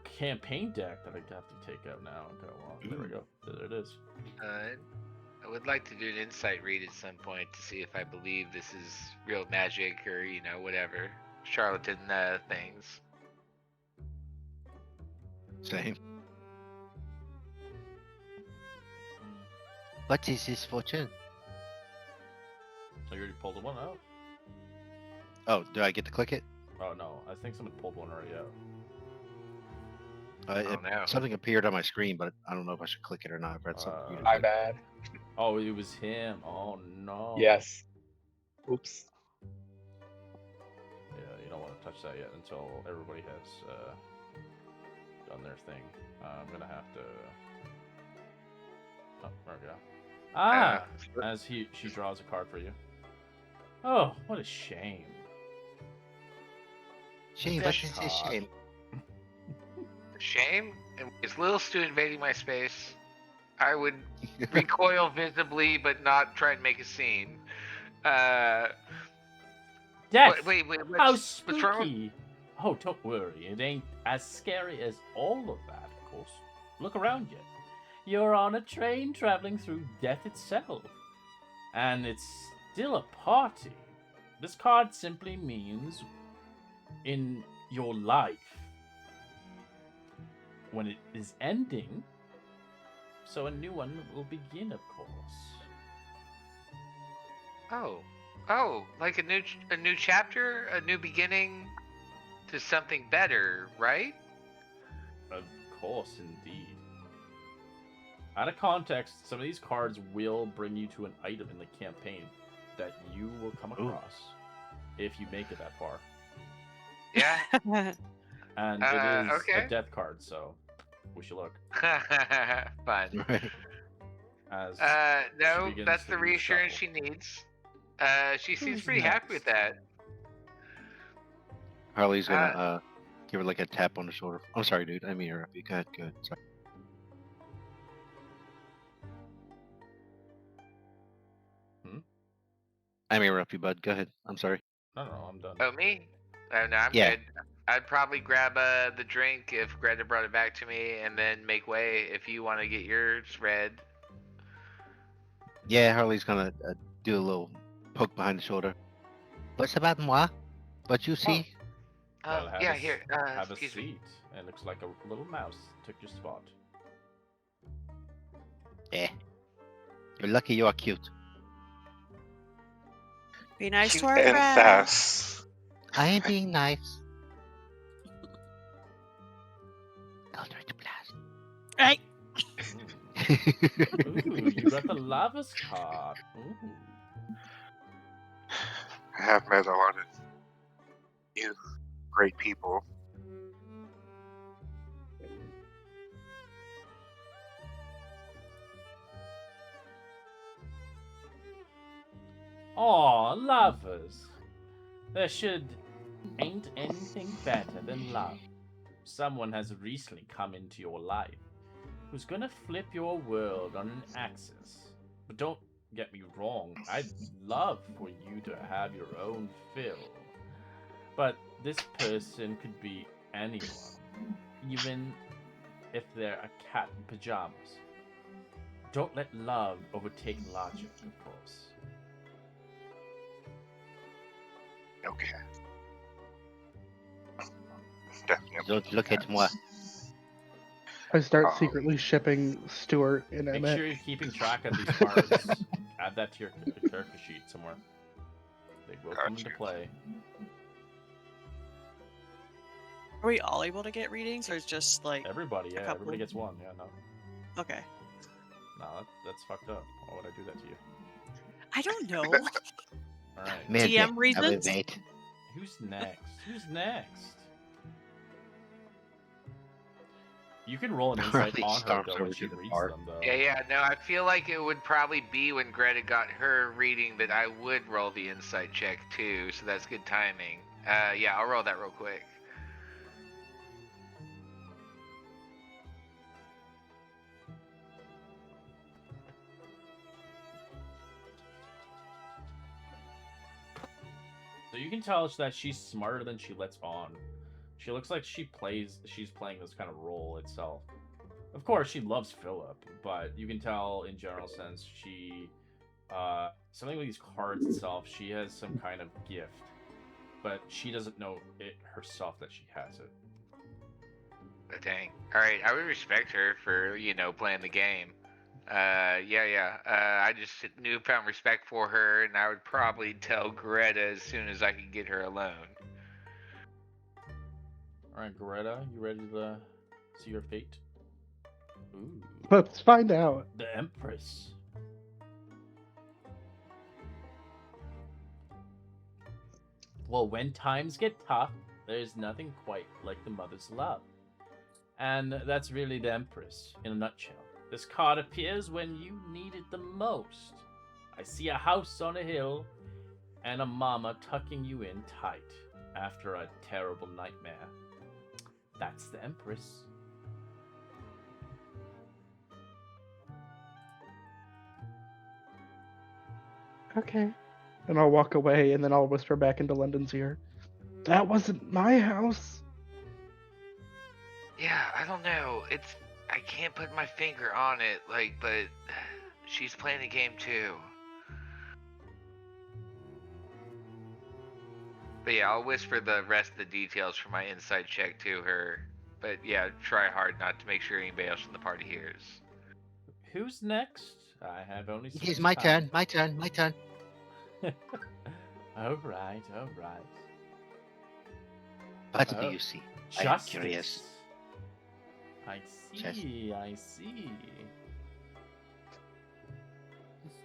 campaign deck that I have to take out now and go on. There we go. There it is. I would like to do an insight read at some point to see if I believe this is real magic or, whatever. Charlatan things. Same. What is his fortune? So you already pulled one out? Oh, do I get to click it? Oh no, I think someone pulled one already out. Oh, no. Something appeared on my screen, but I don't know if I should click it or not. I've read something. You My did. bad. Oh, it was him. Oh no. Yes. Oops. Yeah, you don't want to touch that yet until everybody has done their thing. I'm gonna have to. Oh, there we go. Ah, as she draws a card for you. Oh, what a shame. Shame, what is his shame? Shame? Is little Stu invading my space? I would recoil visibly, but not try and make a scene. Death! Wait, How what's wrong with... spooky! Oh, don't worry, it ain't as scary as all of that, of course. Look around you. You're on a train traveling through death itself. And it's still a party. This card simply means in your life. When it is ending, so a new one will begin, of course. Oh, like a new chapter, a new beginning to something better, right? Of course, indeed. Out of context, some of these cards will bring you to an item in the campaign that you will come across if you make it that far. Yeah. And it is okay. a death card, so wish you luck. Fun. As no, she begins that's to the reassurance reshuffle. she needs. She seems Who's pretty happy with next? that. Harley's gonna give her like a tap on the shoulder. I'm sorry, dude. I mean, interrupt you. Go ahead. Sorry. I may interrupt you, bud. Go ahead. I'm sorry. No, I'm done. Oh, me? Oh, no, I'm Yeah. good. I'd probably grab the drink if Greta brought it back to me, and then make way if you want to get yours read. Yeah, Harley's gonna do a little poke behind the shoulder. What's about moi? What you see? Well, have Yeah, a, here. have a Excuse me. seat. It looks like a little mouse took your spot. Yeah. You're lucky you are cute. Be nice Cute to our and friends. fast. I am being nice. Eldritch blast. Right. Ooh, you got the Lavas card. Ooh. I have met a lot of new great people. Aw, lovers. There ain't anything better than love. Someone has recently come into your life who's gonna flip your world on an axis. But don't get me wrong, I'd love for you to have your own fill. But this person could be anyone, even if they're a cat in pajamas. Don't let love overtake logic, of course. Okay. Definitely. Don't look at moi. I start Um, secretly shipping Stuart and Make Emmett. sure you're keeping track of these cards. Add that to your character sheet somewhere. They will come into Gotcha. play. Are we all able to get readings, or is just like Everybody, yeah, couple? everybody gets one. Yeah, no, okay? that's fucked up. Why would I do that to you? I don't know. All right, Merde, DM reasons? elevate. who's next? Who's next? You can roll an insight Really on her storms though over when she to the reads bar. them, though. Yeah, no, I feel like it would probably be when Greta got her reading that I would roll the insight check too, so that's good timing. Yeah, I'll roll that real quick. So you can tell that she's smarter than she lets on. She looks like she's playing this kind of role itself. Of course, she loves Philip, but you can tell in general sense she, something with these cards itself, she has some kind of gift, but she doesn't know it herself that she has it. Dang. All right, I would respect her for playing the game. I just newfound respect for her, and I would probably tell Greta as soon as I could get her alone. All right, Greta, you ready to see your fate? Ooh, Let's find out. the Empress. Well, when times get tough, there's nothing quite like the mother's love. And that's really the Empress in a nutshell. This card appears when you need it the most. I see a house on a hill and a mama tucking you in tight after a terrible nightmare. That's the Empress. Okay. And I'll walk away, and then I'll whisper back into London's ear. That wasn't my house. Yeah, I don't know. I can't put my finger on it, but she's playing a game too. But yeah, I'll whisper the rest of the details for my insight check to her. But yeah, try hard not to make sure anybody else in the party hears. Who's next? I have only It seen is my time. turn. My turn. My turn. All right, all right. What do Oh, you see? I am Justice. curious. I Just- see, I see.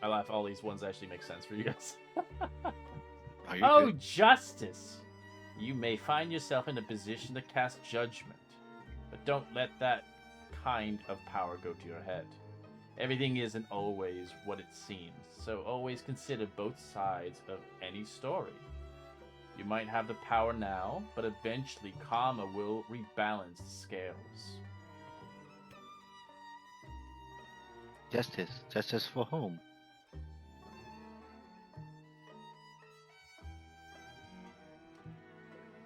I laugh. All these ones actually make sense for you guys. Are you Oh, good? Justice! You may find yourself in a position to cast judgment, but don't let that kind of power go to your head. Everything isn't always what it seems, so always consider both sides of any story. You might have the power now, but eventually karma will rebalance the scales. Justice. Justice for whom?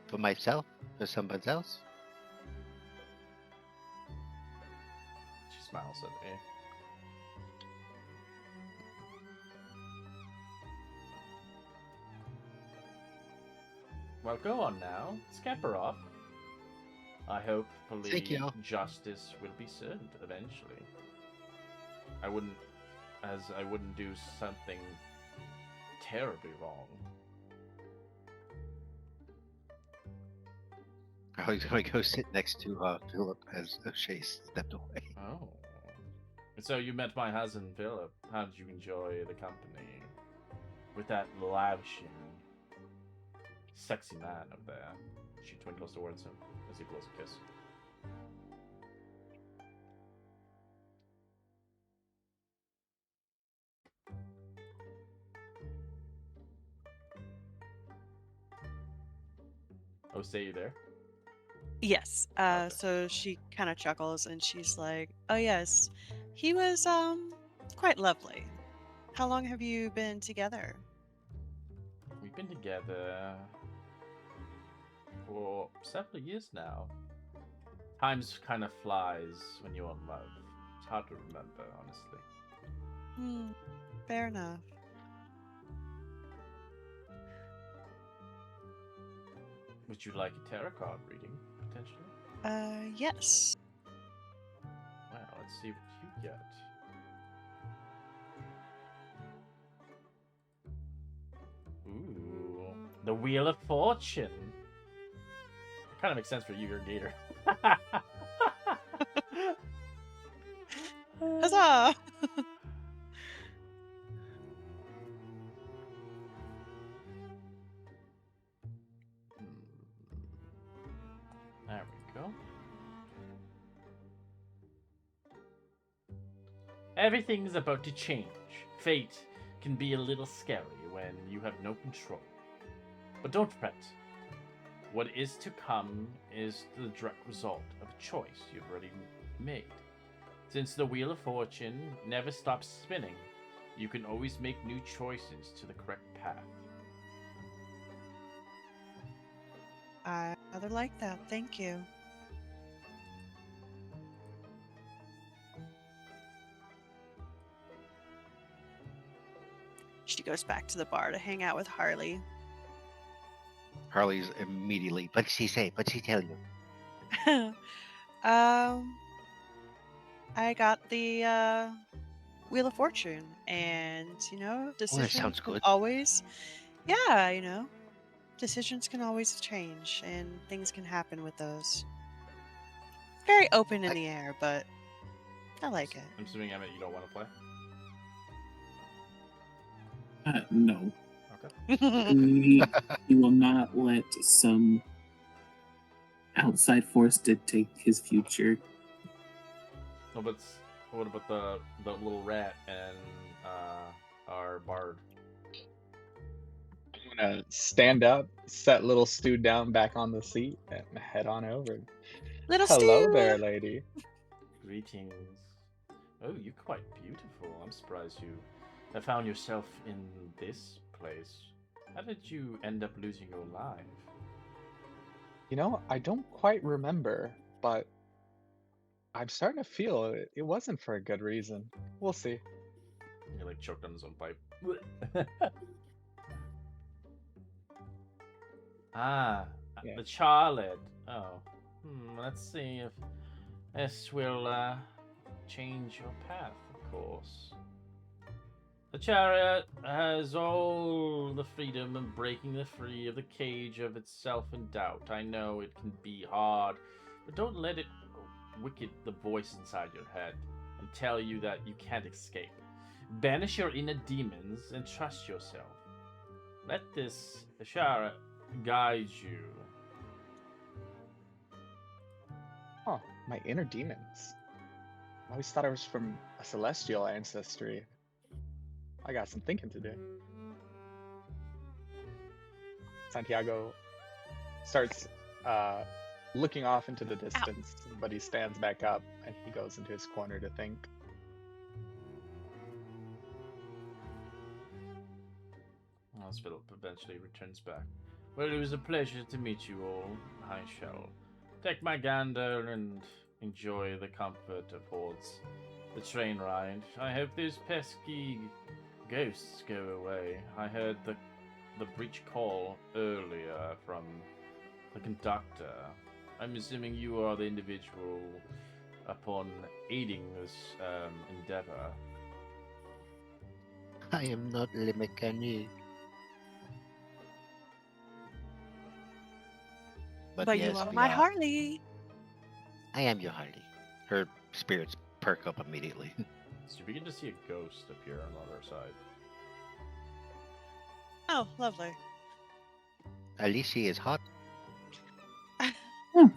For myself? For somebody else? She smiles at me. Well, go on now. Scamper off. I hopefully Thank you. justice will be served eventually. I wouldn't do something terribly wrong. I go sit next to Philip as O'Shea stepped away. Oh. And so you met my husband, Philip. How did you enjoy the company? With that lavishing, sexy man up there. She twinkles towards him as he blows a kiss. Oh, stay you there? Yes. Okay. So she kind of chuckles and she's like, "Oh yes, he was quite lovely. How long have you been together?" We've been together for several years now. Times kind of flies when you're in love. It's hard to remember, honestly. Fair enough. Would you like a tarot card reading, potentially? Yes. Well, let's see what you get. Ooh, the Wheel of Fortune. It kind of makes sense for you, you're a gator. Huzzah! There we go. Everything's about to change. Fate can be a little scary when you have no control. But don't fret. What is to come is the direct result of a choice you've already made. Since the Wheel of Fortune never stops spinning, you can always make new choices to the correct path. I rather like that. Thank you. She goes back to the bar to hang out with Harley. Harley's immediately. What'd she say? What'd she tell you? I got the Wheel of Fortune, and decisions sounds can good. always, decisions can always change, and things can happen with those. Very open in the air, but I like it. I'm assuming, Emmett, you don't want to play? No. Okay. He will not let some outside force dictate his future. No, but what about the little rat and our bard? I'm gonna stand up, set little Stu down back on the seat, and head on over. Little Hello Stu! there, lady. Greetings. Oh, you're quite beautiful. I'm surprised you have found yourself in this place. How did you end up losing your life? I don't quite remember, but I'm starting to feel it wasn't for a good reason. We'll see. He like choked on his own pipe. Yeah. The Charlotte. Oh. Let's see if this will change your path, of course. The chariot has all the freedom of breaking the free of the cage of its self and doubt. I know it can be hard, but don't let it wicked the voice inside your head and tell you that you can't escape. Banish your inner demons and trust yourself. Let this chariot guide you. Oh, my inner demons. I always thought I was from a celestial ancestry. I got some thinking to do. Santiago starts looking off into the distance, but he stands back up and he goes into his corner to think. Philip eventually returns back. Well, it was a pleasure to meet you all. I shall take my gander and enjoy the comfort of the train ride. I hope those pesky ghosts go away. I heard the breach call earlier from the conductor. I'm assuming you are the individual upon aiding this endeavor. I am not le mechanic. But yes, you are we my Harley. I am your Harley. Her spirits perk up immediately. So you begin to see a ghost appear on the other side. Oh, lovely. At least she is hot. Hmm.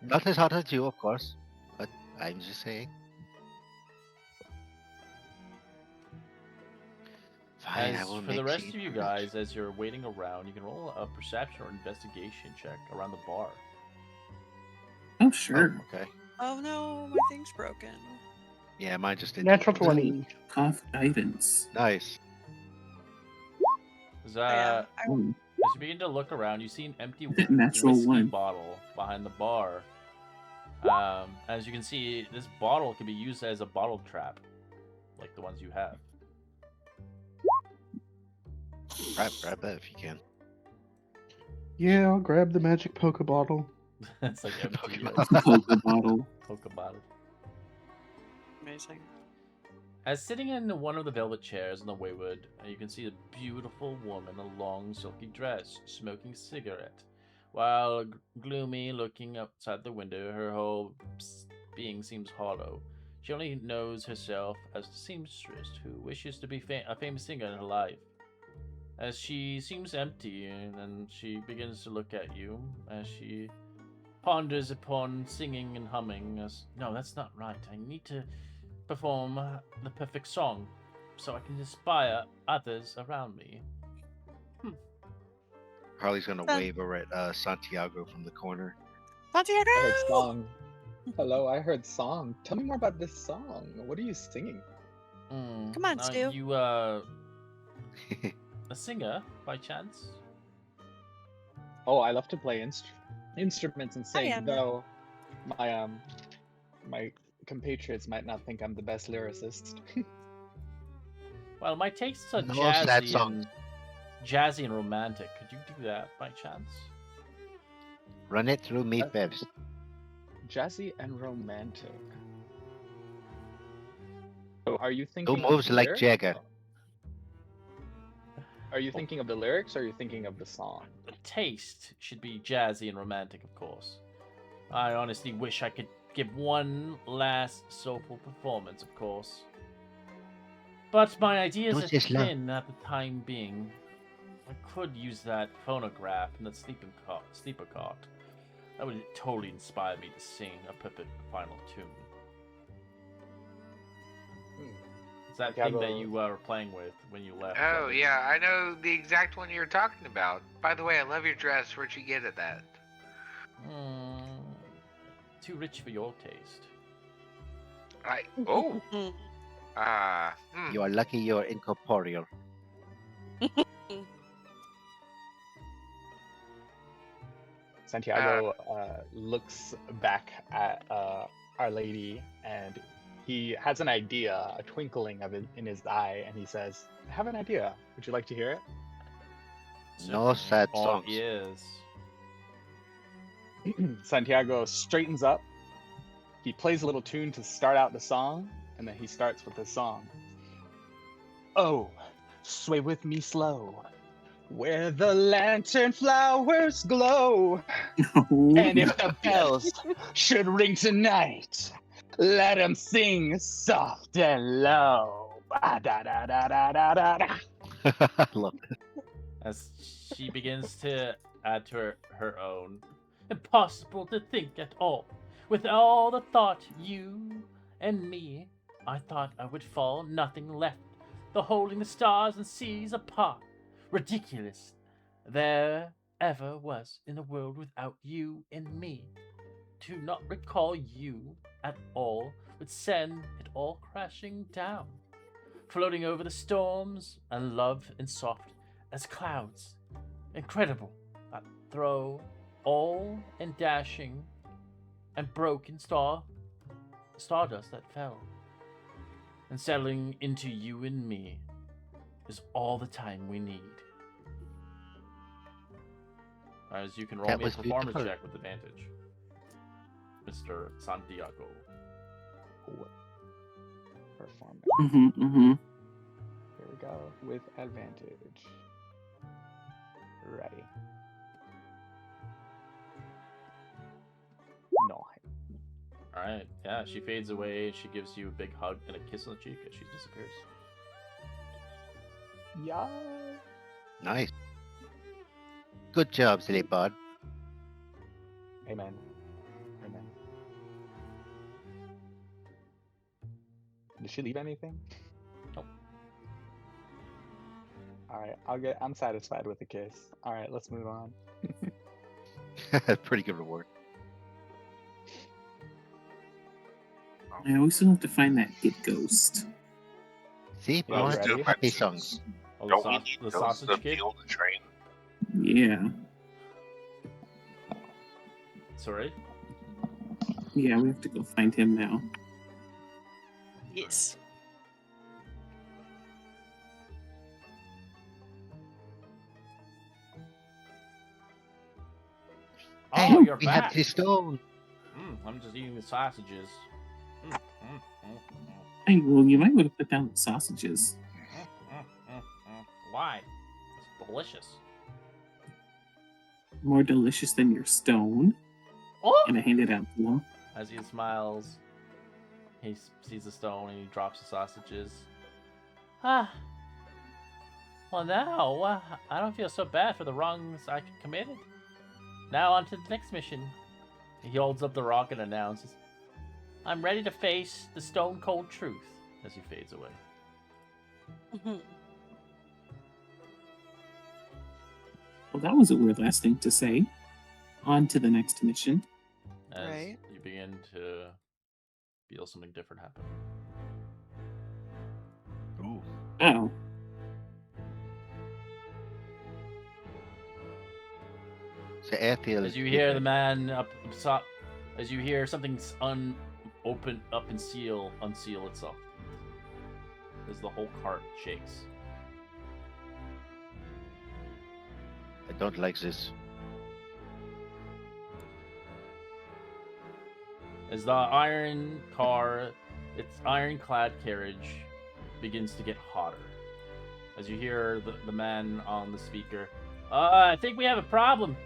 Not as hot as you, of course, but I'm just saying. Fine, I As will for make the rest tea of you for guys, as you're waiting around, you can roll a perception or investigation check around the bar. Oh, sure. Oh, okay. Oh no, my thing's broken. Yeah, mine just didn't. Natural 20. Cough guidance. Nice. Is I Oh. you begin to look around, you see an empty Natural whiskey one. bottle behind the bar. As you can see, this bottle can be used as a bottle trap, like the ones you have. Grab that if you can. Yeah, I'll grab the magic poke bottle. It's like empty Poke bottle. poke bottle. Amazing. As sitting in one of the velvet chairs in the Wayward, you can see a beautiful woman in a long silky dress, smoking a cigarette, while gloomy looking outside the window. Her whole being seems hollow. She only knows herself as a seamstress who wishes to be a famous singer in her life. As she seems empty, and she begins to look at you as she ponders upon singing and humming. As no, that's not right. I need to perform the perfect song so I can inspire others around me. Harley's gonna wave over at Santiago from the corner. Santiago! I heard song. Hello, I heard song. Tell me more about this song. What are you singing? Come on, Stu. You a singer by chance? Oh, I love to play instruments and sing, am. though my compatriots might not think I'm the best lyricist. Well, my tastes are No sad jazzy and romantic. Could you do that by chance? Run it through me first. Jazzy and romantic. Oh, are you thinking Who of moves the like lyrics? Jagger? Are you thinking of the lyrics or are you thinking of the song? The taste should be jazzy and romantic, of course. I honestly wish I could give one last soulful performance, of course. But my ideas Don't are just laugh. thin at the time being. I could use that phonograph and that sleeper cart. That would totally inspire me to sing a perfect final tune. It's that thing that you were playing with when you left. Oh yeah, I know the exact one you're talking about. By the way, I love your dress. Where'd you get it at? Too rich for your taste. You are lucky you're incorporeal. Santiago looks back at Our Lady, and he has an idea, a twinkling of it in his eye, and he says, "I have an idea. Would you like to hear it?" No sad All songs. ears. Santiago straightens up. He plays a little tune to start out the song, and then he starts with the song. Oh, sway with me slow, where the lantern flowers glow. And if the bells should ring tonight, let them sing soft and low. Ah, da, da, da, da, da, da, da. I love it. As she begins to add to her own. Impossible to think at all. With all the thought, you and me, I thought I would fall, nothing left. The holding the stars and seas apart. Ridiculous. There ever was in the world without you and me. To not recall you at all would send it all crashing down. Floating over the storms and love and soft as clouds. Incredible that throw all and dashing and broken stardust that fell. And settling into you and me is all the time we need. As you can roll That me a was performance beautiful. check with advantage, Mr. Santiago. Performance. Mm-hmm. Here we go, with advantage. Ready. No. Alright, yeah, she fades away. She gives you a big hug and a kiss on the cheek as she disappears. Yeah. Nice. Good job, silly bud. Amen. Amen. Did she leave anything? Nope. Alright, I'm satisfied with the kiss. Alright, let's move on. Pretty good reward. Yeah, we still have to find that good ghost. See, Well, more ready? happy songs. Oh, Don't we need the those sausage to kid? fuel the train? Yeah. Sorry. Yeah, we have to go find him now. Yes. Oh, Hey, you're we back. have the stone. I'm just eating the sausages. Mm, mm, mm, Hey, well, you might want to put down the sausages. Why? It's delicious. More delicious than your stone. Oh! And I hand it out to him. As he smiles, he sees the stone and he drops the sausages. Ah. Well, now I don't feel so bad for the wrongs I committed. Now on to the next mission. He holds up the rock and announces, "I'm ready to face the stone cold truth," as he fades away. Well, that was a weird last thing to say. On to the next mission. As Right. you begin to feel something different happen. Ooh. Oh. The airfield. As you hear the man as you hear something open up and unseal itself. As the whole cart shakes. I don't like this. As the its ironclad carriage begins to get hotter. As you hear the man on the speaker, I think we have a problem.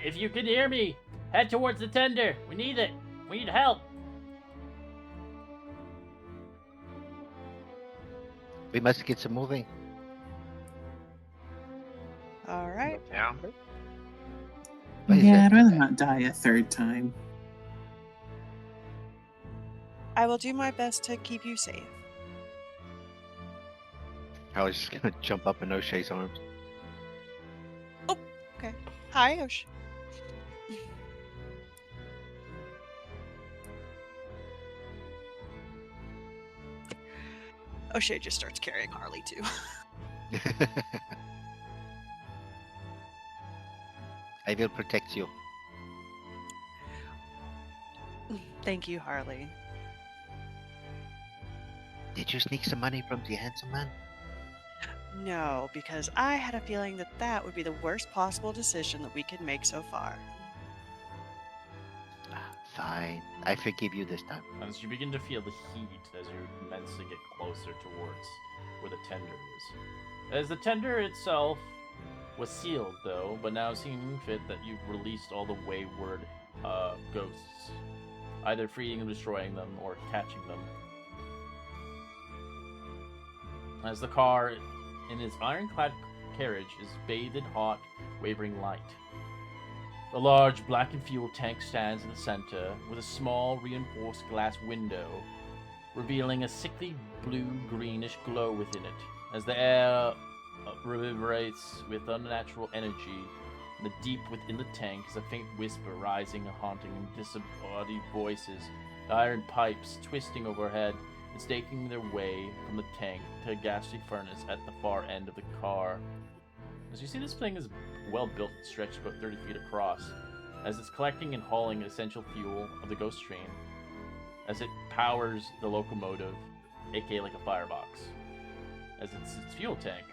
If you can hear me, head towards the tender. We need it. We need help. We must get some moving. All right. Yeah. What is Yeah, that? I'd rather not die a third time. I will do my best to keep you safe. I was just gonna jump up in O'Shea's arms. Okay. Hi, Osh. O'Shea just starts carrying Harley too. I will protect you. Thank you, Harley. Did you sneak some money from the handsome man? No, because I had a feeling that that would be the worst possible decision that we could make so far. Fine. I forgive you this time. As you begin to feel the heat as you immensely get closer towards where the tender is. As the tender itself was sealed, though, but now seeming fit that you've released all the wayward ghosts, either freeing and destroying them or catching them. As the car in its ironclad carriage is bathed in hot, wavering light. A large blackened fuel tank stands in the center, with a small reinforced glass window, revealing a sickly blue-greenish glow within it. As the air reverberates with unnatural energy, the deep within the tank is a faint whisper rising and haunting in disembodied voices, the iron pipes twisting overhead and staking their way from the tank to a ghastly furnace at the far end of the car. As you see, this thing is well built and stretched about 30 feet across, as it's collecting and hauling essential fuel of the ghost train, as it powers the locomotive, aka like a firebox, as it's its fuel tank.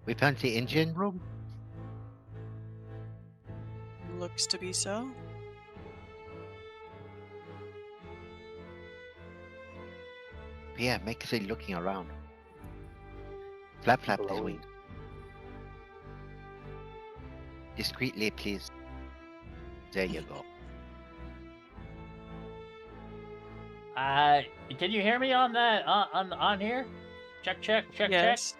We found the engine room? Looks to be so. Yeah, make the looking around. Flap his Blowing. wing. Discreetly, please. There you go. Can you hear me on that on here? Check. Yes.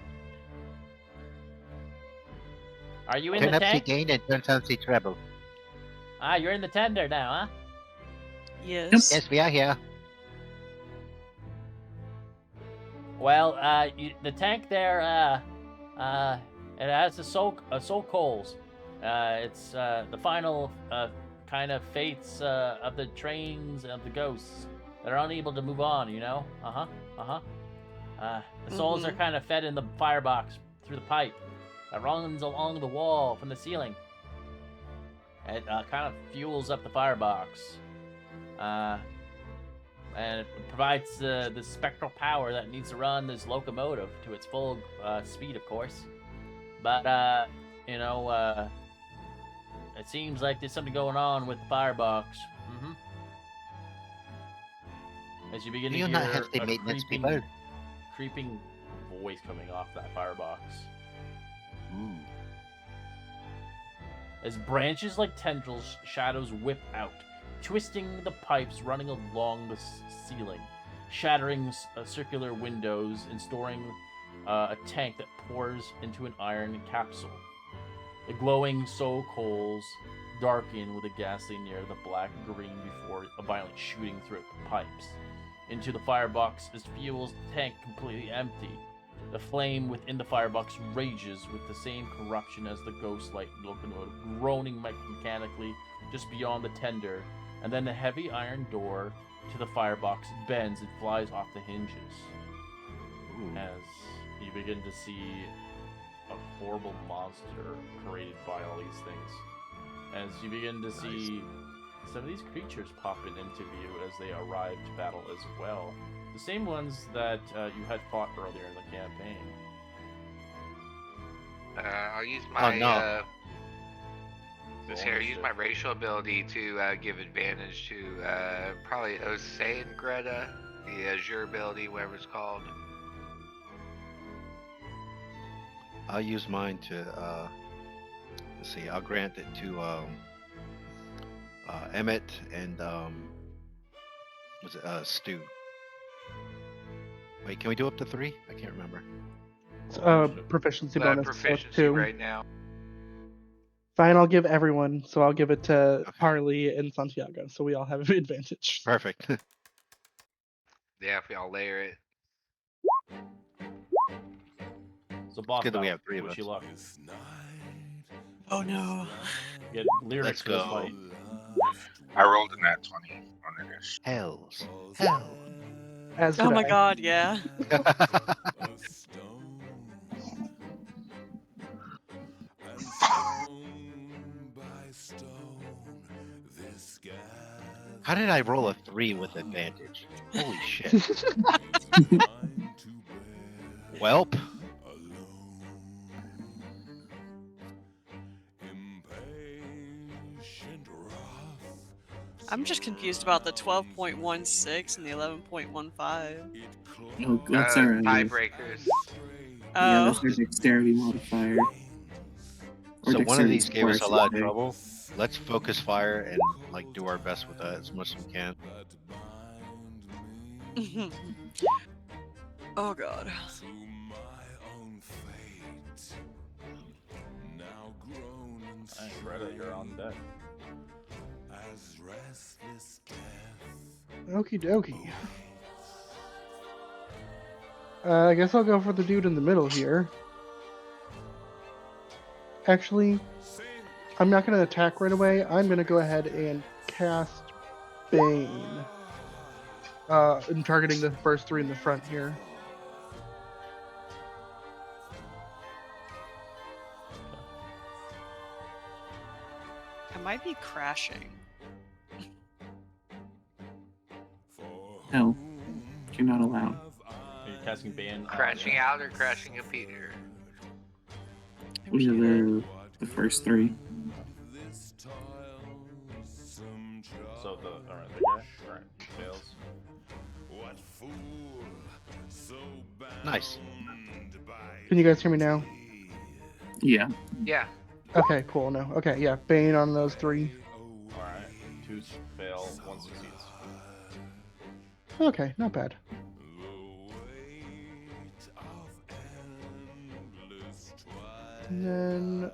Are you in Turn the up the tank? gain and turn down the treble. You're in the tender now, huh? Yes. Yes, we are here. Well, the tank there, It has the soul coals. It's the final kind of fates of the trains of the ghosts that are unable to move on. You know? The souls are kind of fed in the firebox through the pipe that runs along the wall from the ceiling. It kind of fuels up the firebox. And it provides the spectral power that needs to run this locomotive to its full speed, of course. But, it seems like there's something going on with the firebox. As you begin Do to you hear not have the a maintenance people? creeping voice coming off that firebox. Ooh. As branches like tendrils, shadows whip out, twisting the pipes running along the ceiling, shattering circular windows, and storing a tank that pours into an iron capsule. The glowing soul coals darken with a ghastly near the black-green before violently shooting through the pipes. Into the firebox as fuels the tank completely empty. The flame within the firebox rages with the same corruption as the ghost-like locomotive, groaning mechanically just beyond the tender, and then the heavy iron door to the firebox bends and flies off the hinges. Ooh. As you begin to see a horrible monster created by all these things. As you begin to see some of these creatures popping into view as they arrive to battle as well. The same ones that you had fought earlier in the campaign. I'll use my Roll use my racial ability to give advantage to probably Ose and Greta, the Azure ability, whatever it's called. I'll use mine to, let's see, I'll grant it to Emmett and, was it, Stu? Wait, can we do up to 3? I can't remember. Proficiency bonus. so Proficiency 2. right now. Fine, I'll give everyone. So I'll give it to Okay. Harley and Santiago, so we all have an advantage. Perfect. Yeah, if we all layer it. So boss good that we battle. have 3 of Wish us. you luck. Oh no. Get lyrics Let's for this go. fight. I rolled a nat 20 on it. Hells. Hell. As Oh did my I. god, yeah. How did I roll a 3 with advantage? Holy shit. Welp. I'm just confused about the 12.16 and the 11.15. Oh, that's alright. Tiebreakers. Yeah, Oh. that's their dexterity modifier. Or So one of dexterity these gave us a score, lot I of should say. trouble. Let's focus fire and like do our best with that as much as we can. Oh god. Alright, Greta, you're on deck. Okie dokie. I guess I'll go for the dude in the middle here. Actually, I'm not going to attack right away. I'm going to go ahead and cast Bane. I'm targeting the first 3 in the front here. I might be crashing. No, you're not allowed. Are you casting Bane? Crashing out or crashing a Peter? These are the first 3. So the alright, the guy? Alright, fails. Nice. Can you guys hear me now? Yeah. Yeah. Okay, cool. No. Okay, yeah. Bane on those 3. Alright. 2 fail, 1 succeeds. Okay, not bad. And then,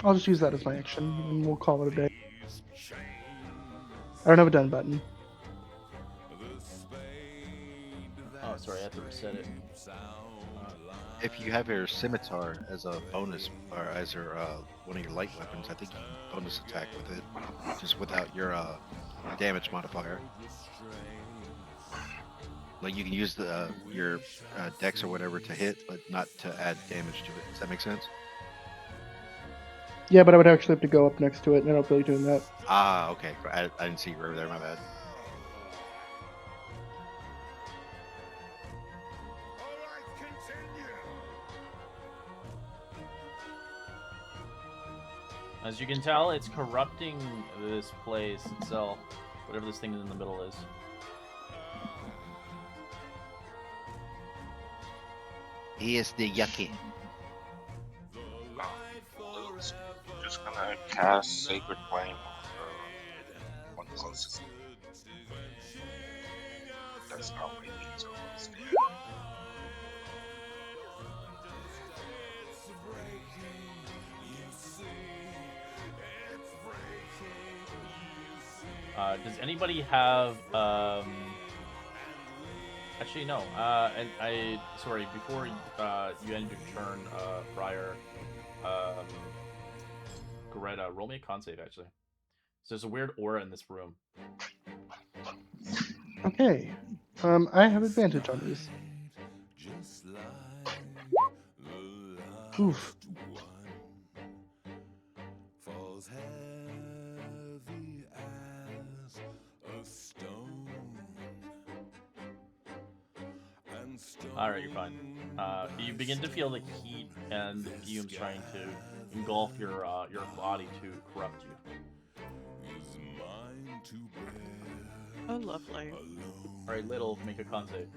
I'll just use that as my action, and we'll call it a day. I don't have a done button. Oh, sorry, I have to reset it. if you have your scimitar as a bonus or as your one of your light weapons, I think you can bonus attack with it, just without your damage modifier. Like you can use the your dex or whatever to hit, but not to add damage to it. Does that make sense? Yeah, but I would actually have to go up next to it, and I don't feel like doing that. Ah, okay. I didn't see you over there. My bad. As you can tell, it's corrupting this place itself. Whatever this thing in the middle is. He is the yucky. Luke's just gonna cast Sacred Flame on the closest. That's not what he needs. Does anybody have actually no. And I sorry before you end your turn, Friar. Greta, roll me a con save actually. So there's a weird aura in this room. Okay. I have advantage on these. Oof. Alright, you're fine. You begin to feel the heat and the fumes trying to engulf your body to corrupt you. Oh, lovely. Alright, Little, make a con save.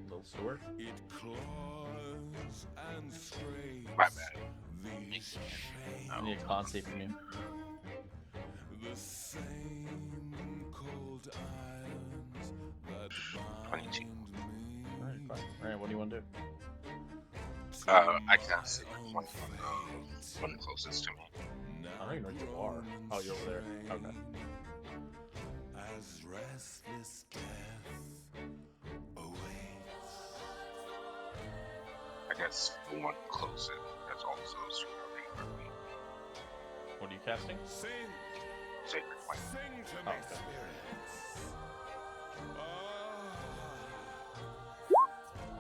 Little Stewart. My bad. I need a con save from you. 22. Alright, fine. Alright, what do you want to do? I cast Sacred Flame on the closest to me. I don't even know where you are. Oh, you're over there. Okay. I guess the one closest that's also surrounding for me. What are you casting? Sacred Flame. Oh, okay.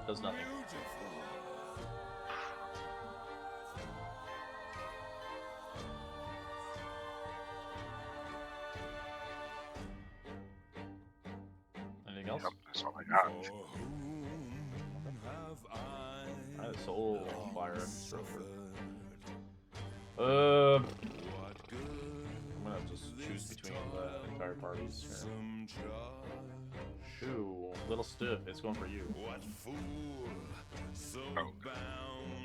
Does nothing. Anything else? Yep, that's all I got. I have soul fire. I'm gonna just choose between the entire parties here. Ooh, little stiff. It's going for you. Oh,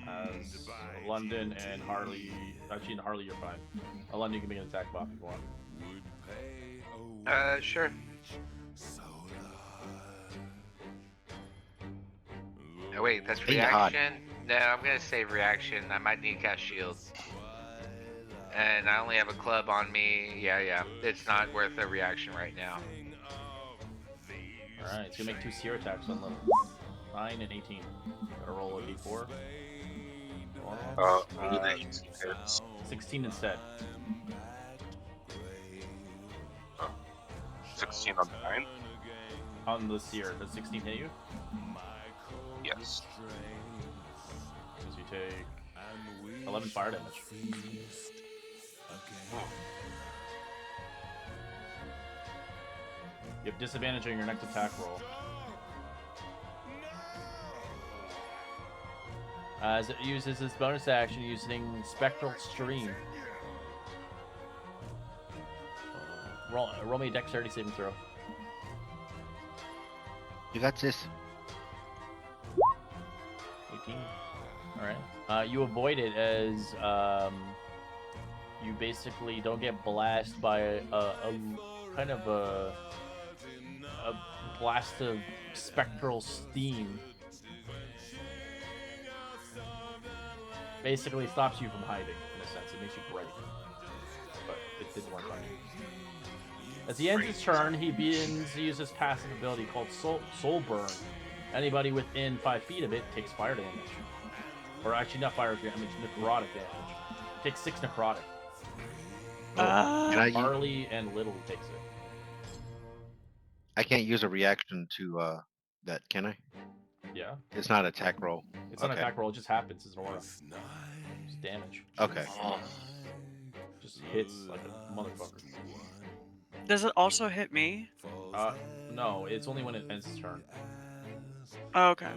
As London and Harley. Actually, in Harley, you're fine. London, you can make an attack buff if you want. Sure. Oh, wait, that's Hey, hot. reaction? No, I'm gonna save reaction. I might need to cast shield. And I only have a club on me. Yeah. It's not worth a reaction right now. Alright, it's gonna make 2 seer attacks on level 9 and 18. Gotta roll a d4. only the 18 hits. 16 instead. 16 on the 9? On the seer, does 16 hit you? Yes. So you take 11 fire damage. You have disadvantage on your next attack roll. As it uses its bonus action using Spectral Stream. Roll me a dexterity saving throw. You got this. 18. Alright. You avoid it as you basically don't get blasted by a kind of a blast of spectral steam. Basically stops you from hiding, in a sense. It makes you bright. But it didn't work on you. As he ends his turn, he begins to use his passive ability called Soul Burn. Anybody within 5 feet of it takes fire damage. Or actually, not fire damage, necrotic damage. Takes 6 necrotic. Can I, Harley and Little takes it. I can't use a reaction to that, can I? Yeah. It's not an attack roll. It's not an attack roll, it just happens. It's an aura. It's damage. Okay. Just hits like a motherfucker. Does it also hit me? No, it's only when it ends its turn. Oh, okay.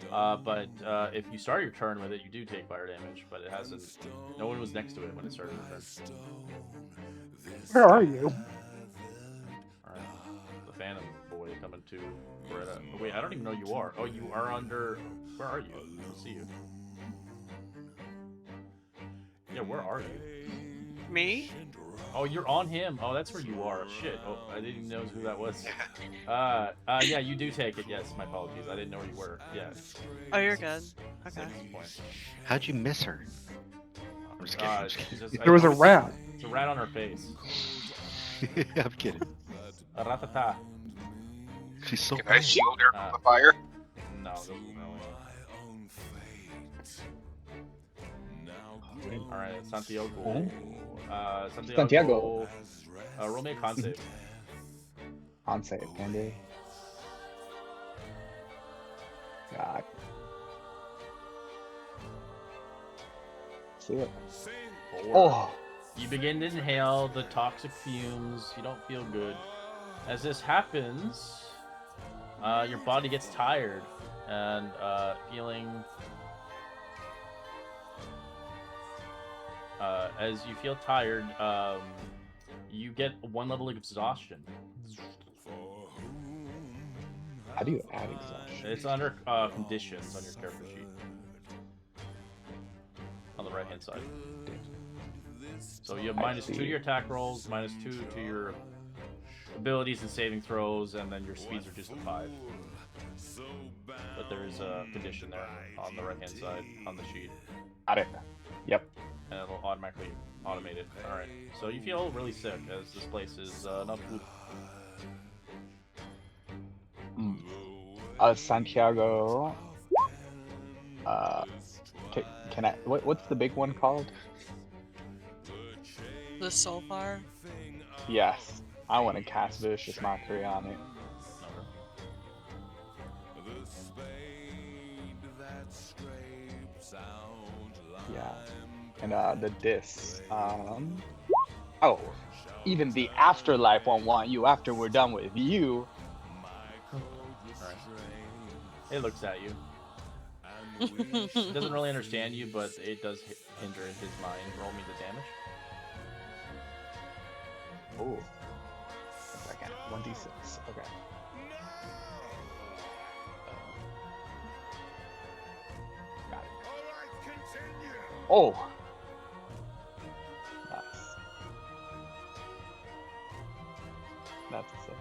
But if you start your turn with it, you do take fire damage, but it hasn't. No one was next to it when it started the turn. Where are you? Alright. The Phantom Boy coming to Beretta. Oh, wait, I don't even know you are. Oh, you are under. Where are you? I don't see you. Yeah, where are you? Me? Oh, you're on him. Oh, that's where you are. Shit. Oh, I didn't even know who that was. Yeah, you do take it. Yes, my apologies. I didn't know where you were. Yeah. Oh, you're good. Okay. How'd you miss her? I'm just kidding. I'm just kidding. There was a rat. It's a rat on her face. I'm kidding. A ratata. She's so Can I shield her from the fire? No, this is no. Alright, Santiago. Santiago. Roll me a con save. On save, Andy. God. See it. 4. Oh, You begin to inhale the toxic fumes. You don't feel good. As this happens, your body gets tired and feeling. As you feel tired, you get 1 level of exhaustion. how do you add exhaustion? It's under conditions on your character sheet. On the right hand side. So you have -2 to your attack rolls, -2 to your abilities and saving throws, and then your speeds reduced to 5. But there is a condition there on the right hand side on the sheet. Got it. Yep. And it'll automatically automate it. Alright. So you feel really sick as this place is not food. Santiago. Can I? What's the big one called? The Soulfire? Yes. I want to cast Vicious Mockery on it. Yeah. And the disc. Oh, even the afterlife won't want you after we're done with you. Alright. It looks at you. It doesn't really understand you, but it does hinder his mind. Roll me the damage. Oh. 1d6. Okay. Got it. Oh. Nice. That's a 6.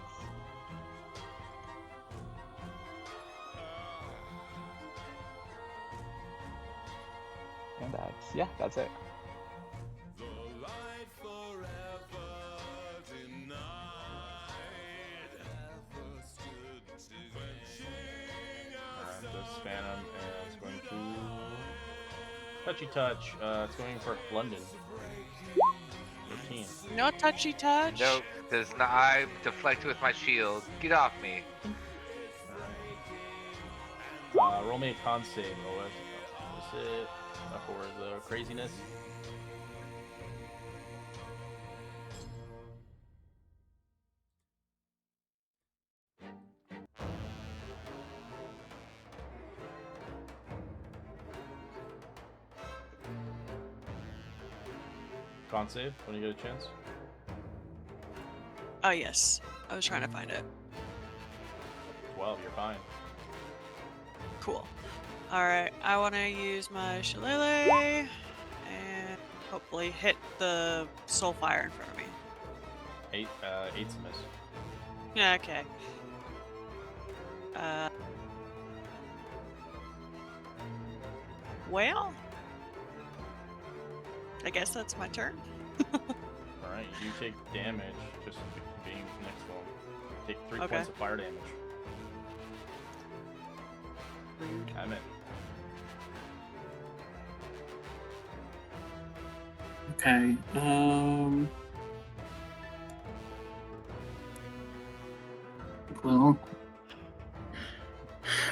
And that's it. This Phantom is going to touchy touch. It's going for London. 13. No touchy touch. Nope, does not. I deflect with my shield. Get off me. Roll me a con save, Owen. Is it for the craziness? Con save when you get a chance. Oh, yes. I was trying to find it. 12, you're fine. Cool. Alright, I want to use my shillelagh and hopefully hit the Soulfire in front of me. 8's a miss. Yeah, okay. Well, I guess that's my turn. Alright, you take damage just being next to him. Take 3 Okay. points of fire damage. Rude. Damn it. Okay. Well,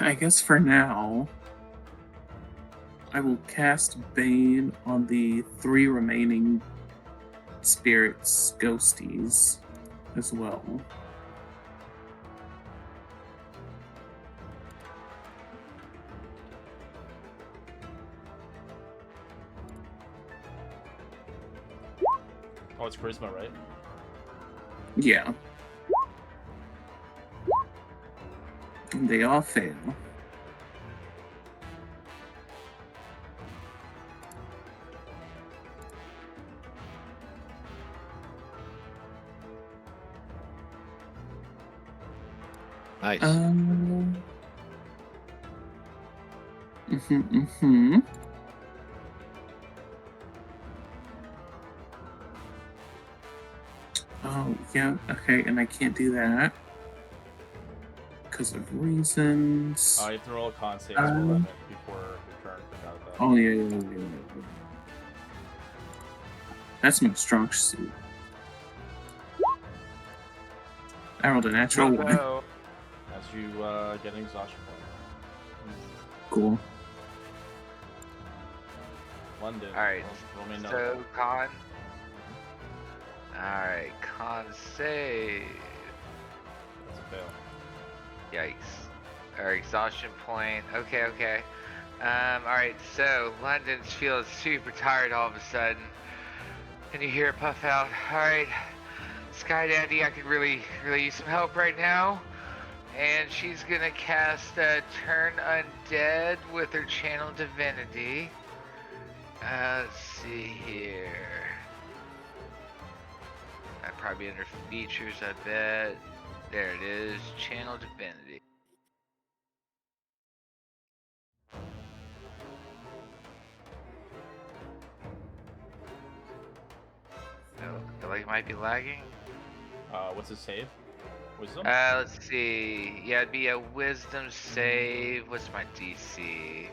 I guess for now, I will cast Bane on the 3 remaining spirits, ghosties, as well. Oh, it's charisma, right? Yeah. And they all fail. Nice. Mhm, mhm. Oh, yeah, okay, and I can't do that because of reasons. Oh, you have to roll a con save as well before your turn. Forgot about that. Oh, yeah. That's my strong suit. I rolled a natural one. Bravo. As you get an exhaustion point. Cool. London. Alright, roll me another. So, con. Alright, con save. That's a fail. Yikes. Or exhaustion point. Okay. Alright, so London's feels super tired all of a sudden. And you hear it puff out. Alright, Sky Daddy, I could really use some help right now. And she's gonna cast Turn Undead with her Channel Divinity. Let's see here. That probably under features, I bet. There it is, Channel Divinity. Oh, I feel like it might be lagging. What's his save? Wisdom? Let's see. Yeah, it'd be a Wisdom save. What's my DC?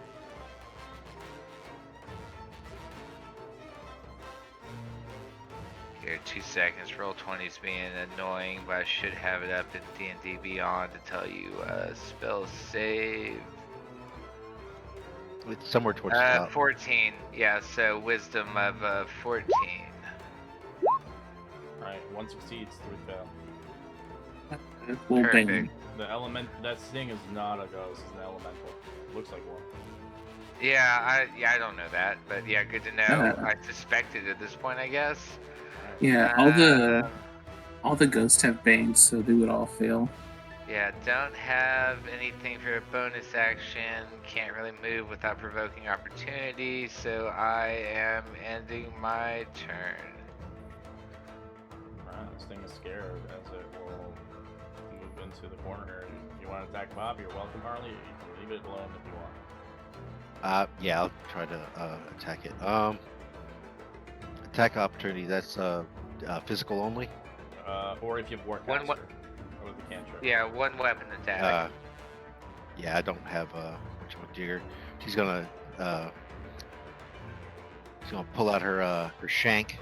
Here, 2 seconds. Roll 20's being annoying, but I should have it up in D&D Beyond to tell you spell save. It's somewhere towards the top. 14. Yeah, so Wisdom of 14. Alright, 1 succeeds, 3 fail. Well, Perfect. Bane. The element, that thing is not a ghost, it's an elemental. Looks like one. Yeah, I don't know that, but yeah, good to know. Yeah. I suspected at this point, I guess. Yeah, all the ghosts have Bane, so they would all fail. Yeah, don't have anything for a bonus action. Can't really move without provoking opportunity, so I am ending my turn. Alright, this thing is scared as it will move into the corner here. If you want to attack Bob, you're welcome, Harley. You can leave it alone if you want. Yeah, I'll try to attack it. Attack opportunity. That's physical only. Or if you have Warcaster. Or the cantrip. Yeah, 1 weapon attack. Yeah, I don't have dear. She's gonna pull out her shank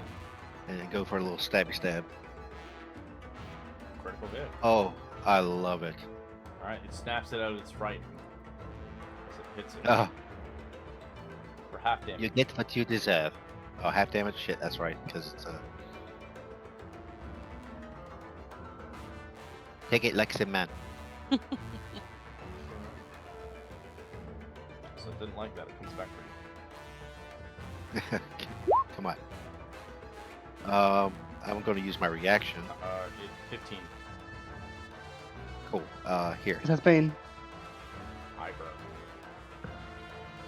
and then go for a little stabby stab. Critical hit. Oh, I love it. Alright, it snaps it out of its fright. As it hits it. For half damage. You get what you deserve. Oh, half damage? Shit, that's right, because it's Take it like cement. So it didn't like that, it comes back for you. Come on. I'm going to use my reaction. 15. Cool. Here. It has Bane. Eyebrow.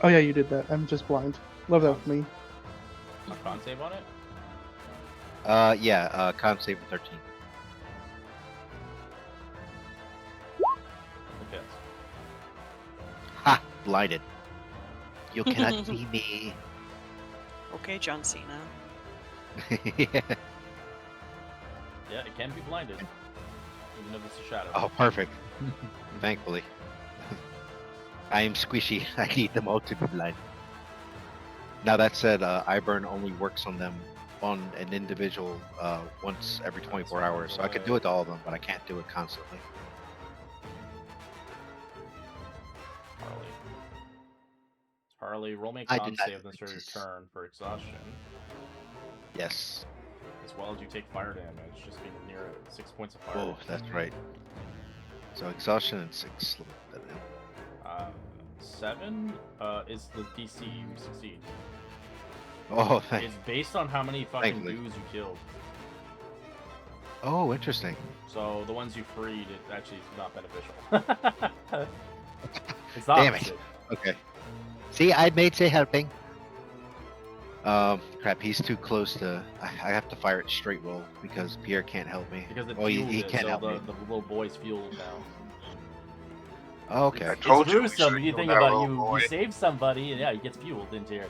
Oh yeah, you did that. I'm just blind. Love that for me. A con save on it? Yeah, con save 13. Okay. Ha! Blinded. You cannot see me. Okay, John Cena. Yeah. Yeah, it can be blinded. Even if it's a shadow. Oh, perfect. Thankfully. I am squishy. I need them all to be blind. Now that said, iBurn only works on them on an individual once every 24 hours. So I could do it to all of them, but I can't do it constantly. Harley, roll me a I con did not save and start your notice. turn for exhaustion. Yes. As well as you take fire damage, just being near it. 6 points of fire Oh, damage. that's right. So exhaustion and 6. Let me put that in. 7 is the DC you succeed. Oh, thank It's based on how many fucking Thankfully. dudes you killed. interesting. So the ones you freed, it actually is not beneficial. It's the Damn it. opposite. Okay. See, I'd made say helping. Crap, he's too close to. I have to fire it straight roll because Pierre can't help me. Because it Oh, he fueled it, can't so help the me. little boy's fueled now. Oh, okay. I told It's you we gruesome. should've You killed think that about little you boy. save somebody, and yeah, he gets fueled into here.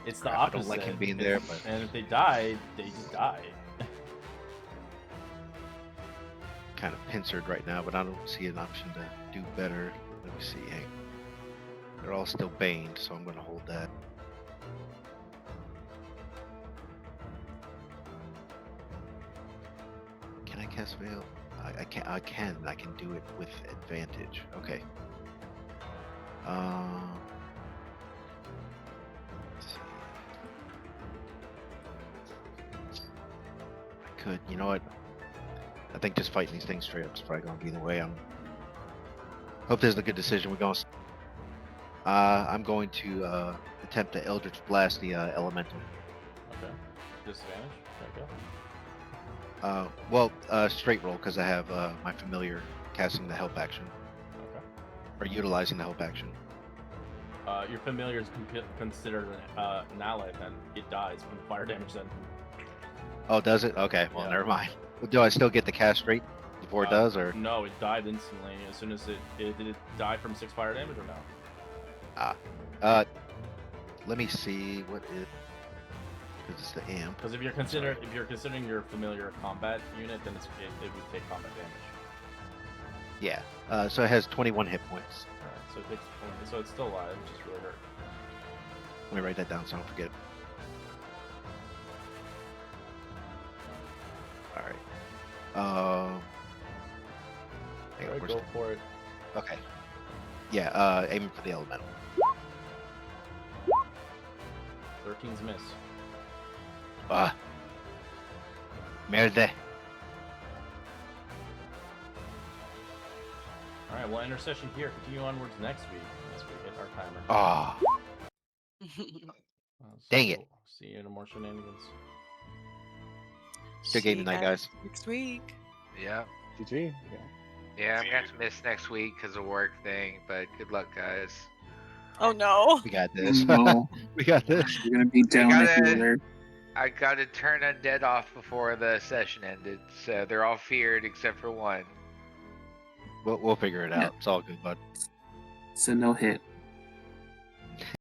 It's the Crap, I opposite. don't like him being there, but And if they die, they just die. kind of pincered right now. But I don't see an option to do better. Let me see. Hey, they're all still baned, so I'm gonna hold that. Can I cast Veil? I can. I can. I can do it with advantage. Okay. Let's see. I could. You know what? I think just fighting these things straight up is probably going to be the way. Hope this is a good decision. We're going. I'm going to attempt to Eldritch Blast the Elemental. Okay. Disadvantage? There you Well, straight roll because I have my familiar casting the help action go. Okay. or utilizing the help action. Your familiar is considered an ally, then it dies from fire damage. Then Oh, does it? Okay, well, Yeah. never mind. Do I still get the cast straight before it does, or? no, it died instantly as soon as it did it die from 6 fire damage or no? Let me see what is. Because it's the amp. Because if you're considering your familiar a combat unit, then it would take combat damage. Yeah. So it has 21 hit points. Alright, so it takes so it's still alive, which is really hurt. Let me write that down so I don't forget. All right. Hang on, Alright, where's go the- for it. Okay. Yeah. Aiming for the elemental. 13's miss. Merde. Alright, well, intercession here. Continue onwards next week as we hit our timer. Dang it. See you in more shenanigans. Good game See you tonight, guys. Next week. Yeah. GG. Yeah. Yeah, I'm gonna have to miss next week because of work thing, but good luck, guys. Oh no. We got this. No, We got this. you're gonna be down a gotta- healer. I got to turn undead off before the session ended, so they're all feared except for one. We'll figure it out. Yeah. It's all good, bud. So no hit.